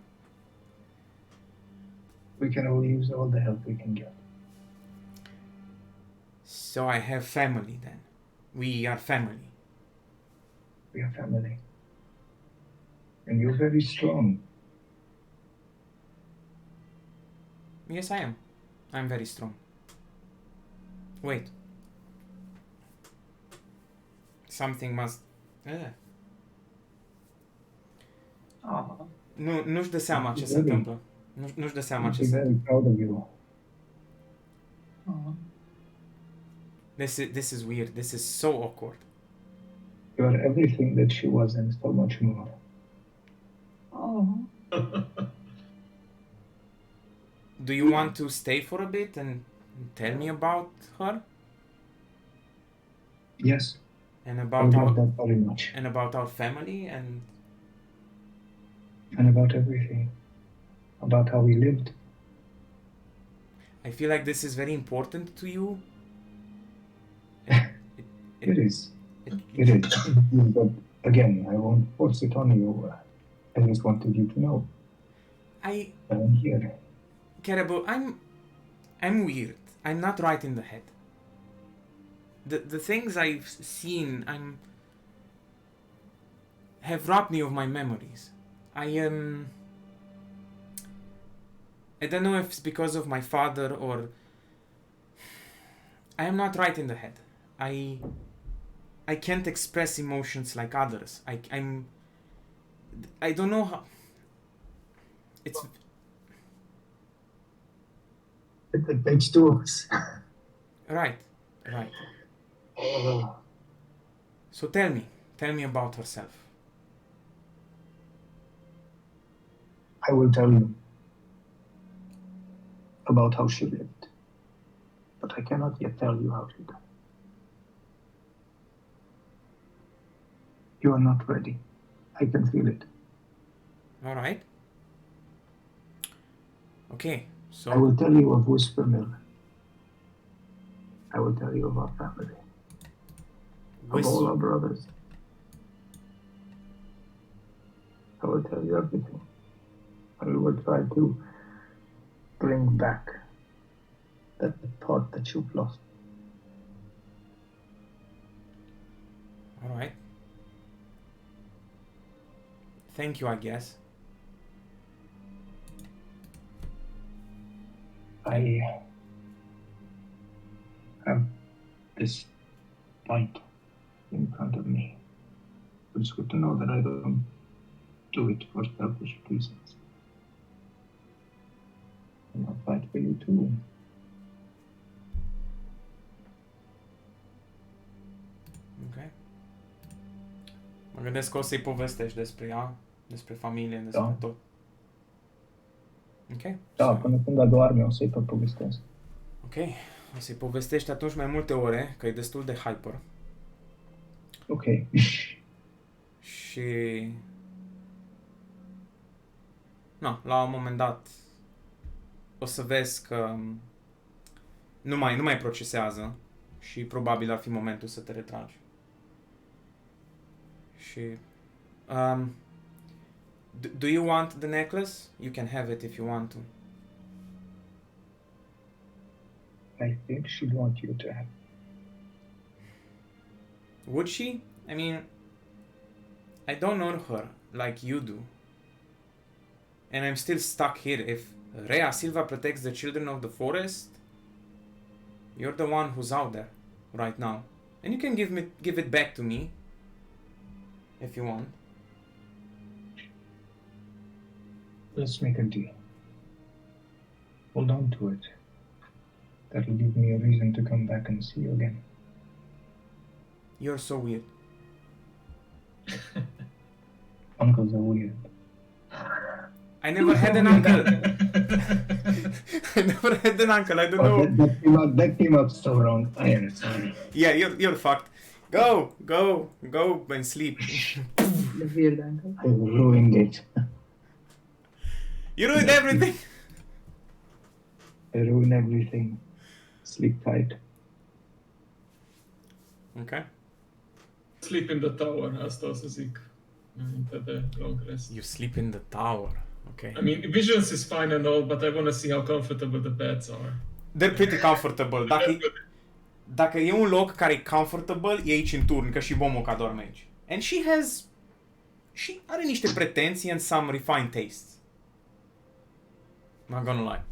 We can all use all the help we can get.
so I have family then. We are family.
We are family. And you're very strong.
Yes, I am. I'm very strong. Wait. Something must...
Oh.
Nu-și dă seama ce se
Really?
întâmplă. Nu-și dă seama
I'm
ce se
very proud of you.
Oh.
This is weird. This is so awkward.
You are everything that she was and so much more.
Oh.
Do you want to stay for a bit and tell me about her?
Yes,
And
I
about
love
our,
that very much.
and about our family and...
And about everything. About how we lived.
I feel like this is very important to you.
It is.
It,
It is. But again, I won't force it on you. I just wanted you to know
I...
that I'm here.
Caribou, I'm weird. I'm not right in the head. The things I've seen, have robbed me of my memories. I don't know if it's because of my father or I am not right in the head. I I can't express emotions like others. I don't know how. It's
It takes two of us.
right. So tell me about herself.
I will tell you about how she lived, but I cannot yet tell you how she died. You are not ready. I can feel it.
All right. Okay. So
I will tell you of Whisper Mill. I will tell you of our family, of all our brothers. I will tell you everything. And we will try to bring back that thought that you've lost.
All right. Thank you, I guess.
I have this fight in front of me. But it's good to know that I don't do it for selfish reasons. And I'll fight for you too.
Ok. Mă gândesc că o să-i povestești despre ea, despre familie, despre tot. Ok?
Da, până când adorme o să-i tot povestesc.
Ok. O să-i povestești atunci mai multe ore, că e destul de hyper.
Ok.
Și... No, la un moment dat o să vezi că nu mai procesează și probabil ar fi momentul să te retragi. Și do you want the necklace? You can have it if you want to.
I think she'd want you to have.
Would she? I mean, I don't know her like you do. And I'm still stuck here. If Rhea Silva protects the children of the forest, you're the one who's out there right now. And you can give it back to me if you want.
Let's make a deal. Hold on to it. That'll give me a reason to come back and see you again.
You're so weird.
Uncles are weird.
I never had an uncle. I never had an uncle. I don't know.
That came out so wrong. I am sorry.
Yeah, you're fucked. Go and sleep.
The weird uncle.
I ruined it.
You ruined everything.
I ruined everything. Sleep tight.
Okay.
Sleep in the tower, asta o să zic. Înainte de long rest.
You sleep in the tower. Okay.
I mean, visions is fine and all, but I want to see how comfortable the beds are.
They're pretty comfortable. Dacă e un loc care e comfortable, e aici în turn, că și Momoca doarme aici. And she are niște pretenții and some refined tastes. Not gonna lie.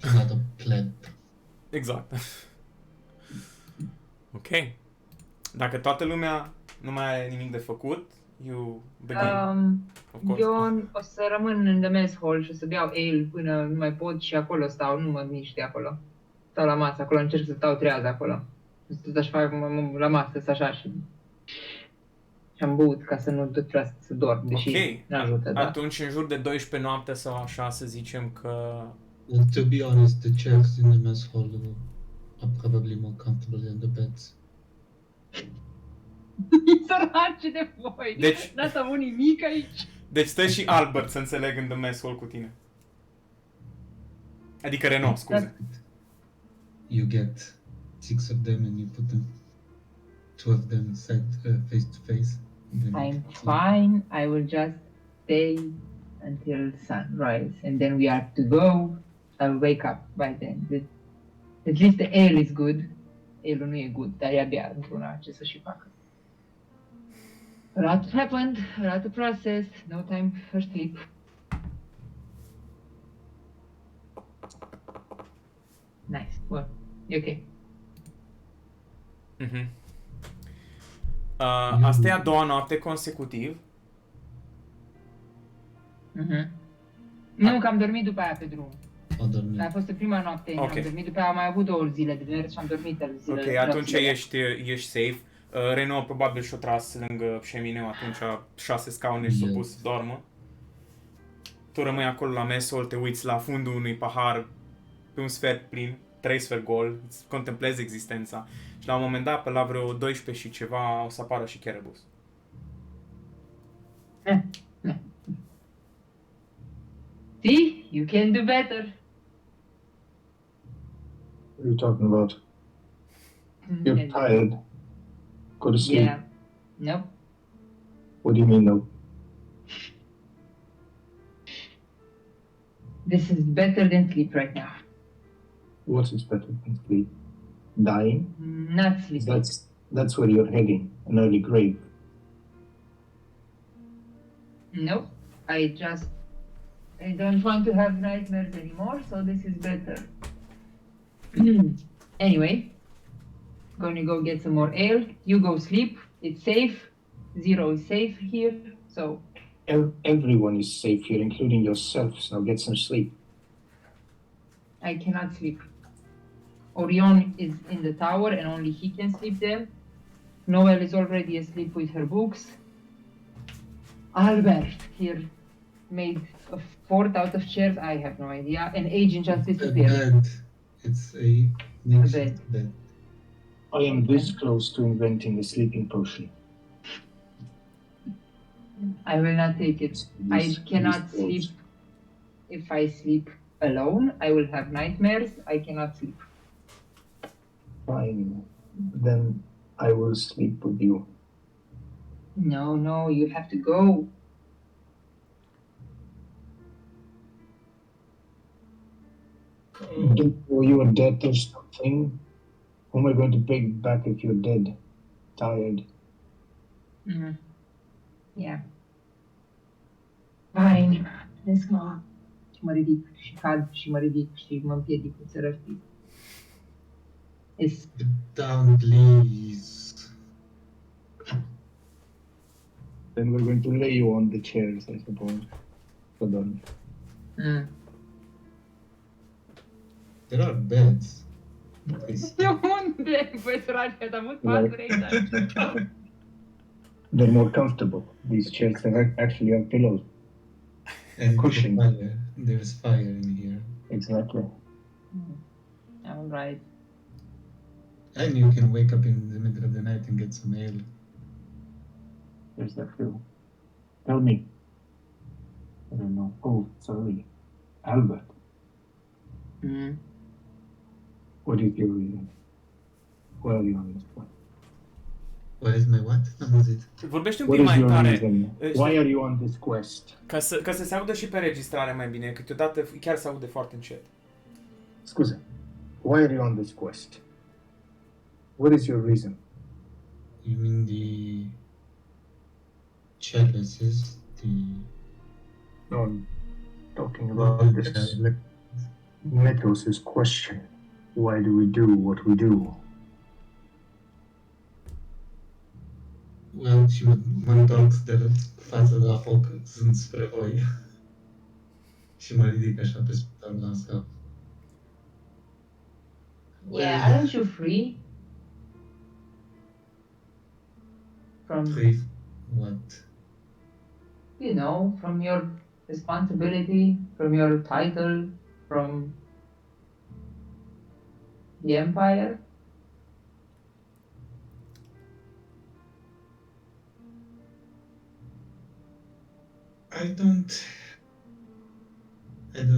She's not a plant.
Exact. Ok. Dacă toată lumea nu mai are nimic de făcut, you begin. Of course.
Eu o să rămân în the mess hall și o să beau ale până nu mai pot și acolo stau, nu mă mișc de acolo. Stau la masă, acolo încerc să stau trează acolo. Tot așa fac la masă, așa și am băut ca să nu tot trebuie să dorm, deși n-ajută, da.
Atunci în jur de 12 noapte sau așa să zicem că...
To be honest, the chairs in the mess hall are probably more comfortable than the beds.
Săraci de voi!
Deci...
N-ați avut nimic aici?
Deci stă și Albert, să înțeleg, în the mess hall cu tine. Adică Renault, scuze.
You get 6 of them and you put them, 2 of them face to face.
I'm fine. I will just stay until sunrise, and then we have to go. I will wake up by then. At least the ale is good. Ale nu e good, dar e abia într-una ce să și facă. A lot happened, a lot to process, no time for sleep. Nice, well, e ok.
Mhm. Asta e a doua noapte consecutiv.
Mhm. Nu, că am dormit după aia pe drum.
O dormit.
A fost prima noapte,
Ok.
am dormit, după aia am mai avut 2 zile de mers și am dormit zile.
Ok, atunci ești safe. Renault probabil și-o tras lângă șemineu, atunci 6 scaune și s-a pus să doarmă. Tu rămâi acolo la mesol, te uiți la fundul unui pahar pe un sfert plin, 3 sfert gol, îți contemplezi existența. Și la un moment dat, pe la vreo 12 și ceva, o să apară și Kerebus.
See? You can do better.
What are you talking about? You're tired. Go to sleep.
Yeah. Nope.
What do you mean, no?
This is better than sleep right now.
What is better than sleep? Dying?
Not sleeping.
That's where you're heading, an early grave.
Nope. I don't want to have nightmares anymore, so this is better. Anyway, gonna go get some more ale. You go sleep. It's safe. Zero is safe here, so
Everyone is safe here, including yourselves. Now get some sleep.
I cannot sleep. Orion is in the tower and only he can sleep there. Noel is already asleep with her books. Albert here made a fort out of chairs. I have no idea. An agent just disappeared.
Bed. It's a
bed.
bed.
I am this close to inventing a sleeping potion.
I will not take it. I
This
cannot
close.
sleep. If I sleep alone, I will have nightmares. I cannot sleep.
Fine. Then I will sleep with you.
No, you have to go.
Or you are dead or something. Who am I going to pay back if you're dead? Tired.
Yeah. Fine. Let's go. Și mă ridic și cad și mă ridic și mă împiedic cu țărăștii. It's
Down, please.
Then we're going to lay you on the chairs, I suppose. Hold on.
There are beds.
Unde? Băi, săraci, am avut patru aici.
They're more comfortable. These chairs actually have pillows.
And
Cushion.
fire. There's fire in here.
Exactly.
All right.
And you can wake up in the middle of the night and get some ale.
There's that too. Tell me. I don't know. Oh, sorry. Albert, what is your reason? Why are you on this one?
What is my what? Am auzit.
Vorbește un
What
pic
is
mai
your
tare.
reason? Why are you on this quest?
Ca să se audă și pe registrare mai bine, câteodată chiar se aude foarte încet.
Scuze. Why are you on this quest? What is your reason?
You mean the chalices? The
No, I'm talking about this. Metos' question. Why do we do what we do?
Well, și mă întorc de față la foc, sunt spre voi. Și mă ridic așa pe spital la scap.
Yeah, aren't you free? From,
Free what?
you know, from your responsibility, from your title, from the Empire?
I don't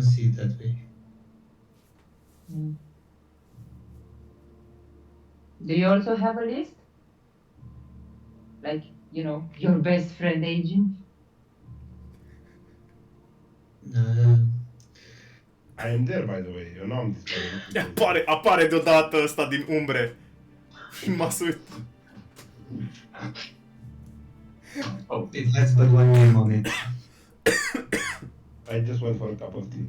see it that way.
Do you also have a list? Like, you know, your best friend agent?
I am there, by the way. Eu nu am dispărut.
Apare deodată ăsta din umbre. M-a suit.
Oh, it has but one name on it.
I just went for a cup of tea.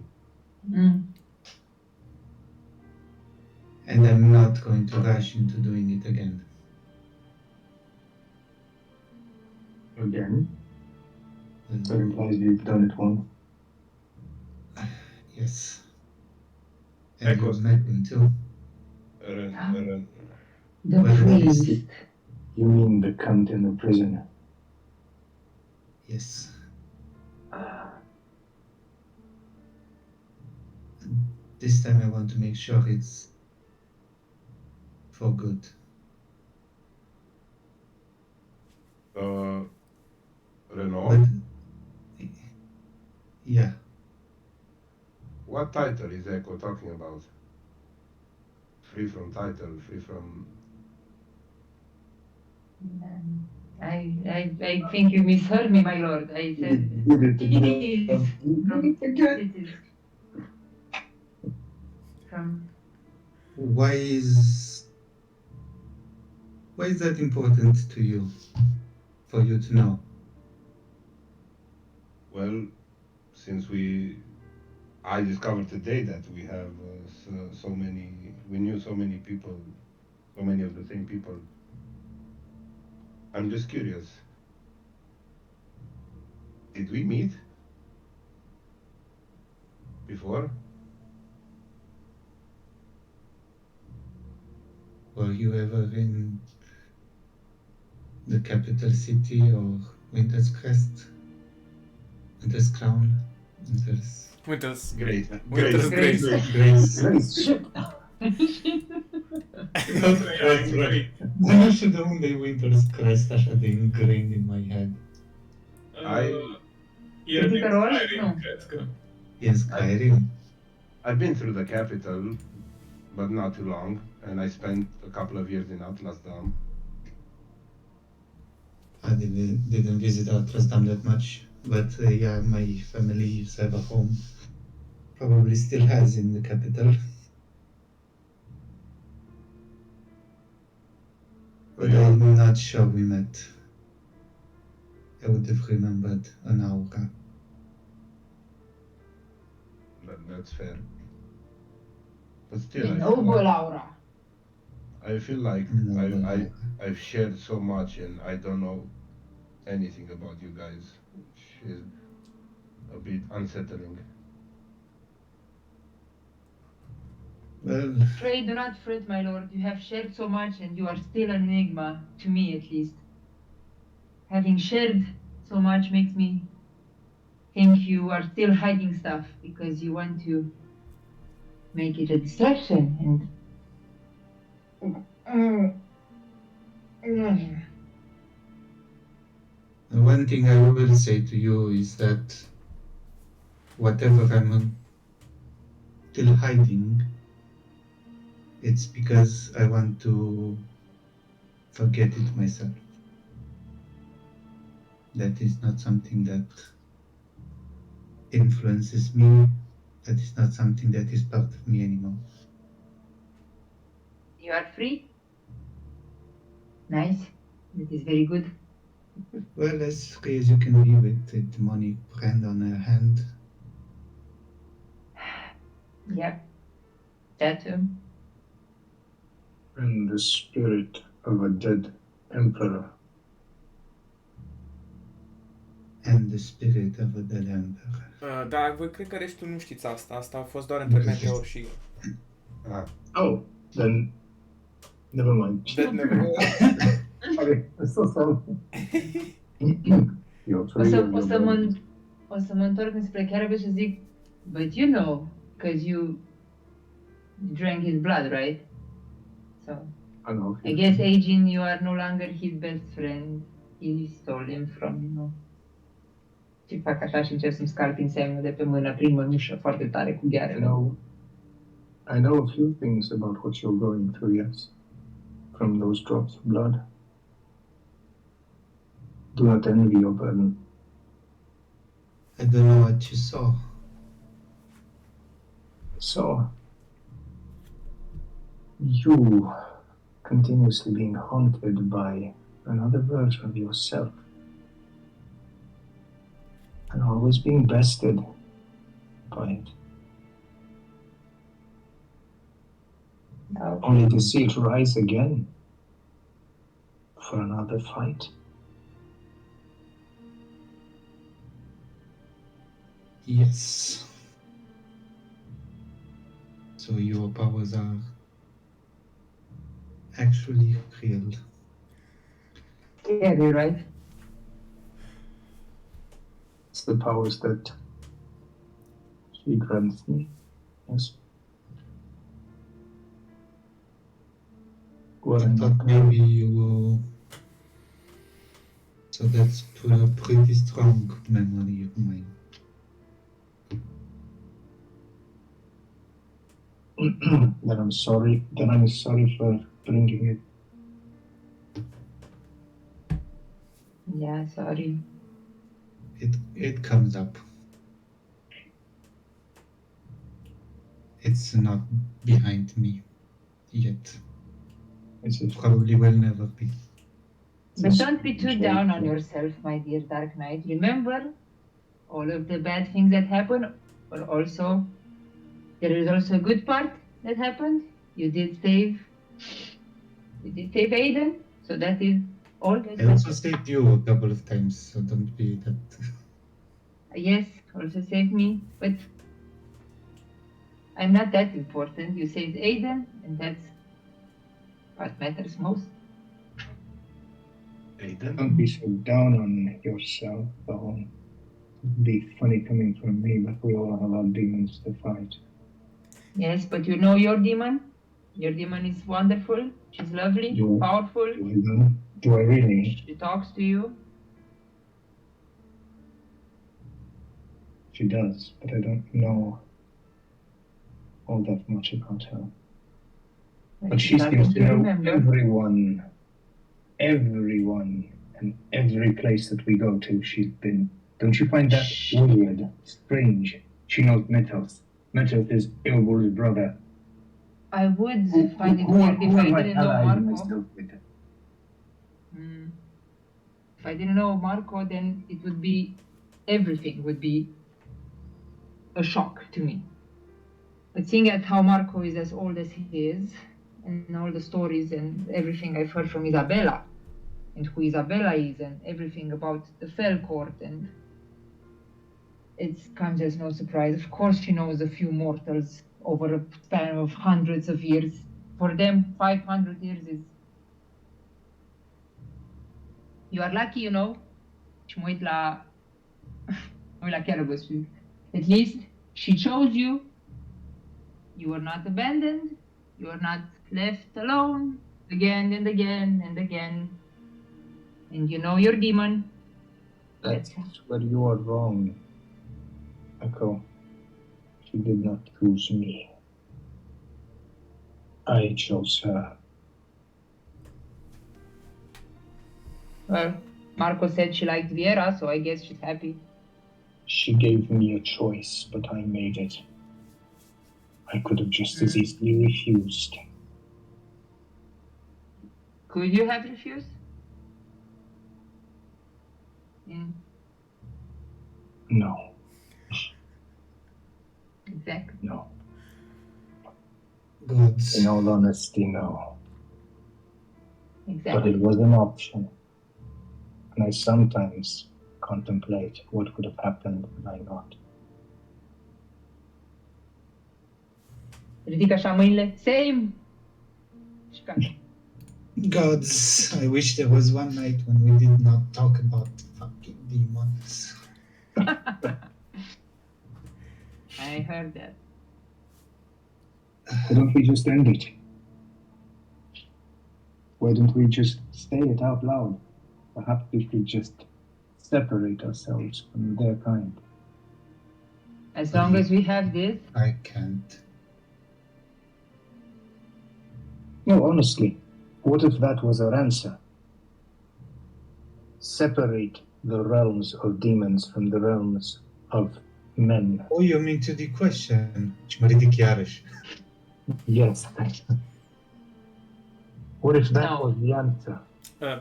And I'm not going to rush into doing it again.
Again?
And-
That implies you've done it once.
Yes. And
Echoes.
you've met him too.
Eren,
The
Well,
priest.
You mean the cunt in the prison?
Yes. This time I want to make sure it's for good.
Renault?
But, yeah.
What title is Echo talking about? Free from title, free from...
I think you misheard me, my lord. I said
Did it
it is
again.
it is from
Why is that important to you? For you to know?
Well, since I discovered today that we have so many, we knew so many people, so many of the same people. I'm just curious. Did we meet before?
Were you ever in the capital city or Winter's Crest? Winter's Crown?
Winter's
Great.
Winter's
Grace.
Grace.
Grace, shit!
That's right. Nu știu de unde e Winter's Crest așa de ingrained in my head.
E din
Critical Role?
Skyrim,
Nu.
cred că.
E în Skyrim.
I've been through the capital, but not too long, and I spent a couple of years in Atlas Dam.
I didn't visit Atlas Dam that much, but yeah, my family used to have a home. Probably still has in the capital. But I'm not sure we met. I would have remembered an aura.
That's fair. But still,
the
I feel
noble
like,
aura.
I feel like
Noble
I,
aura.
I've shared so much and I don't know anything about you guys, which is a bit unsettling.
Well,
Pray, do not fret, my lord. You have shared so much, and you are still an enigma, to me at least. Having shared so much makes me think you are still hiding stuff because you want to make it a distraction. And
the one thing I will say to you is that whatever I'm still hiding, it's because I want to forget it myself. That is not something that influences me. That is not something that is part of me anymore.
you are free. Nice. That is very good.
Well, as free as you can be with a demonic brand on her hand.
Yep. That too.
And the spirit of a dead emperor.
And the spirit of a dead emperor.
Dar voi cred că restul nu știți asta. Asta a fost doar între Meteor și...
Ah,
Oh, then never mind.
Dead never.
Sorry, I'm so sorry. You're
O
free
să,
of
o,
your
să mă,
body.
o să mă întorc înspre Caravel și zic, but you know, because you drank his blood, right? So,
I know.
I guess, Agin, you are no longer his best friend. He stole him from, you know. Și fac așa și încerc să-mi scarp insemnul de pe mână prin mănușă foarte tare cu ghearele.
I know a few things about what you're going through, yes. From those drops of blood. Do not envy your burden.
I don't know what you saw.
So, you continuously being haunted by another version of yourself. And always being bested by it.
Da, ok.
Only to see it rise again for another fight.
Yes. So your powers are actually real.
Yeah, you're right.
It's the powers that she grants me. Yes. Well,
I
I'm
thought
not
maybe you were... So that's a pretty strong memory of mine.
that I'm sorry. That I'm sorry for bringing it.
Yeah, sorry.
It comes up. It's not behind me yet.
It's a,
Probably will never be.
But don't be too
strange
down on
way.
yourself, my dear Dark Knight. Remember all of the bad things that happen, but also there is also a good part that happened. You did save Aiden, so that is all that
I also saved you a couple of times, so don't be that.
Yes, also saved me, but I'm not that important. You saved Aiden, and that's what matters most.
Aiden?
Don't be so down on yourself, though. It'd be funny coming from me, but we all have our demons to fight.
Yes, but you know your demon. Your demon is wonderful. She's lovely,
Do I?
powerful.
Do I really?
She talks to you.
She does, but I don't know all that much about her. But she
starting
seems to know
remember.
everyone, and every place that we go to, she's been. Don't you find that weird, strange? She knows Metos. Metos is Ilbul's brother.
I would find it weird if I didn't know Marco. If I didn't know Marco, then it would be everything would be a shock to me. But seeing at how Marco is as old as he is, and all the stories and everything I've heard from Isabella, and who Isabella is, and everything about the Fell Court, and it comes as no surprise. Of course, she knows a few mortals over a span of hundreds of years. For them, 500 years is. You are lucky, you know. Și mă uit la Carabas. At least she chose you. You were not abandoned. You were not left alone again and again and again. And you know your demon.
That's where you are wrong, Echo. She did not choose me. I chose her.
Well, Marco said she liked Viera, so I guess she's happy.
She gave me a choice, but I made it. I could have just as easily refused.
Could you have refused?
No,
Exactly.
no.
Gods.
In all honesty, no. But
Exactly.
it was an option. And I sometimes contemplate what could have happened had I not.
Ridic așa mâinile. Same! Și ca-
Gods, I wish there was one night when we did not talk about fucking demons.
I heard that.
Why don't we just end it? Why don't we just say it out loud? Perhaps we could just separate ourselves from their kind.
As long as we have this,
I can't.
No, honestly, what if that was our answer? Separate the realms of demons from the realms of men.
Oh, you mean to the question? Și mă ridic iarăși.
Yes. What if that
No.
was the answer?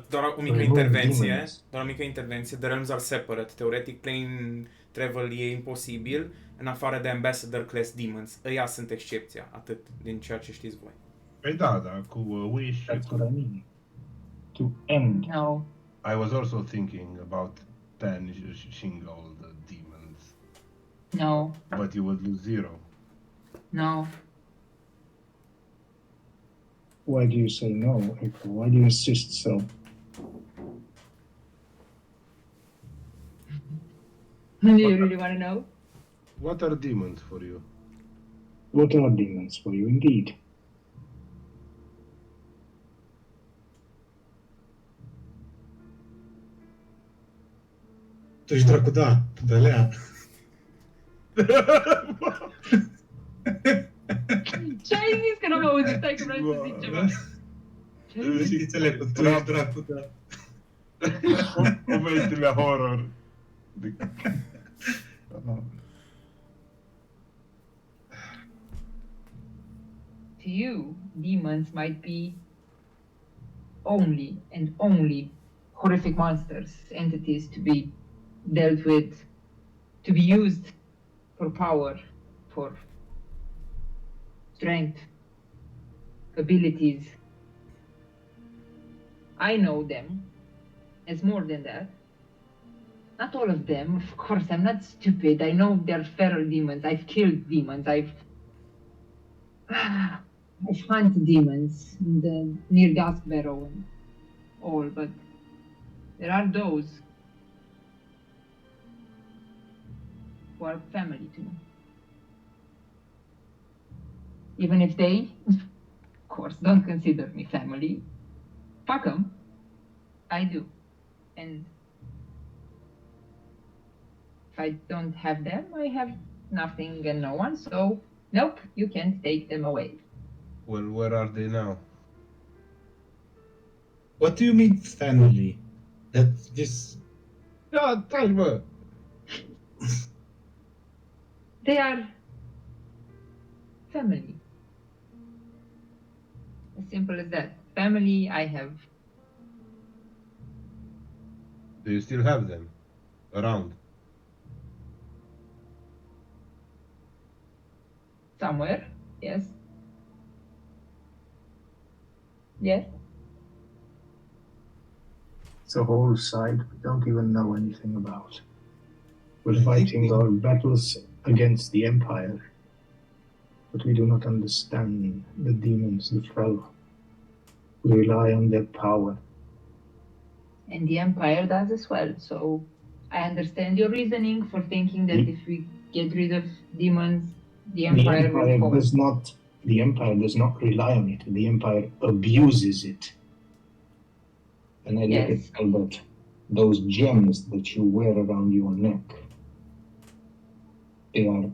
Doar o mică
Remove
intervenție.
demons.
Doar o mică intervenție. The realms are separate. Teoretic, plane travel e imposibil în afară de Ambassador Class Demons. Ăia sunt excepția, atât din ceea ce știți voi.
Păi da, dar cu Wish,
That's what I mean. To end.
no.
I was also thinking about banishing all the demons.
No,
but you would lose 0.
no.
Why do you say no, April? Why do you insist so?
Do you really want to know?
What are demons for you?
What are demons for you, indeed?
Tu ești dracu, da, Belea.
Ce ai zis că n-am auzit? Stai că vreau să zic ceva. Ce ai zis?
Înțeleg că tu ești dracu, da.
Povestea horror.
To you, demons might be only and only horrific monsters, entities to be dealt with, to be used for power, for strength, abilities. I know them as more than that. Not all of them, of course, I'm not stupid. I know they're feral demons. I've killed demons. I've hunted demons in the near Dusk Barrow and all, but there are those who are family to me. Even if they, of course, don't consider me family, fuck 'em. I do. And if I don't have them, I have nothing and no one, so nope, you can't take them away.
Well, where are they now?
What do you mean family? That's just...
Yeah, Talbot.
They are family. As simple as that. Family, I have.
Do you still have them around?
Somewhere, yes. Yes.
It's a whole side we don't even know anything about. We're fighting our battles against the Empire, but we do not understand the demons, the Fel. We rely on their power.
And the Empire does as well, so I understand your reasoning for thinking that if we get rid of demons, the Empire will fall.
The Empire does not rely on it. The Empire abuses it. And I look at Albert, those gems that you wear around your neck, they are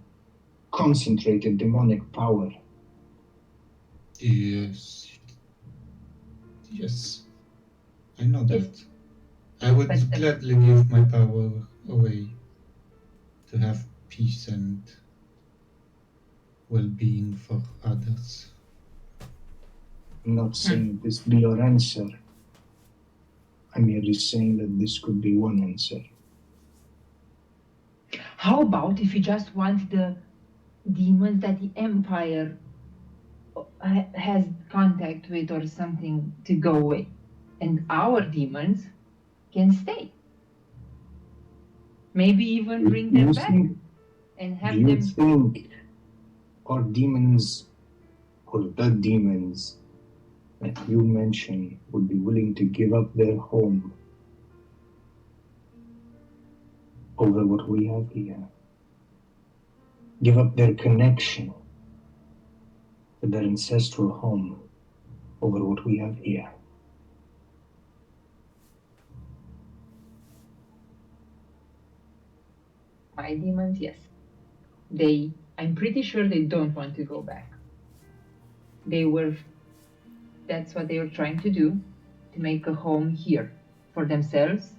concentrated demonic power.
Yes. Yes. I know that. I would gladly give my power away to have peace and well-being for others.
I'm not saying this be your answer. I'm merely saying that this could be one answer.
How about if you just want the demons that the Empire has contact with or something to go away, and our demons can stay? Maybe even bring them back and have
them. Do you
them.
think our demons, or the demons that you mentioned, would be willing to give up their home over what we have here? Give up their connection to their ancestral home over what we have here?
My demons, yes. I'm pretty sure they don't want to go back. That's what they were trying to do, to make a home here for themselves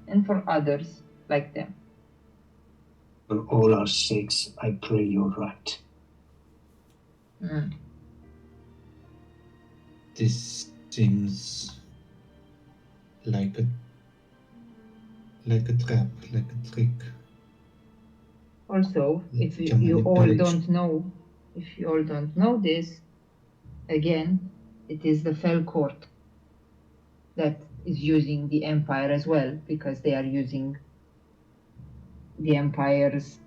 and for others like them.
For all our sakes, I pray you're right.
This seems like a trap, like a trick.
Also, if you all don't know this, again, it is the Fel Court that is using the Empire as well, because they are using the Empire's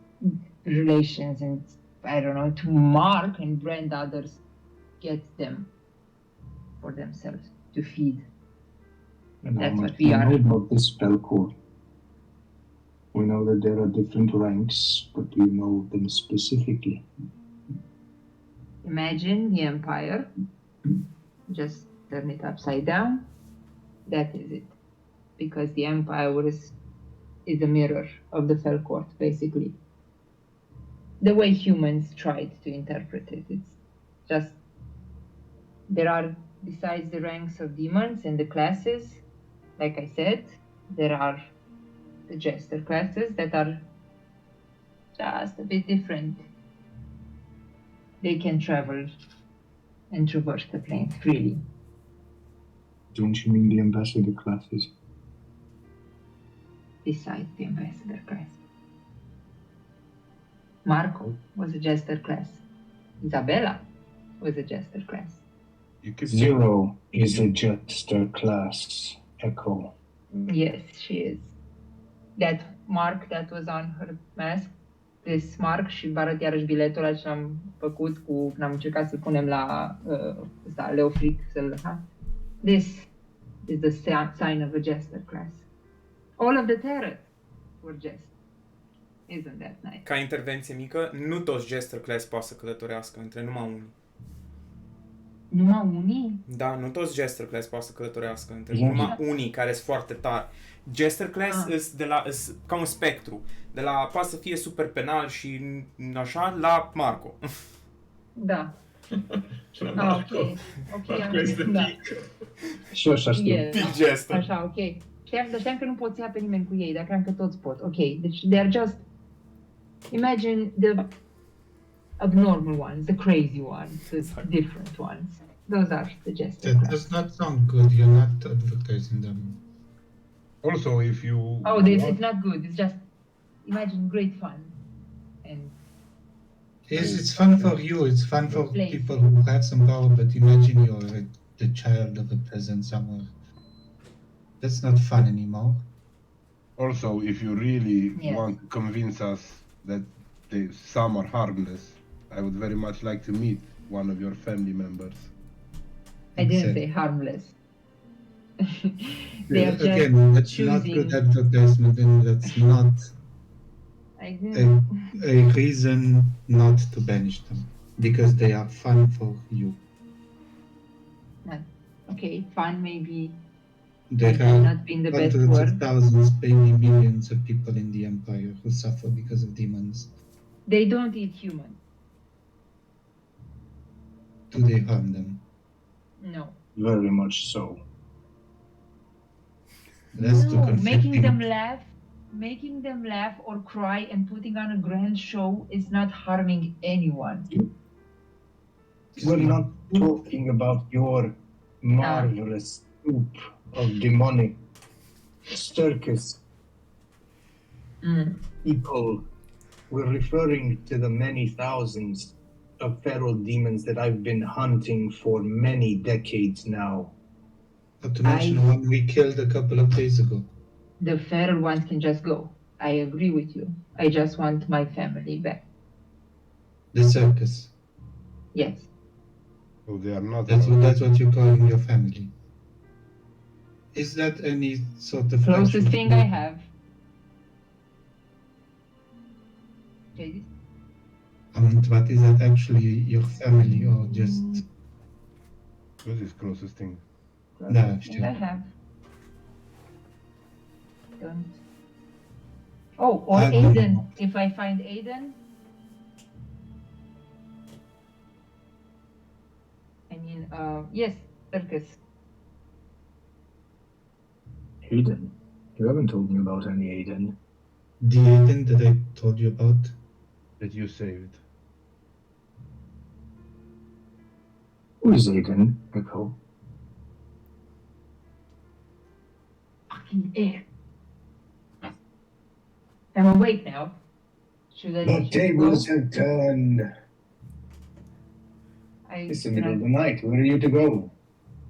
relations and I don't know, to mark and brand others, get them for themselves to feed.
And how
That's
much
what we
you
are.
know about this spell core? We know that there are different ranks, but do you know them specifically?
Imagine the Empire, just turn it upside down. That is it. Because the Empire is a mirror of the Felcourt, basically. The way humans tried to interpret it. It's just, there are, besides the ranks of demons and the classes, like I said, there are the Jester classes that are just a bit different. They can travel and traverse the planes freely.
Don't you mean the ambassador classes?
Besides the Ambassador class. Marco was a Jester class. Isabella was a Jester class.
You keep
Zero is a jester class. Echo.
Yes, she is. That mark that was on her mask, this mark, și vă arăt iarăși biletul ăla ce am făcut cu, când am încercat să-l punem la Leofric, This is the sign of a Jester class. All of the Terrors were Jester. Isn't that nice?
Ca intervenție mică, nu toți Jester Class poate să călătorească, între numai unii.
Numai unii?
Da, nu toți Jester Class poate să călătorească, între
Yeah.
numai unii care sunt foarte tari. Jester Class îs ca un spectru. De la poate să fie super penal și așa la Marco.
Da.
La
Ah,
Marco.
ok,
Marco este
da.
pic.
Și așa știu.
Yeah,
Big Jester.
Așa, ok. Știam că nu poți ia pe nimeni cu ei, dar cream că toți pot. Ok, deci they are just... Imagine the abnormal ones, the crazy ones, the different ones. Those are the Jester
That
class.
does not sound good. You're not advertising them.
Also, if you
Oh, it's not good. It's just, imagine great fun. And
Yes, it's fun for you. It's fun for
Place.
people who have some power. But imagine you're the child of a peasant somewhere. That's not fun anymore.
Also, if you really
Yes.
want to convince us that some are harmless, I would very much like to meet one of your family members.
I didn't
Exactly.
say harmless. They are just
Again, that's not
choosing.
good advertisement, and that's not
I didn't.
a reason not to banish them because they are fun for you.
Okay, fun maybe
There
might
are
not been the best
hundreds
word.
of thousands, maybe millions of people in the Empire who suffer because of demons.
They don't eat humans.
Do they harm them?
No.
Very much so.
That's too
No,
conflicting.
making them laugh or cry and putting on a grand show is not harming anyone.
We're not talking about your marvelous soup of demonic circus people. We're referring to the many thousands of feral demons that I've been hunting for many decades now.
Not to mention one we killed a couple of days ago.
The feral ones can just go. I agree with you. I just want my family back.
The circus.
Yes.
So they are not.
That's what you're calling your family. Is that any sort of
Closest
actual-
thing I have. Okay.
But is that actually your family or just
What is closest thing?
no?
Thing I have. Don't. Oh, or
I don't
Aiden.
know.
If I find Aiden. I mean, yes, circus.
Aiden? You haven't told me about any Aiden.
The Aiden that I told you about.
That you saved.
Who is Aiden, Echo?
Fucking air. I'm awake now. Should I?
The
should I
tables
go?
have turned. It's the middle of the night. Where are you to go?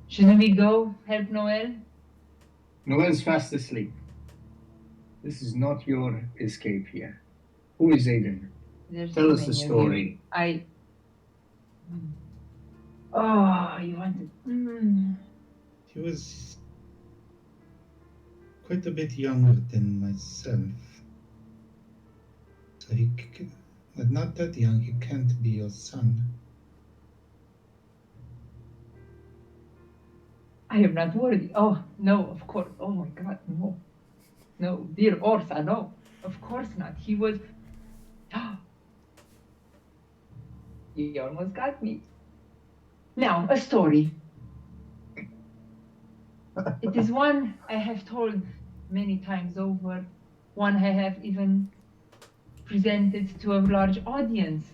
Shouldn't we go help Noel?
Noel's fast asleep. This is not your escape here. Who is Aiden?
There's
Tell
so
us the
many of
story.
you. Oh, you wanted.
He was quite a bit younger than myself. So but not that young, he can't be your son.
I am not worthy. Oh, no, of course. Oh my God, no. No, dear Orsa, no. Of course not. He was. You almost got me. Now, a story. It is one I have told many times over, one I have even presented to a large audience.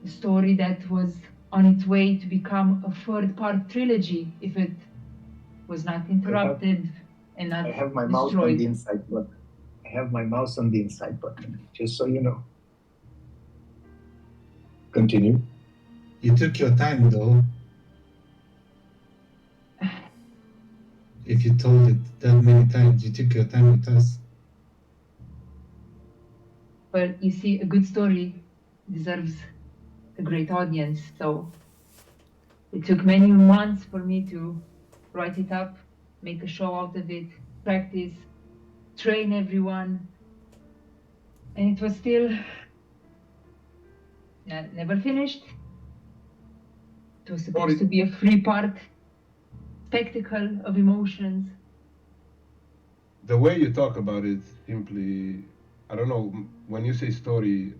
A story that was on its way to become a third-part trilogy if it was not interrupted and not
I have my mouse on
destroyed.
the inside button. I have my mouse on the inside button, just so you know. Continue.
You took your time though. If you told it that many times, you took your time with us.
But you see, a good story deserves a great audience. So it took many months for me to write it up, make a show out of it, practice, train everyone. And it was still never finished. It was supposed to be a three-part spectacle of emotions.
The way you talk about it simply, I don't know, when you say story,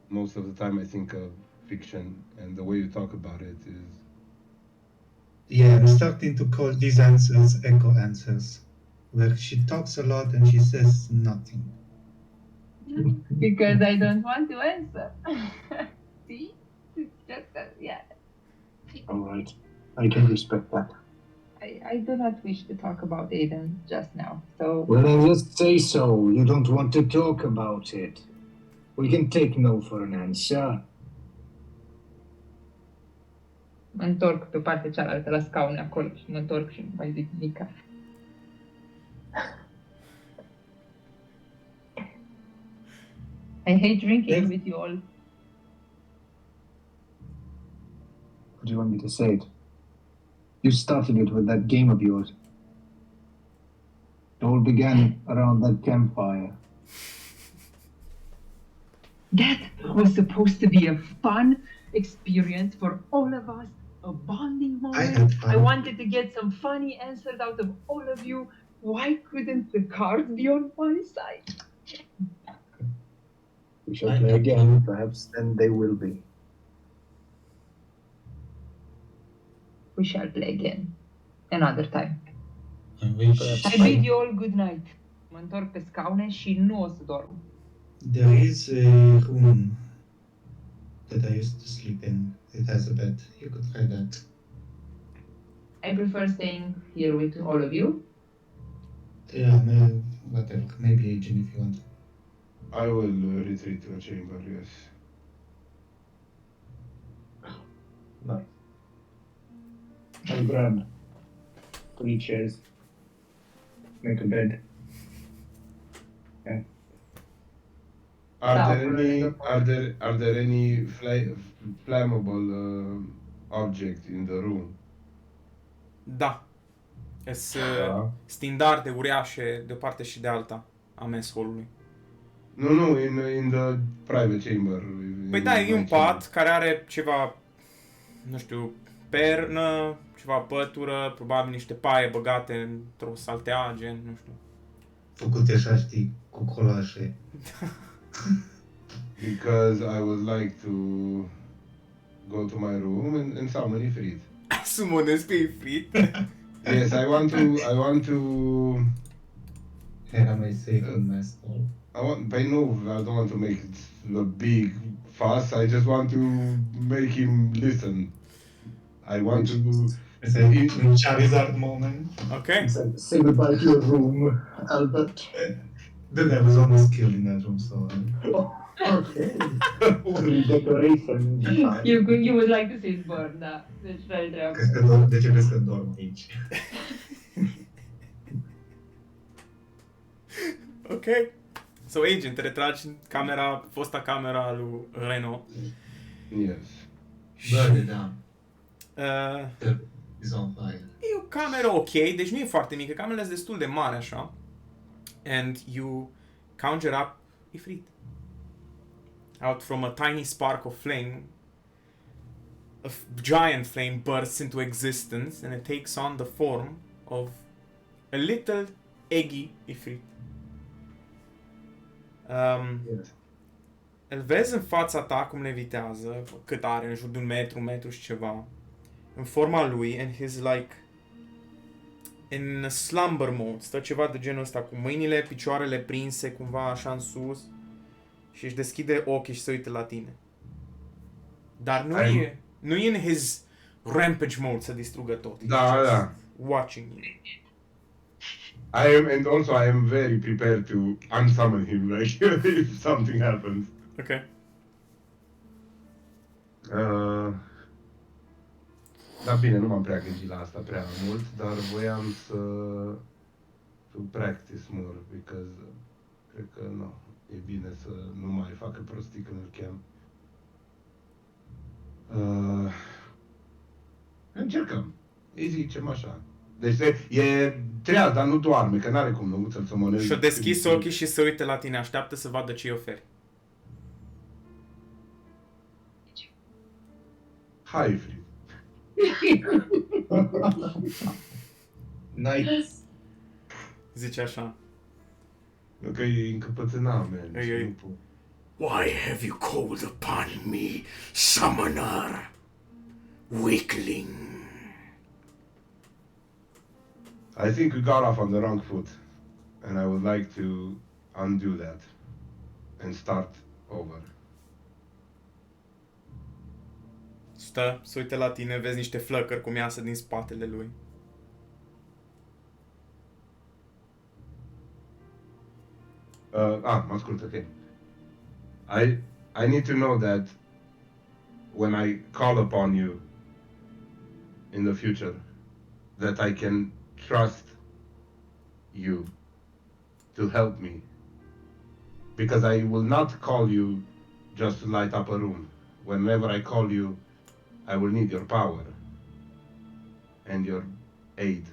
most of the time I think of fiction, and the way you talk about it is...
Yeah, I'm starting to call these answers echo answers, where she talks a lot and she says nothing.
Because I don't want to answer. See? It's just yeah.
All right. I can respect that.
I do not wish to talk about Aiden just now. So
Well, then just say so. You don't want to talk about it. We can take no for an answer.
mă întorc pe partea cealaltă la scaune acolo și mă întorc și mai zic Mica. I hate drinking with you all.
What do you want me to say? You started it with that game of yours. It all began around that campfire.
That was supposed to be a fun experience for all of us, a bonding moment. I wanted to get some funny answers out of all of you. Why couldn't the cards be on my side?
We shall play again. Perhaps then they will be.
We shall play again. Another time.
I wish.
I bid you all good night. Mă întorc pe scaune și nu o să dorm.
There is a room that I used to sleep in. It has a bed. You could try that.
I prefer staying here with all of you.
Yeah, whatever. Maybe Agent if you want.
I will retreat to a chamber, yes.
Nice. I'll grab 3 chairs. Make a bed. Yeah.
Are there any flammable object in the room?
Da. Sunt standarde uriașe de o parte și de alta a mess hall-ului.
Nu, in the private chamber.
Păi da, e un pat care are ceva, nu știu, pernă, ceva pătură, probabil niște paie băgate într-o saltea, gen, nu știu.
Făcute așa, știi, cu colaje.
Because I would like to go to my room and summon Ifrit.
Summonezi pe Ifrit?
Yes, I want to...
Era mai safe in my stall.
I don't want to make it a big fuss, I just want to make him listen. I want to...
It's a Charizard moment.
Okay.
Say goodbye to your room, Albert.
Dude, I was almost killed in that room, so...
Okay. Redecoration.
You would like to see it burn, da. Deci vrei
De ce crezi că dorm aici?
Ok. So, agent, te retragi fosta camera lui Renault.
Yes.
Burn it down.
Uh,
It's on fire.
E o cameră ok, deci nu e foarte mică, camerele sunt destul de mari așa. And you conjure up Ifrit. Out from a tiny spark of flame, giant flame bursts into existence and it takes on the form of a little eggy Ifrit.
Yes.
Îl vezi în fața ta cum levitează, cât are, în jur de un metru și ceva, în forma lui, and he's like in slumber mode, stă ceva de genul ăsta, cu mâinile, picioarele prinse cumva așa în sus și își deschide ochii și se uită la tine. Dar nu e în his rampage mode să distrugă tot.
Da.
Watching you.
And also I am very prepared to unsummon him, like, if something happens.
Ok.
Da, bine, nu m-am prea gândit la asta prea mult, dar voiam to practice more, because cred că nu, e bine să nu mai facă prostii când îl chem. Încercăm. Îi zicem așa. Deci e treaz, dar nu doarme, că n-are cum nu să-l sămănezi.
Și-a deschis ochii și se uită la tine, așteaptă să vadă ce-i oferi.
Hai, Ifrit.
Nice.
Zice așa.
Nu că e încăpățânat, man.
Ei.
Nu pot.
Why have you called upon me, summoner? Weakling.
I think we got off on the wrong foot, and I would like to undo that and start over.
Stă, se uită la tine, vezi niște flăcări cum iasă din spatele lui.
Mă ascult, ok. I need to know that when I call upon you in the future, that I can trust you to help me. Because I will not call you just to light up a room. Whenever I call you, I will need your power and your aid.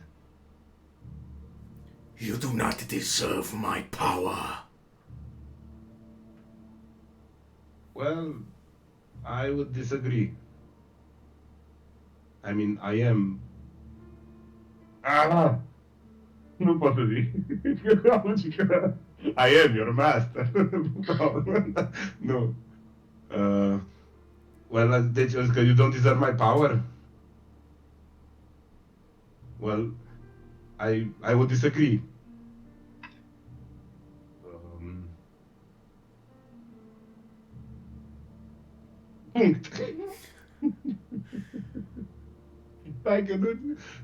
You do not deserve my power.
Well, I would disagree. I mean, I am... Nu pot să zic. I am your master. Nu. Well, deci că you don't deserve my power? Well, I would disagree. Punct. Stai că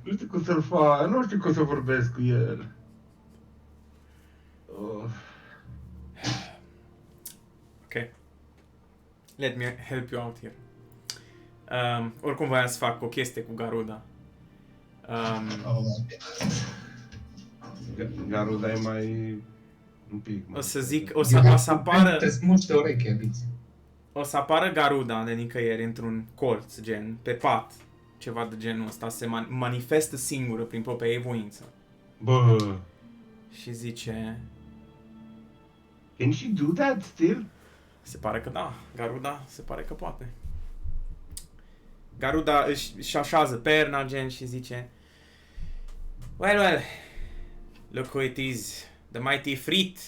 nu știu cum să-l fac, nu știu cum să vorbesc cu el.
Ok. Let me help you out here. Oricum voiam să fac o chestie cu Garuda.
Garuda e mai... un pic.
O să zic, o să apară...
Te smulgi de ureche, biți.
O să apară Garuda de nicăieri într-un colț, gen, pe pat, ceva de genul ăsta, se manifestă singură prin propria ei voință.
Bă...
Și zice...
Can she do that still?
Se pare că da, Garuda se pare că poate. Garuda își așează perna, gen, și zice... Well, look who it is, the mighty Ifrit.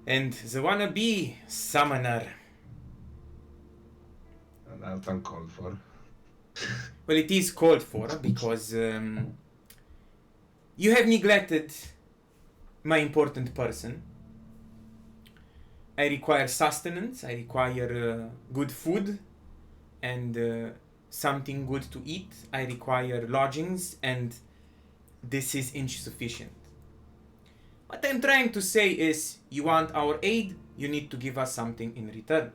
And the wannabe summoner.
That's uncalled for.
Well, it is called for because you have neglected my important person. I require sustenance, I require good food and something good to eat. I require lodgings and this is insufficient. What I'm trying to say is, you want our aid, you need to give us something in return.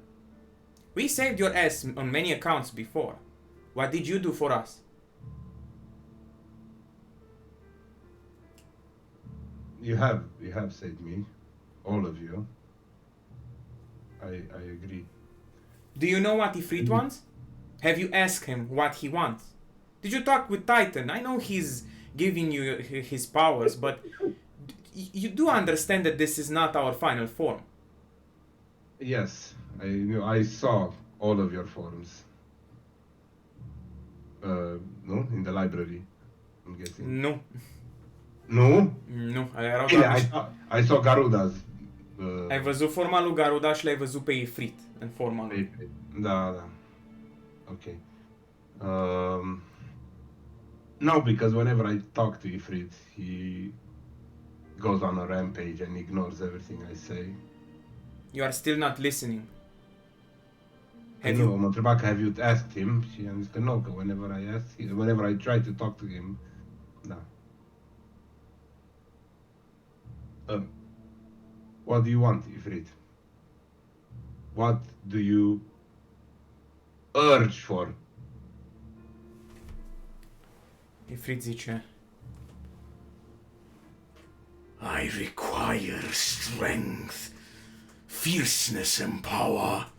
We saved your ass on many accounts before. What did you do for us?
You have saved me. all of you. I agree.
Do you know what Ifrit wants? Have you asked him what he wants? Did you talk with Titan? I know he's giving you his powers, but you do understand that this is not our final form.
Yes, I saw all of your forms. No, in the library, I'm guessing.
Nu.
Nu?
Nu, erau
Bine,
doar
I saw Garuda's.
Ai văzut forma lui Garuda și l-ai văzut pe Ifrit în forma lui.
Da. Ok. No, because whenever I talk to Ifrit, he goes on a rampage and ignores everything I say.
You are still not listening.
Nu, mă întreba că have you asked him și am zis că nu, că whenever I try to talk to him, da. What do you want, Ifrit? What do you urge for?
Ifrit zice,
I require strength, fierceness, and power.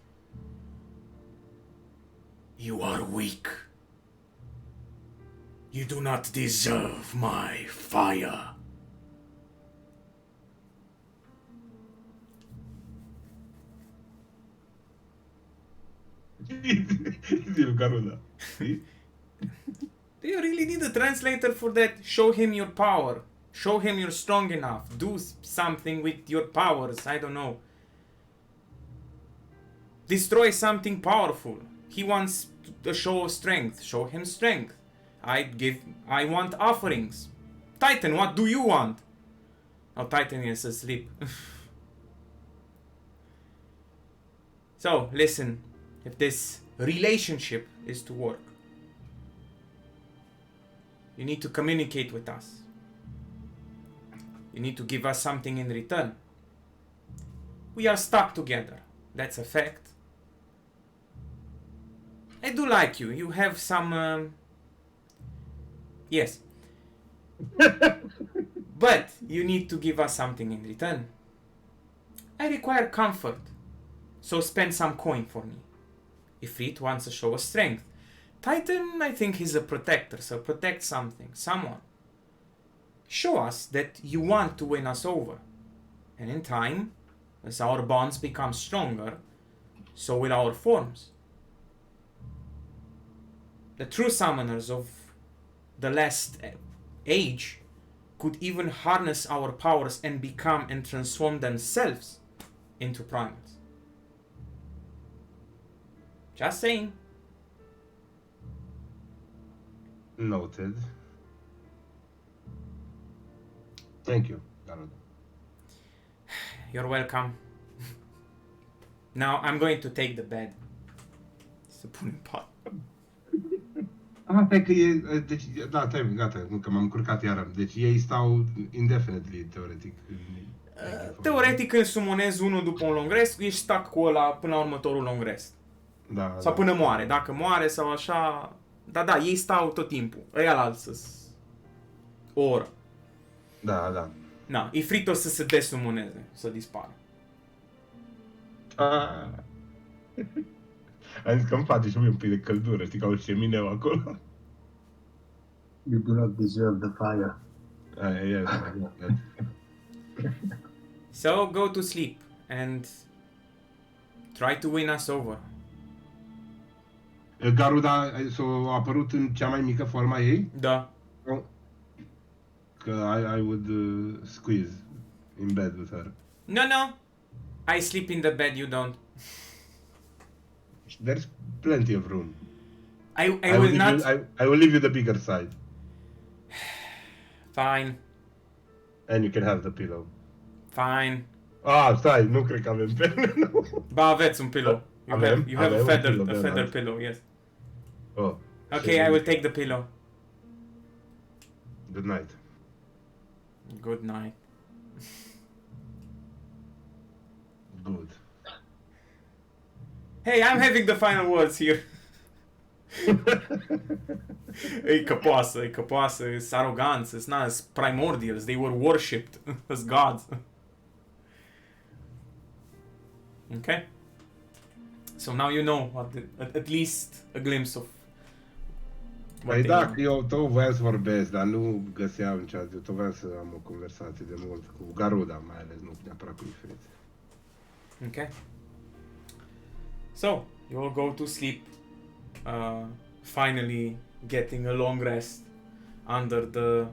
You are weak. You do not deserve my fire.
Garuda.
do you really need a translator for that? Show him your power. Show him you're strong enough. Do something with your powers. I don't know. Destroy something powerful. He wants a show of strength. Show him strength. I want offerings. Titan, what do you want? Oh, Titan is asleep. So, listen. If this relationship is to work, you need to communicate with us. You need to give us something in return. We are stuck together. That's a fact. I do like you. You have some... Yes. But you need to give us something in return. I require comfort. So spend some coin for me. Ifrit wants to show us strength. Titan, I think he's a protector, so protect something, someone. Show us that you want to win us over. And in time, as our bonds become stronger, so will our forms. The true summoners of the last age could even harness our powers and become and transform themselves into primals. Just saying.
Noted. Thank you, Garuda.
You're welcome. Now I'm going to take the bed. Să pun în pat.
Stai că e... Deci, da, gata, nu, că m-am încurcat iară. Deci ei stau indefinitely, teoretic.
Teoretic, când sumonezi unul după un long rest, ești stuck cu ăla până la următorul long rest.
Da,
sau până moare. Dacă moare sau așa... Da, ei stau tot timpul. Ăia la alții o oră.
Da.
Na, Ifrit o să se desumoneze, să dispară.
Am zis că îmi face și mie un pic de căldură, știi, ca o cemineu acolo.
You do not deserve the fire.
Yes.
So, go to sleep and try to win us over.
Garuda s-a apărut în cea mai mică forma ei?
Da.
Că I would squeeze in bed with her.
No. I sleep in the bed, you don't.
There's plenty of room.
I will not...
I will leave you the bigger side.
Fine.
And you can have the pillow.
Fine.
Stai, nu cred că avem pene.
Ba, aveți un pillow. You have a feather
pillow,
pillow, yes.
Oh.
Okay, I will take the pillow.
Good night.
Good night.
Good.
Hey, I'm having the final words here. E căpoasă, e aroganță, it's primordials, they were worshipped as gods. Okay? So now you know what at least a glimpse of what
Păi
they
da,
know.
eu tot voiam să vorbesc, dar nu găseam niciodată. Eu tot voiam să am o conversație de mult cu Garuda, mai ales, nu neapărat cu diferiți.
Okay. So, you all go to sleep, finally getting a long rest under the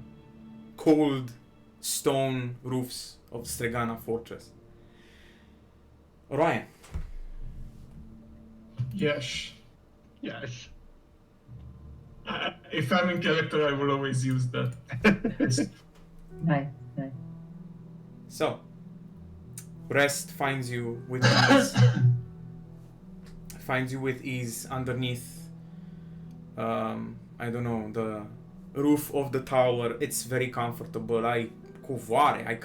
cold stone roofs of Stregana Fortress. Ryan,
Yes.
Yes.
If I'm in character, I will always use that.
Nice, nice.
so rest finds you with ease. Finds you with ease underneath, I don't know, the roof of the tower. It's very comfortable. Ai cuvoare, ai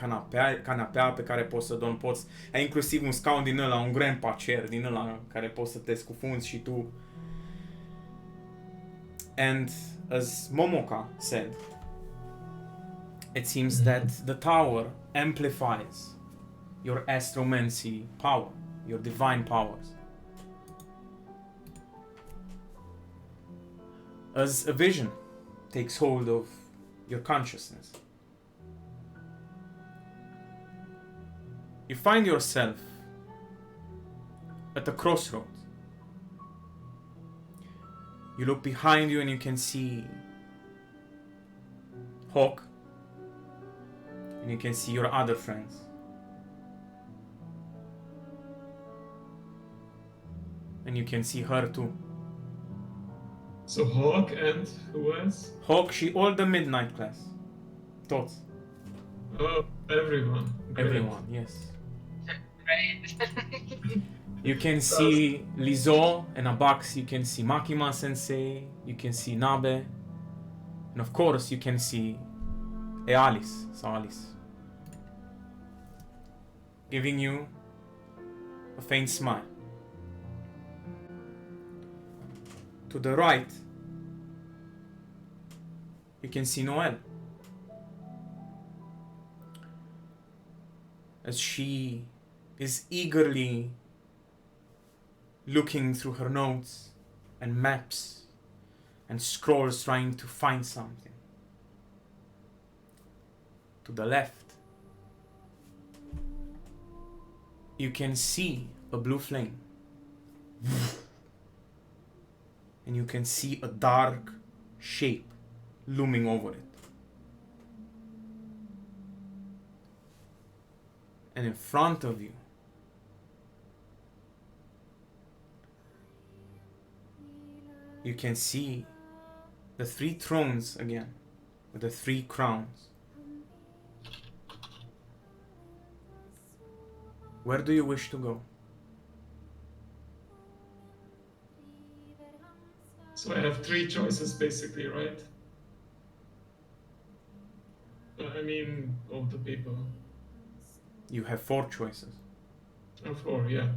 canapea pe care poți să dormi, ai inclusiv un scaun din ăla, un grandpa chair din ăla care poți să te scufunzi și tu. And as Momoka said, it seems that the tower amplifies your astromancy power, your divine powers. As a vision takes hold of your consciousness, you find yourself at a crossroads. You look behind you and you can see Hawk, and you can see your other friends. And you can see her too.
So Hawk and who else?
Hawk, she all the midnight class. Tots.
Oh, everyone. Great.
Everyone, yes. You can see Lizo and Abax, you can see Makima Sensei, you can see Nabe, and of course you can see Alice, so Alice. Giving you a faint smile. To the right, you can see Noelle. As she is eagerly looking through her notes and maps and scrolls trying to find something. To the left, you can see a blue flame. And you can see a dark shape looming over it. And in front of you, you can see the 3 thrones again, with the 3 crowns. Where do you wish to go?
So I have 3 choices basically, right? I mean, of the people.
You have 4 choices.
Oh, 4, yeah.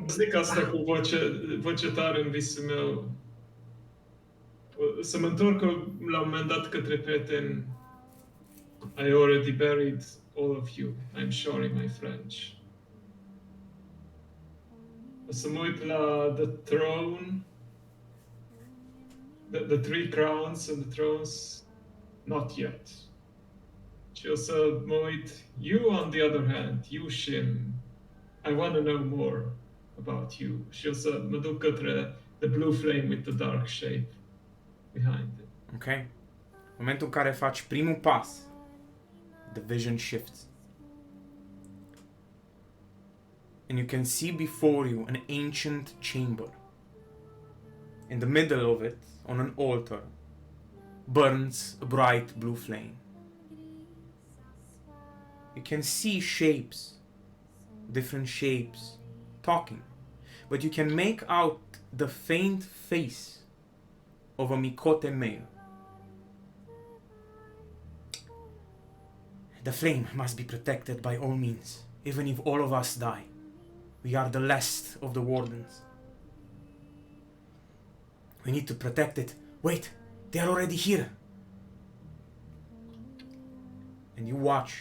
Zic asta cu voce tare în visul meu. Să mă întorc la un moment dat către prieten. I already buried all of you. I'm sorry, my French. O să mă uit la the throne. The 3 crowns and the thrones. Not yet. Și o să mă uit. You, on the other hand, you, Shin. I want to know more about you. Și o să mă duc către the blue flame with the dark shape behind it.
Ok? Momentul în care faci primul pas, the vision shifts. And you can see before you an ancient chamber. In the middle of it, on an altar, burns a bright blue flame. You can see shapes, different shapes, talking, but you can make out the faint face of a Mikote male. The flame must be protected by all means, even if all of us die. We are the last of the wardens. We need to protect it. Wait, they are already here. and you watch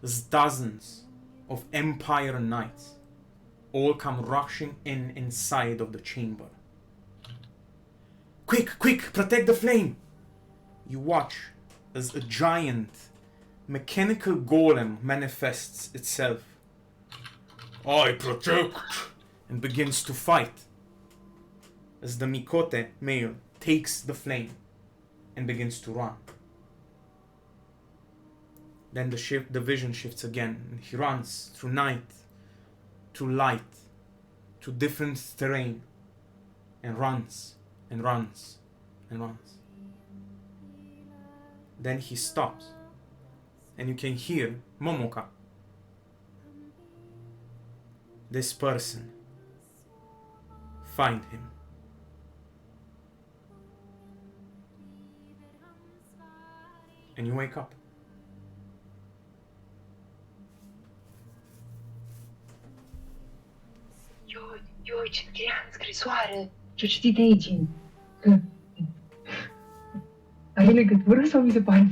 as dozens of Empire Knights all come rushing inside of the chamber. Quick, quick, protect the flame! You watch as a giant mechanical golem manifests itself. I protect! And begins to fight as the Mikote male takes the flame and begins to run. Then the vision shifts again, and he runs through night, through light, to different terrain, and runs, and runs, and runs. Then he stops, and you can hear Momoka. This person. Find him. And you wake up.
Eu citirea în scrisoare. Ce-o citit de aici? Că... Are legătură sau mi se pare?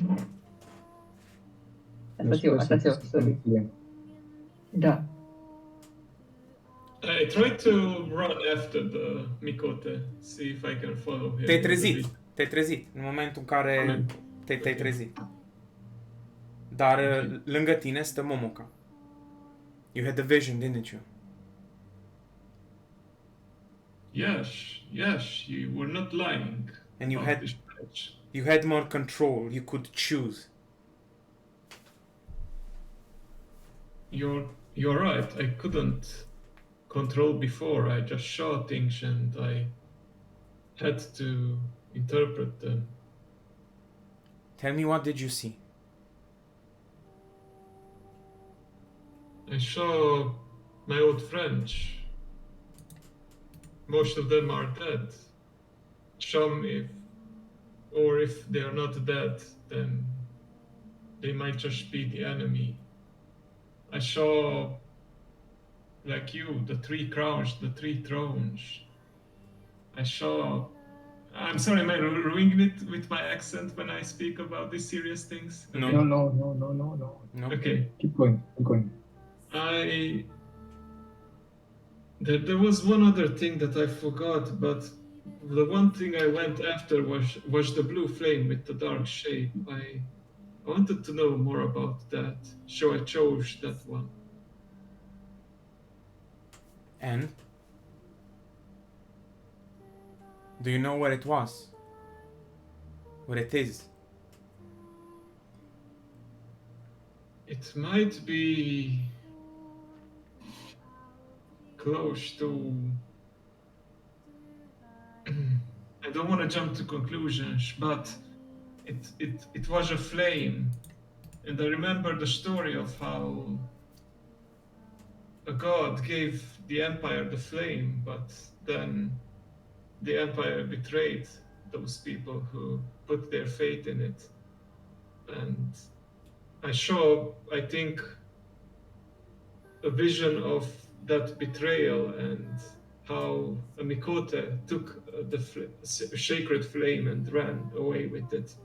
Asta ți-o, sorry. Da.
I tried to run after the Mikote, see if I can follow him.
Te-ai trezit în momentul în care te-ai trezit. Dar lângă tine stă Momoka. You had the vision, didn't you?
Yes, you were not lying.
And you had more control. You could choose.
You're right. I couldn't control before. I just saw things and I had to interpret them.
Tell me, what did you see?
I saw my old friends. Most of them are dead. Some, if they are not dead, then they might just be the enemy. I saw, like you, the 3 crowns, the 3 thrones. I saw... I'm sorry, am I ruining it with my accent when I speak about these serious things?
No.
No.
Okay.
Keep going.
There was one other thing that I forgot, but the one thing I went after was the blue flame with the dark shape. I wanted to know more about that, so I chose that one.
And? Do you know where it was? Where it is?
It might be close to... I don't want to jump to conclusions, but it was a flame. And I remember the story of how a god gave the Empire the flame, but then the Empire betrayed those people who put their faith in it. And I saw, I think, a vision of that betrayal and how a Mikote took the sacred flame and ran away with it.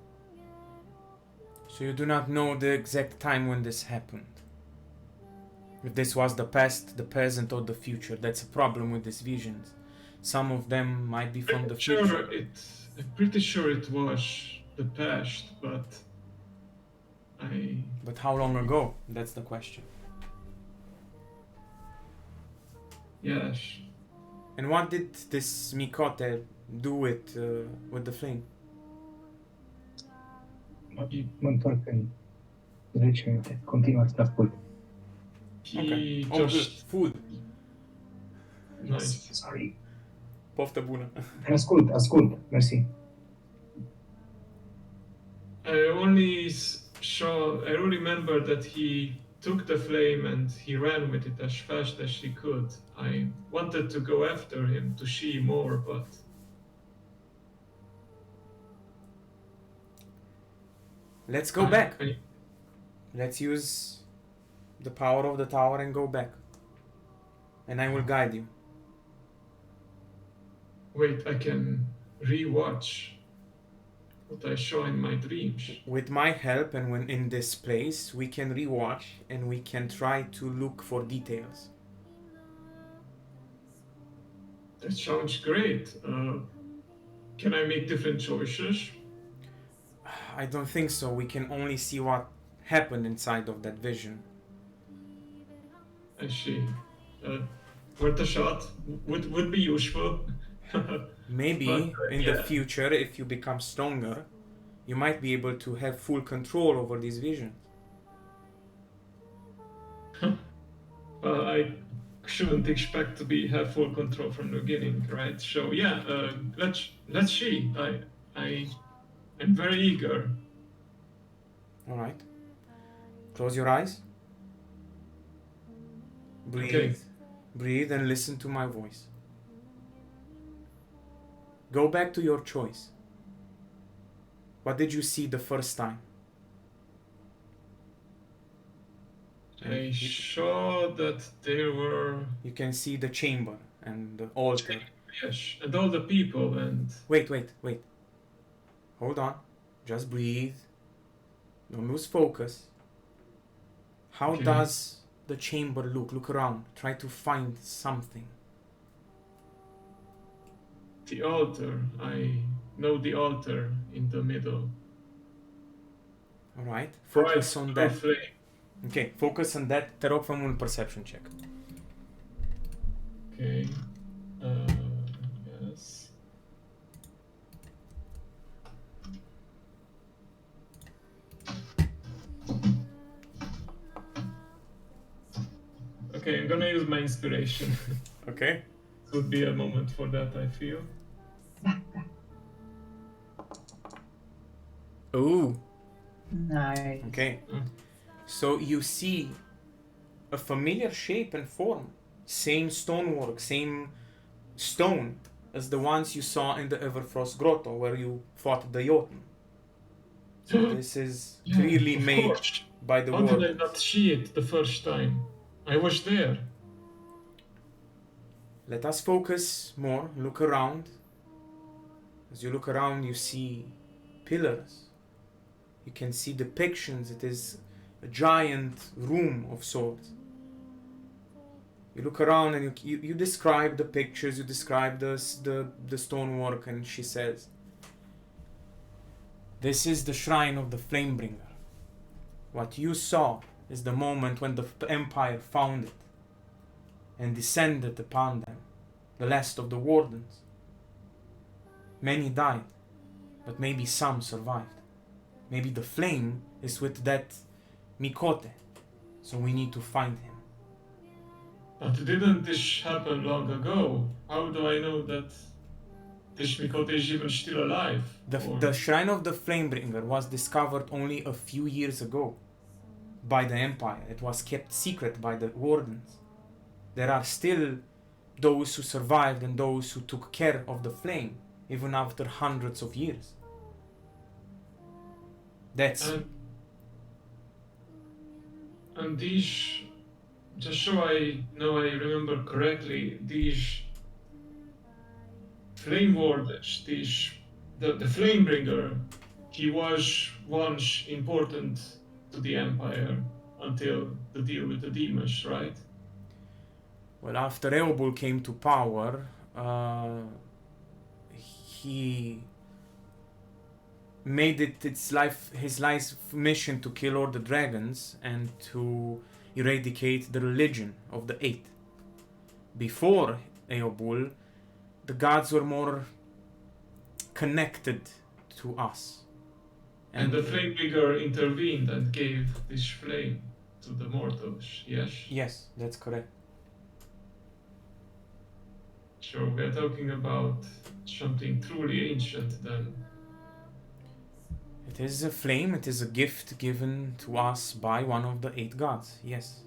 So you do not know the exact time when this happened. If this was the past, the present, or the future. That's a problem with these visions. Some of them might be from the future.
I'm pretty sure it was the past, but
But how long ago? That's the question.
Yes.
And what did this Mikote do with the flame?
Mă întorc în 10 minute. Continuă să ascult.
He
Okay.
just...
Food.
Nice.
Sorry.
Poftă bună.
Ascult. Mersi.
I only remember that he took the flame and he ran with it as fast as he could. I wanted to go after him to see more, but...
Let's go back. Let's use the power of the tower and go back. And I will guide you.
Wait, I can re-watch. what I saw in my dreams.
With my help, and when in this place, we can rewatch and we can try to look for details.
That sounds great. Can I make different choices?
I don't think so. We can only see what happened inside of that vision.
I see. Worth a shot. Would be useful.
Maybe
But,
in the
yeah.
future, if you become stronger, you might be able to have full control over these visions.
I shouldn't expect to have full control from the beginning, right? So yeah, let's see. I'm very eager.
All right. Close your eyes. Breathe.
Okay.
Breathe and listen to my voice. Go back to your choice. What did you see the first time?
I saw that there were,
You can see the chamber and the altar.
yes, and all the people, and
Wait. Hold on. Just breathe. Don't lose focus. How
Okay.
does the chamber look? Look around. Try to find something.
the altar. I know the altar in the middle.
Alright? Focus
Right,
on
no
that.
flame.
Ok, focus on that. Te rog, fă un perception check.
Okay. Yes. Okay, I'm gonna use my inspiration.
Ok?
Would be a moment for that, I feel.
Ooh.
Nice.
Okay. So you see a familiar shape and form. Same stonework, same stone as the ones you saw in the Everfrost Grotto where you fought the Jotun. So this is
Yeah,
clearly
of
made
course.
by the
How did I
Wardens.
not see it the first time? I was there.
Let us focus more. Look around. As you look around, you see pillars. You can see depictions. It is a giant room of sorts. You look around and you describe the pictures, you describe the stonework, and she says, "This is the shrine of the Flamebringer. What you saw is the moment when the Empire found it and descended upon them, the last of the Wardens. Many died, but maybe some survived. Maybe the flame is with that Mikote, so we need to find him."
But didn't this happen long ago? How do I know that this Mikote is even still alive? Or-
The Shrine of the Flamebringer was discovered only a few years ago by the Empire. It was kept secret by the Wardens. There are still those who survived and those who took care of the flame, even after hundreds of years. That's
And these, just so I know I remember correctly, these flame wardens, the Flamebringer, he was once important to the Empire until the deal with the demons, right?
well, after Eobul came to power, he made it his life mission to kill all the dragons and to eradicate the religion of the Eight. Before Eobul, the gods were more connected to us.
And the Flamebringer intervened and gave this flame to the mortals, yes?
Yes, that's correct.
So we're talking about something truly ancient then.
It is a flame, it is a gift given to us by one of the 8 gods, yes.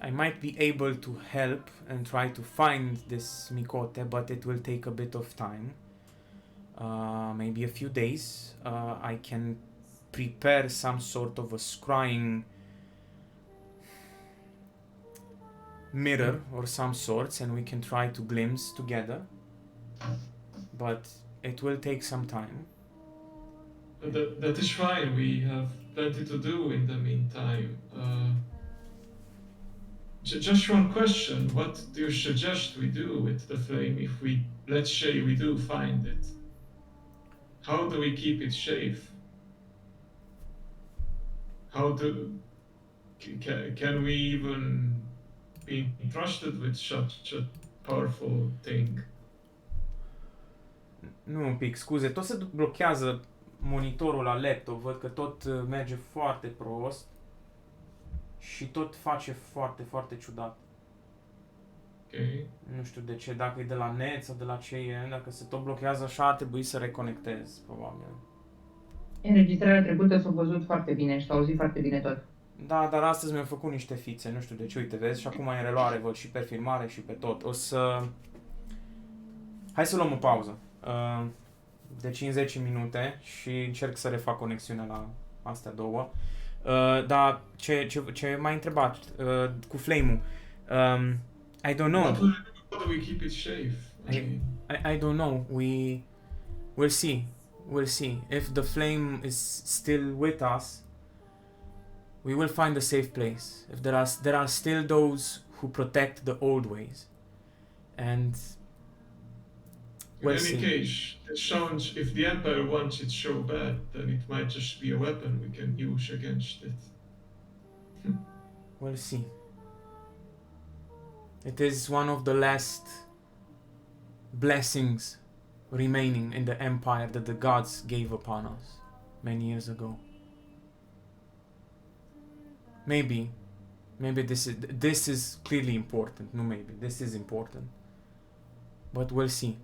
I might be able to help and try to find this Mikote, but it will take a bit of time. Maybe a few days. I can prepare some sort of a scrying mirror or some sorts, and we can try to glimpse together. but it will take some time.
That is fine. We have plenty to do in the meantime. Just one question. What do you suggest we do with the flame if we, let's say we do find it? How do we keep it safe? Can we even be trusted with such a powerful thing?
Nu un pic, scuze, tot se blochează monitorul la laptop, văd că tot merge foarte prost și tot face foarte, foarte ciudat.
Okay.
Nu știu de ce, dacă e de la net sau de la ce e, dacă se tot blochează așa, ar trebui să reconectez, probabil.
Înregistrarea trecută s-a văzut foarte bine și s-a auzit foarte bine tot.
Da, dar astăzi mi-au făcut niște fițe, nu știu de ce, uite, vezi, și acum e în reluare, văd și pe filmare și pe tot. O să... Hai să luăm o pauză. De 5-10 minute și încerc să refac conexiunea la astea două. Dar ce m-ai întrebat cu flame-ul, I don't know.
How do we keep it safe?
I don't know. We'll see. We'll see. If the flame is still with us, we will find a safe place. If there are still those who protect the old ways, and
In
we'll
any
see.
case, it sounds, if the Empire wants it so bad, then it might just be a weapon we can use against it.
We'll see. It is one of the last blessings remaining in the empire that the gods gave upon us many years ago. Maybe this is clearly important. No, maybe this is important, but we'll see.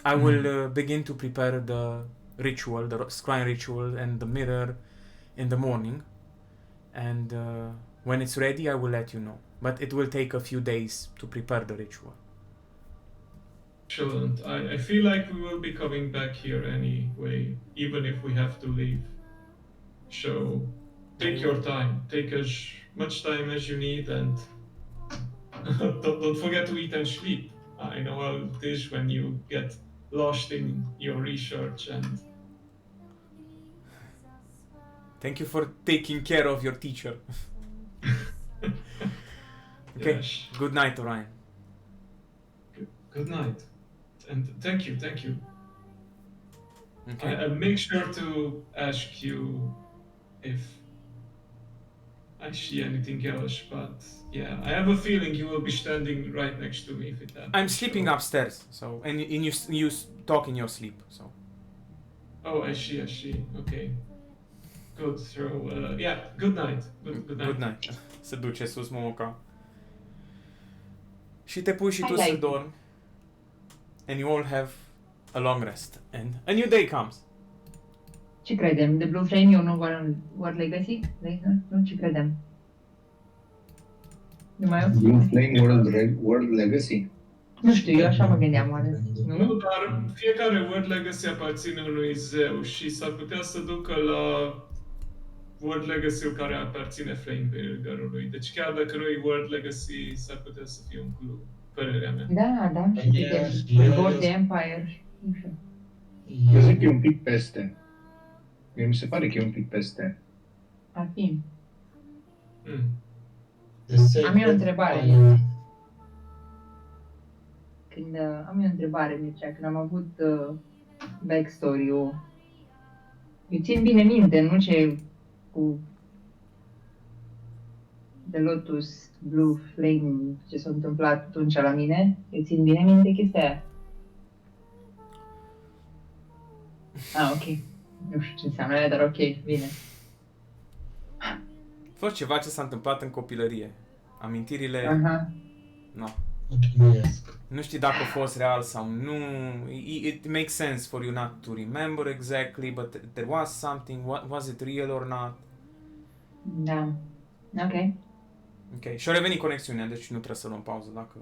I will begin to prepare the ritual, the scrying ritual, and the mirror in the morning, and when it's ready, I will let you know. But it will take a few days to prepare the ritual.
Excellent. I feel like we will be coming back here anyway, even if we have to leave. So take your time. Take as much time as you need, and don't forget to eat and sleep. I know how it is when you get lost in your research, and
Thank you for taking care of your teacher. Okay.
yes.
Good night, Orion.
Good night, and thank you.
Okay.
I'll make sure to ask you if I see anything else, but yeah, I have a feeling you will be standing right next to me if it happens.
I'm sleeping
so-
upstairs, so and you talk in your sleep, so.
Oh, I see. Okay. Good. So, yeah, good night. Good night.
Good night. Se duce sus Momoca. Și te pui și tu
I like
să
it.
dormi. And you all have a long rest. And a new day comes.
Ce credem? The Blue Flame e un nou World Legacy? Nu, ce credem? Nu mai
Blue Flame World Legacy.
Nu știu, eu așa mă gândeam oare.
Nu,
Nu?
dar fiecare World Legacy aparține unui zeu și s-ar putea să ducă la World Legacy-ul care aparține Flamebringer-ului. Deci chiar dacă nu e World Legacy, s-ar putea să fie un club. Părerea mea.
Da, și
Yeah,
de
yeah.
God the Empire. Nu știu.
Eu zic că e un pic peste. Mie mi se pare că e un pic peste.
Ar fi.
Am
eu o întrebare. Când am eu o întrebare, Mircea, când am avut backstory-ul, eu țin bine minte, nu ce cu The Lotus, Blue Flame, ce s-a întâmplat atunci la mine, eu țin bine minte chestia aia. Ok. Nu știu ce înseamnă aia, dar ok, bine.
A fost ceva ce s-a întâmplat în copilărie. Amintirile,
Aha.
no.
Mulțumesc.
Nu știi dacă a fost real sau nu. It makes sense for you not to remember exactly, but there was something. Was it real or not?
Da. Ok.
Ok. Și-a revenit conexiunea, deci nu trebuie să luăm pauză dacă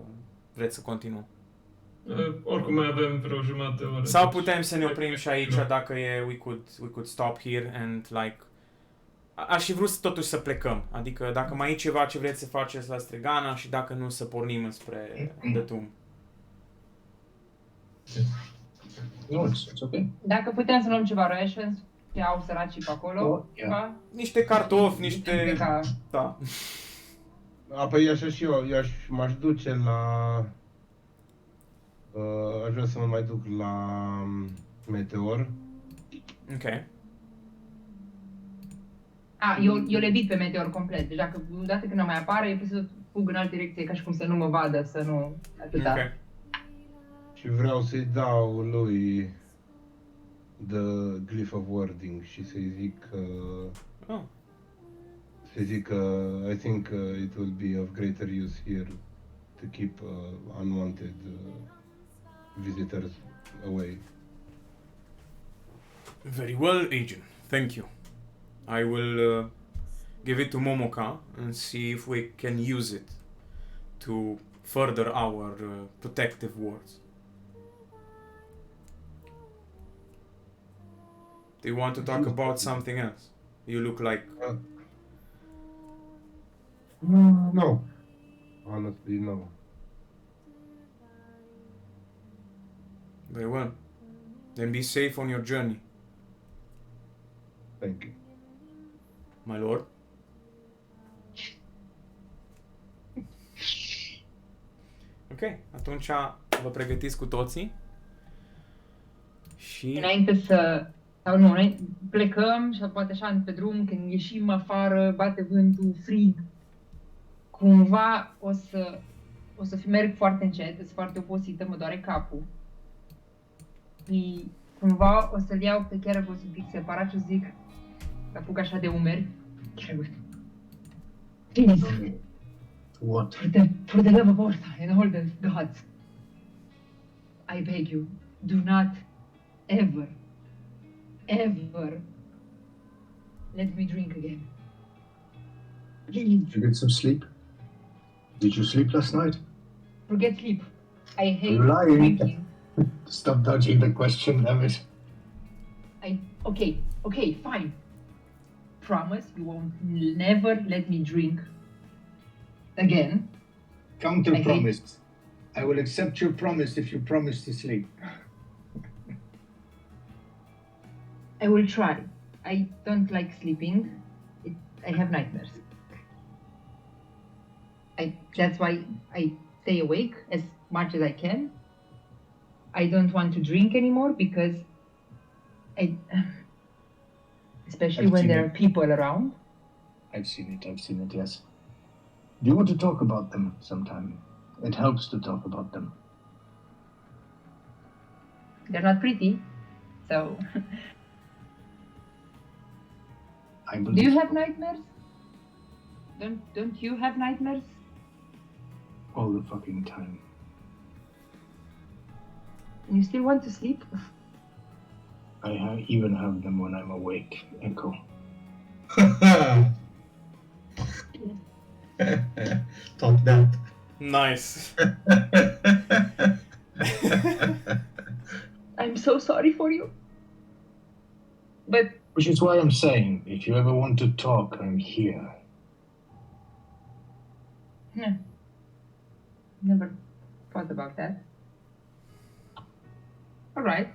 vreți să continuăm.
Oricum mai avem vreo jumătate de oră.
Sau putem să ne oprim și aici dacă e, we could stop here and like... Aș fi vrut totuși să plecăm, adică dacă mai e ceva ce vreți să faceți la Stregana și dacă nu să pornim înspre The Tomb.
No, it's okay.
Dacă putem să luăm ceva rations, ce au săracii pe acolo,
Oh, yeah.
ceva,
Niște cartofi,
putem
niște...
pleca.
Da.
Apoi așa și eu, m-aș duce la... aș vrea să mă mai duc la Meteor.
Ok.
Eu le evit pe Meteor complet, deci dacă odată când mai apare, eu trebuie să fug în altă direcție, ca și cum să nu mă vadă, să nu... Atâta.
Ok.
Și vreau să-i dau lui The Glyph of Wording și să-i zic
Oh.
să-i zic că I think it will be of greater use here to keep unwanted visitors away.
Very well, Agent. Thank you. I will give it to Momoka and see if we can use it to further our protective wards. Do you want to talk about something else? You look like...
No. Honestly, no.
Very well. Then be safe on your journey,
Thank you.
my lord. Ok, atunci vă pregătiți cu toții și...
Înainte să... Sau nu, plecăm și poate așa pe drum, când ieșim afară, bate vântul, frig, cumva o să merg foarte încet, sunt foarte obosită, mă doare capul. Și cumva o să-l iau pe chiar un pic separat și zic, apuc așa de umeri, please,
What?
for the love of Ortha and all the gods, I beg you, do not ever let me drink again. Please.
Did you get some sleep? Did you sleep last night?
Forget sleep. I hate
You're lying.
drinking.
Stop dodging the question, damn it.
Okay, fine. Promise you won't never let me drink again.
Counter
I hate-
promise. I will accept your promise if you promise to sleep.
I will try. I don't like sleeping. I have nightmares. That's why I stay awake as much as I can. I don't want to drink anymore because especially
I've
when
seen
there
it.
are people around.
I've seen it, yes. Do you want to talk about them sometime? It helps to talk about them.
They're not pretty, so.
I
Do
believe
you have nightmares? Don't you have nightmares?
all the fucking time.
And you still want to sleep?
Even have them when I'm awake, Echo.
Top that.
Nice.
I'm so sorry for you. But
Which is why I'm saying, if you ever want to talk, I'm here.
never thought about that. All right.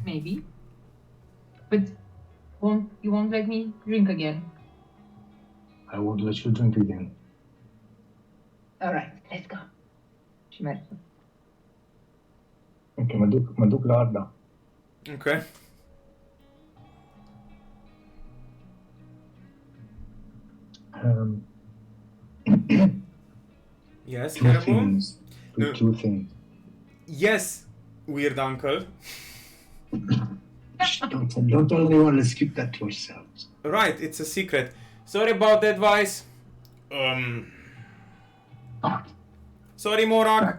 Maybe. But you won't let me drink again.
I won't let you drink again.
All right, let's go. Și merg.
Ok, mă duc la Arda.
Ok. Yes,
Two
Caribou?
things.
No.
Two things.
Yes, weird uncle.
Don't tell anyone, let's keep that to ourselves.
Right, it's a secret. Sorry about the advice. Sorry, Morak.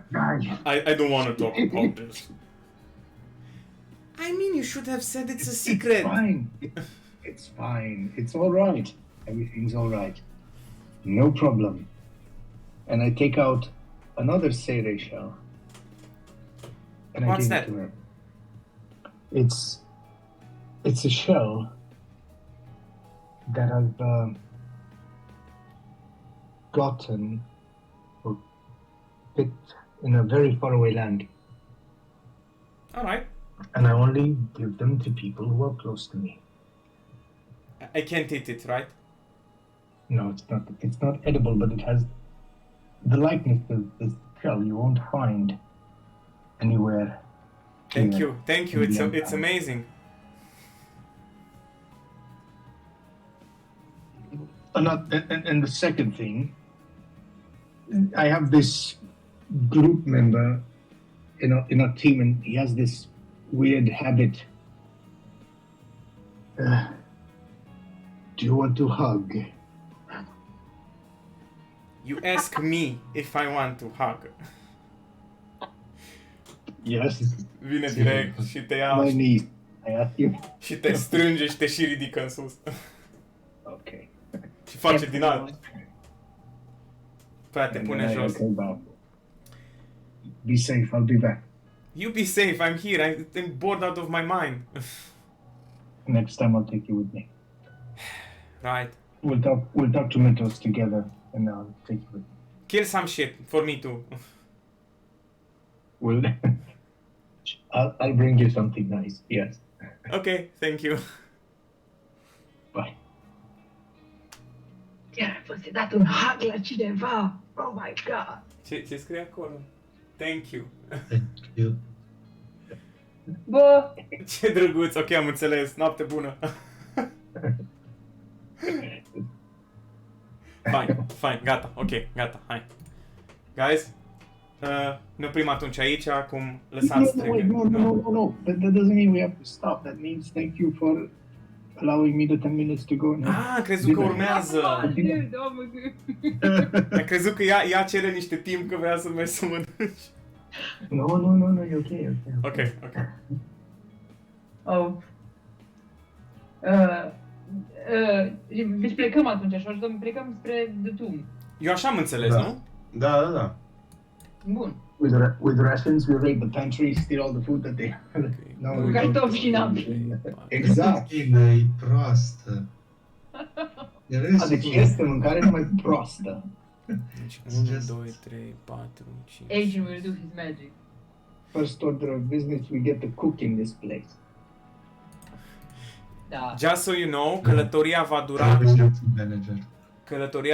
I don't want to talk about this. I mean, you should have said it's a secret.
It's fine. It's fine. It's all right. Everything's all right. No problem. And I take out another Sere shell. And
What's
I give
that?
it to her. It's a shell that I've gotten or picked in a very faraway land,
Alright.
and I only give them to people who are close to me.
I can't eat it, right?
No, it's not. It's not edible, but it has the likeness of this shell you won't find anywhere.
Thank
here
you. Thank you.
in the
It's
Empire.
amazing.
And the second thing, I have this group member in our team, and he has this weird habit. Do you want to hug?
You ask me if I want to hug.
Yes.
Vine direct și te ia
My niece. I ask you.
și te strânge și te și ridică în sus.
Okay.
Și face din alt. Păi te
And
pune
then I
jos.
go back. Be safe. I'll be back.
You be safe, I'm here. I'm bored out of my mind.
Next time I'll take you with me.
Right.
We'll talk to Mythos together, and I'll take you with me.
Kill some shit for me too.
We'll. I'll bring you something nice. Yes.
Okay, thank you.
Bye.
Chiar a fost dat un hug la cineva. Oh my god.
Ce scrie acolo? Thank you.
Thank you.
Bă,
Ce drăguț, ok, am înțeles. Noapte bună. Fine, gata, ok, gata, hai. Guys, ne oprim atunci aici, acum lăsați
Wait, no. That doesn't mean we have to stop. That means thank you for allowing me the 10 minutes to go. And
Ah, am crezut că urmează.
dude, oh my god.
Am crezut că ea cere niște timp că vrea să mergi să mănânci.
No, you're okay.
Ok.
Oh. Deci plecăm atunci, așa, plecăm spre The Tomb.
Eu așa am înțeles,
Da.
nu?
Da.
Bun.
With rations, we raid the pantry, steal all the food that they. No, we don't.
Cartofi și napi.
Exact.
China e proastă.
Deci este mâncare numai proastă.
Deci 1, 2, 3, 4, 5...
Adrian will do his magic.
First order of business, we get to cook in this place.
Da.
Just so you know, călătoria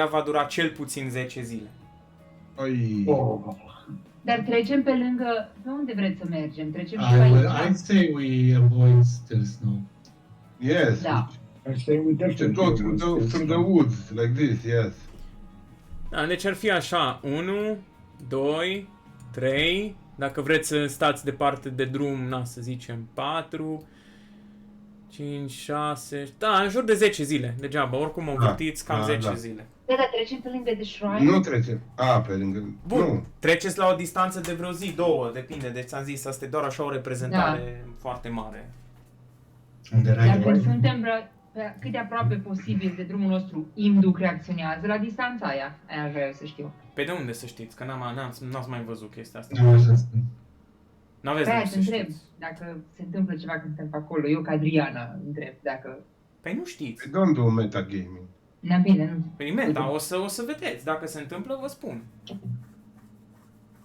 va dura cel puțin 10 zile.
Oi.
Oh.
Dar trecem pe lângă... Pe unde vreți să mergem? Trecem și pe aici?
I'd say we avoid still snow.
Yes.
Da.
I say we
To
definitely
go through the woods like this, yes.
Da, deci ar fi așa, 1, 2, 3, dacă vreți să stați departe de drum, na, să zicem 4, 5, 6, da, în jur de 10 zile, degeaba, oricum o învârtiți cam 10 zile.
Da, trecem pe lângă The Shrine?
Nu trecem. Pe lângă...
Bun,
Nu.
treceți la o distanță de vreo zi, 2, depinde, deci ți-am zis, asta e doar așa o reprezentare foarte mare.
Dar când suntem cât de aproape posibil de drumul nostru, Imduc reacționează la distanța aia? Aia aș vrea eu să știu.
Pe de unde să știți? Că n-ați mai văzut chestia asta. N-aveți
Pe aia
de
te
unde să
întreb,
știți.
dacă se întâmplă ceva când suntem pe acolo. Eu, ca Adriana, întreb dacă...
Păi nu știți.
Don't do metagaming.
Na bine, nu...
Păi meta, o să vedeți, dacă se întâmplă, vă spun.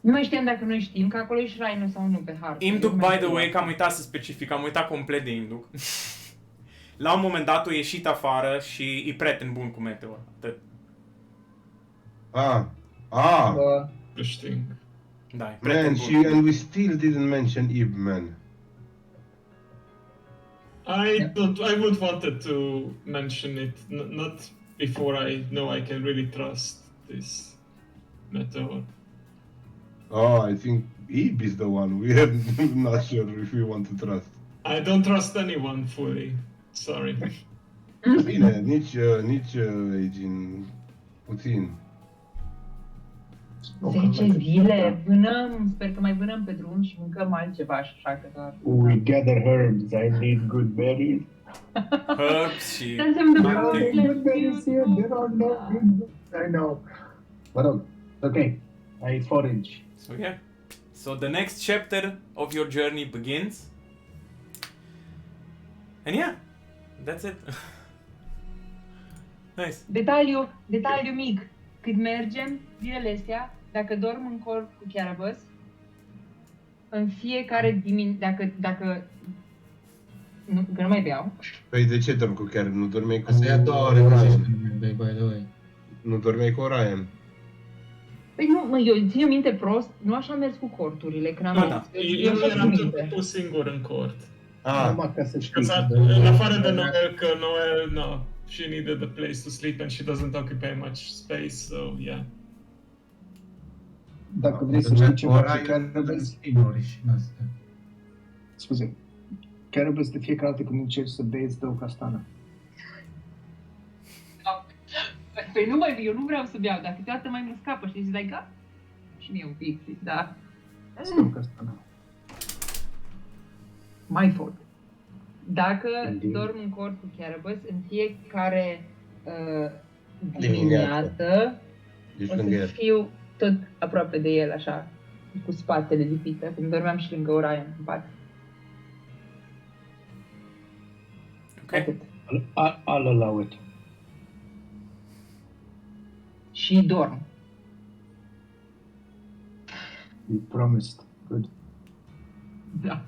Nu mai știam dacă noi știm că acolo e shrine-ul sau nu pe hartă.
Imduc,
Eu nu mai
by the
știu.
way, că am uitat să specific, am uitat complet de Imduc. La un moment dat o ieșit afară și e prieten bun cu Meteor. Atât.
Interesting.
Da, e prieten
Man,
bun.
and we still didn't mention Ib, man.
I would wanted to mention it, not before I know I can really trust this Meteor.
I think Ib is the one we're not sure if we want to trust.
I don't trust anyone fully. Sorry.
Bine, nici Agin puțin.
10 zile, vânăm, sper că mai vânăm pe drum și mâncăm altceva și așa că doar...
We gather herbs. I need good berries.
Herbs și...
There are no good berries here. There are no good. I know. But okay. I forage.
So yeah. So the next chapter of your journey begins. And yeah, that's it. Nice.
Detaliu mic. Cât mergem, zilele astea, dacă dorm în corp cu Chiarabăs, în fiecare dimineață, dacă nu, că nu mai beau.
Păi de ce dorm cu Karen? Nu dormeai cu
Asta e a doua oară că
Orion?
zici că nu mai bei, by the way.
Nu dormeai cu Orion?
Păi nu, mă, eu țin minte prost, nu așa am mers cu corturile, când am
Da,
mers.
da.
Eu
Eu
așa
eram
țin
tot
minte.
timpul singur în cort.
Numai ca să știi.
În afară de Noel, că Noel, no, she needed a place to sleep and she doesn't occupy much space, so yeah.
Dacă vrei să știi ceva,
Orion
Carabas,
singur și în astea.
scuze, Carabas de fiecare dată când încerci să bei, îți dă o castană.
Păi nu mai, eu nu vreau să beau, dar câteodată mai mă scapă și zici, dai ca? Și mie un pic, da.
Îți dă o castană.
My fault. Dacă
Indeed.
dorm în cort cu Carabas, în fiecare dimineață
Ești
o
lângă
să
el.
fiu tot aproape de el, așa, cu spatele lipită, cum dormeam și lângă Orion în pat.
Ok.
Atât.
I'll allow it.
Și dorm.
You promised. Good.
Da.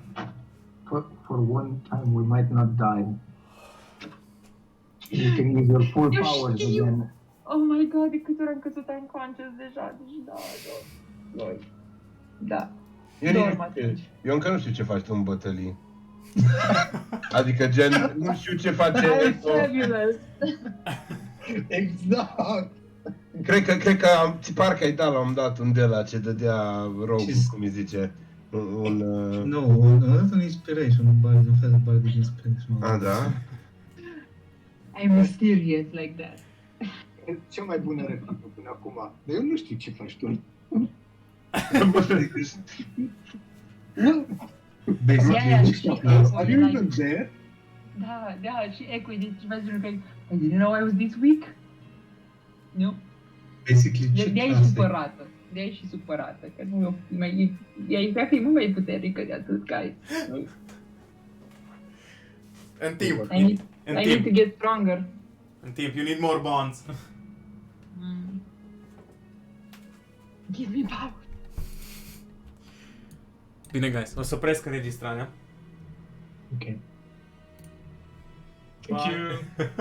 For one time we might not die. You can use your full
Eu
powers
știu.
again.
Oh my god, de câte ori am căzut unconscious deja, deci da. Da.
Eu,
Dorm
nici-
atunci.
eu încă nu știu ce faci tu în bătălii. Adică gen, nu știu ce face
I'm
Eto.
fabulous.
Exact.
Cred că parcă ai dat la un dat un de la ce dădea Rogue,
Ce-
cum îi zice. Un
Nu, a dat un inspiration, un fel de bardic inspiration.
a, da?
I'm mysterious like that.
Cea mai bună replică până acum. Dar eu nu știu ce faci tu.
Basically,
Are you even there?
Da, și Echo e deci mai că I didn't know I was this weak. Nu?
basically ce
De-aia e
clase?
supărată. De-aia e și supărată, că nu mai ea cred că e mult mai puternică de atât, guys.
În timp.
I need,
În
I need to
timp.
get stronger.
În timp. You need more bonds.
Give me power.
Bine, guys. O să opresc înregistrarea.
Ok.
Thank you.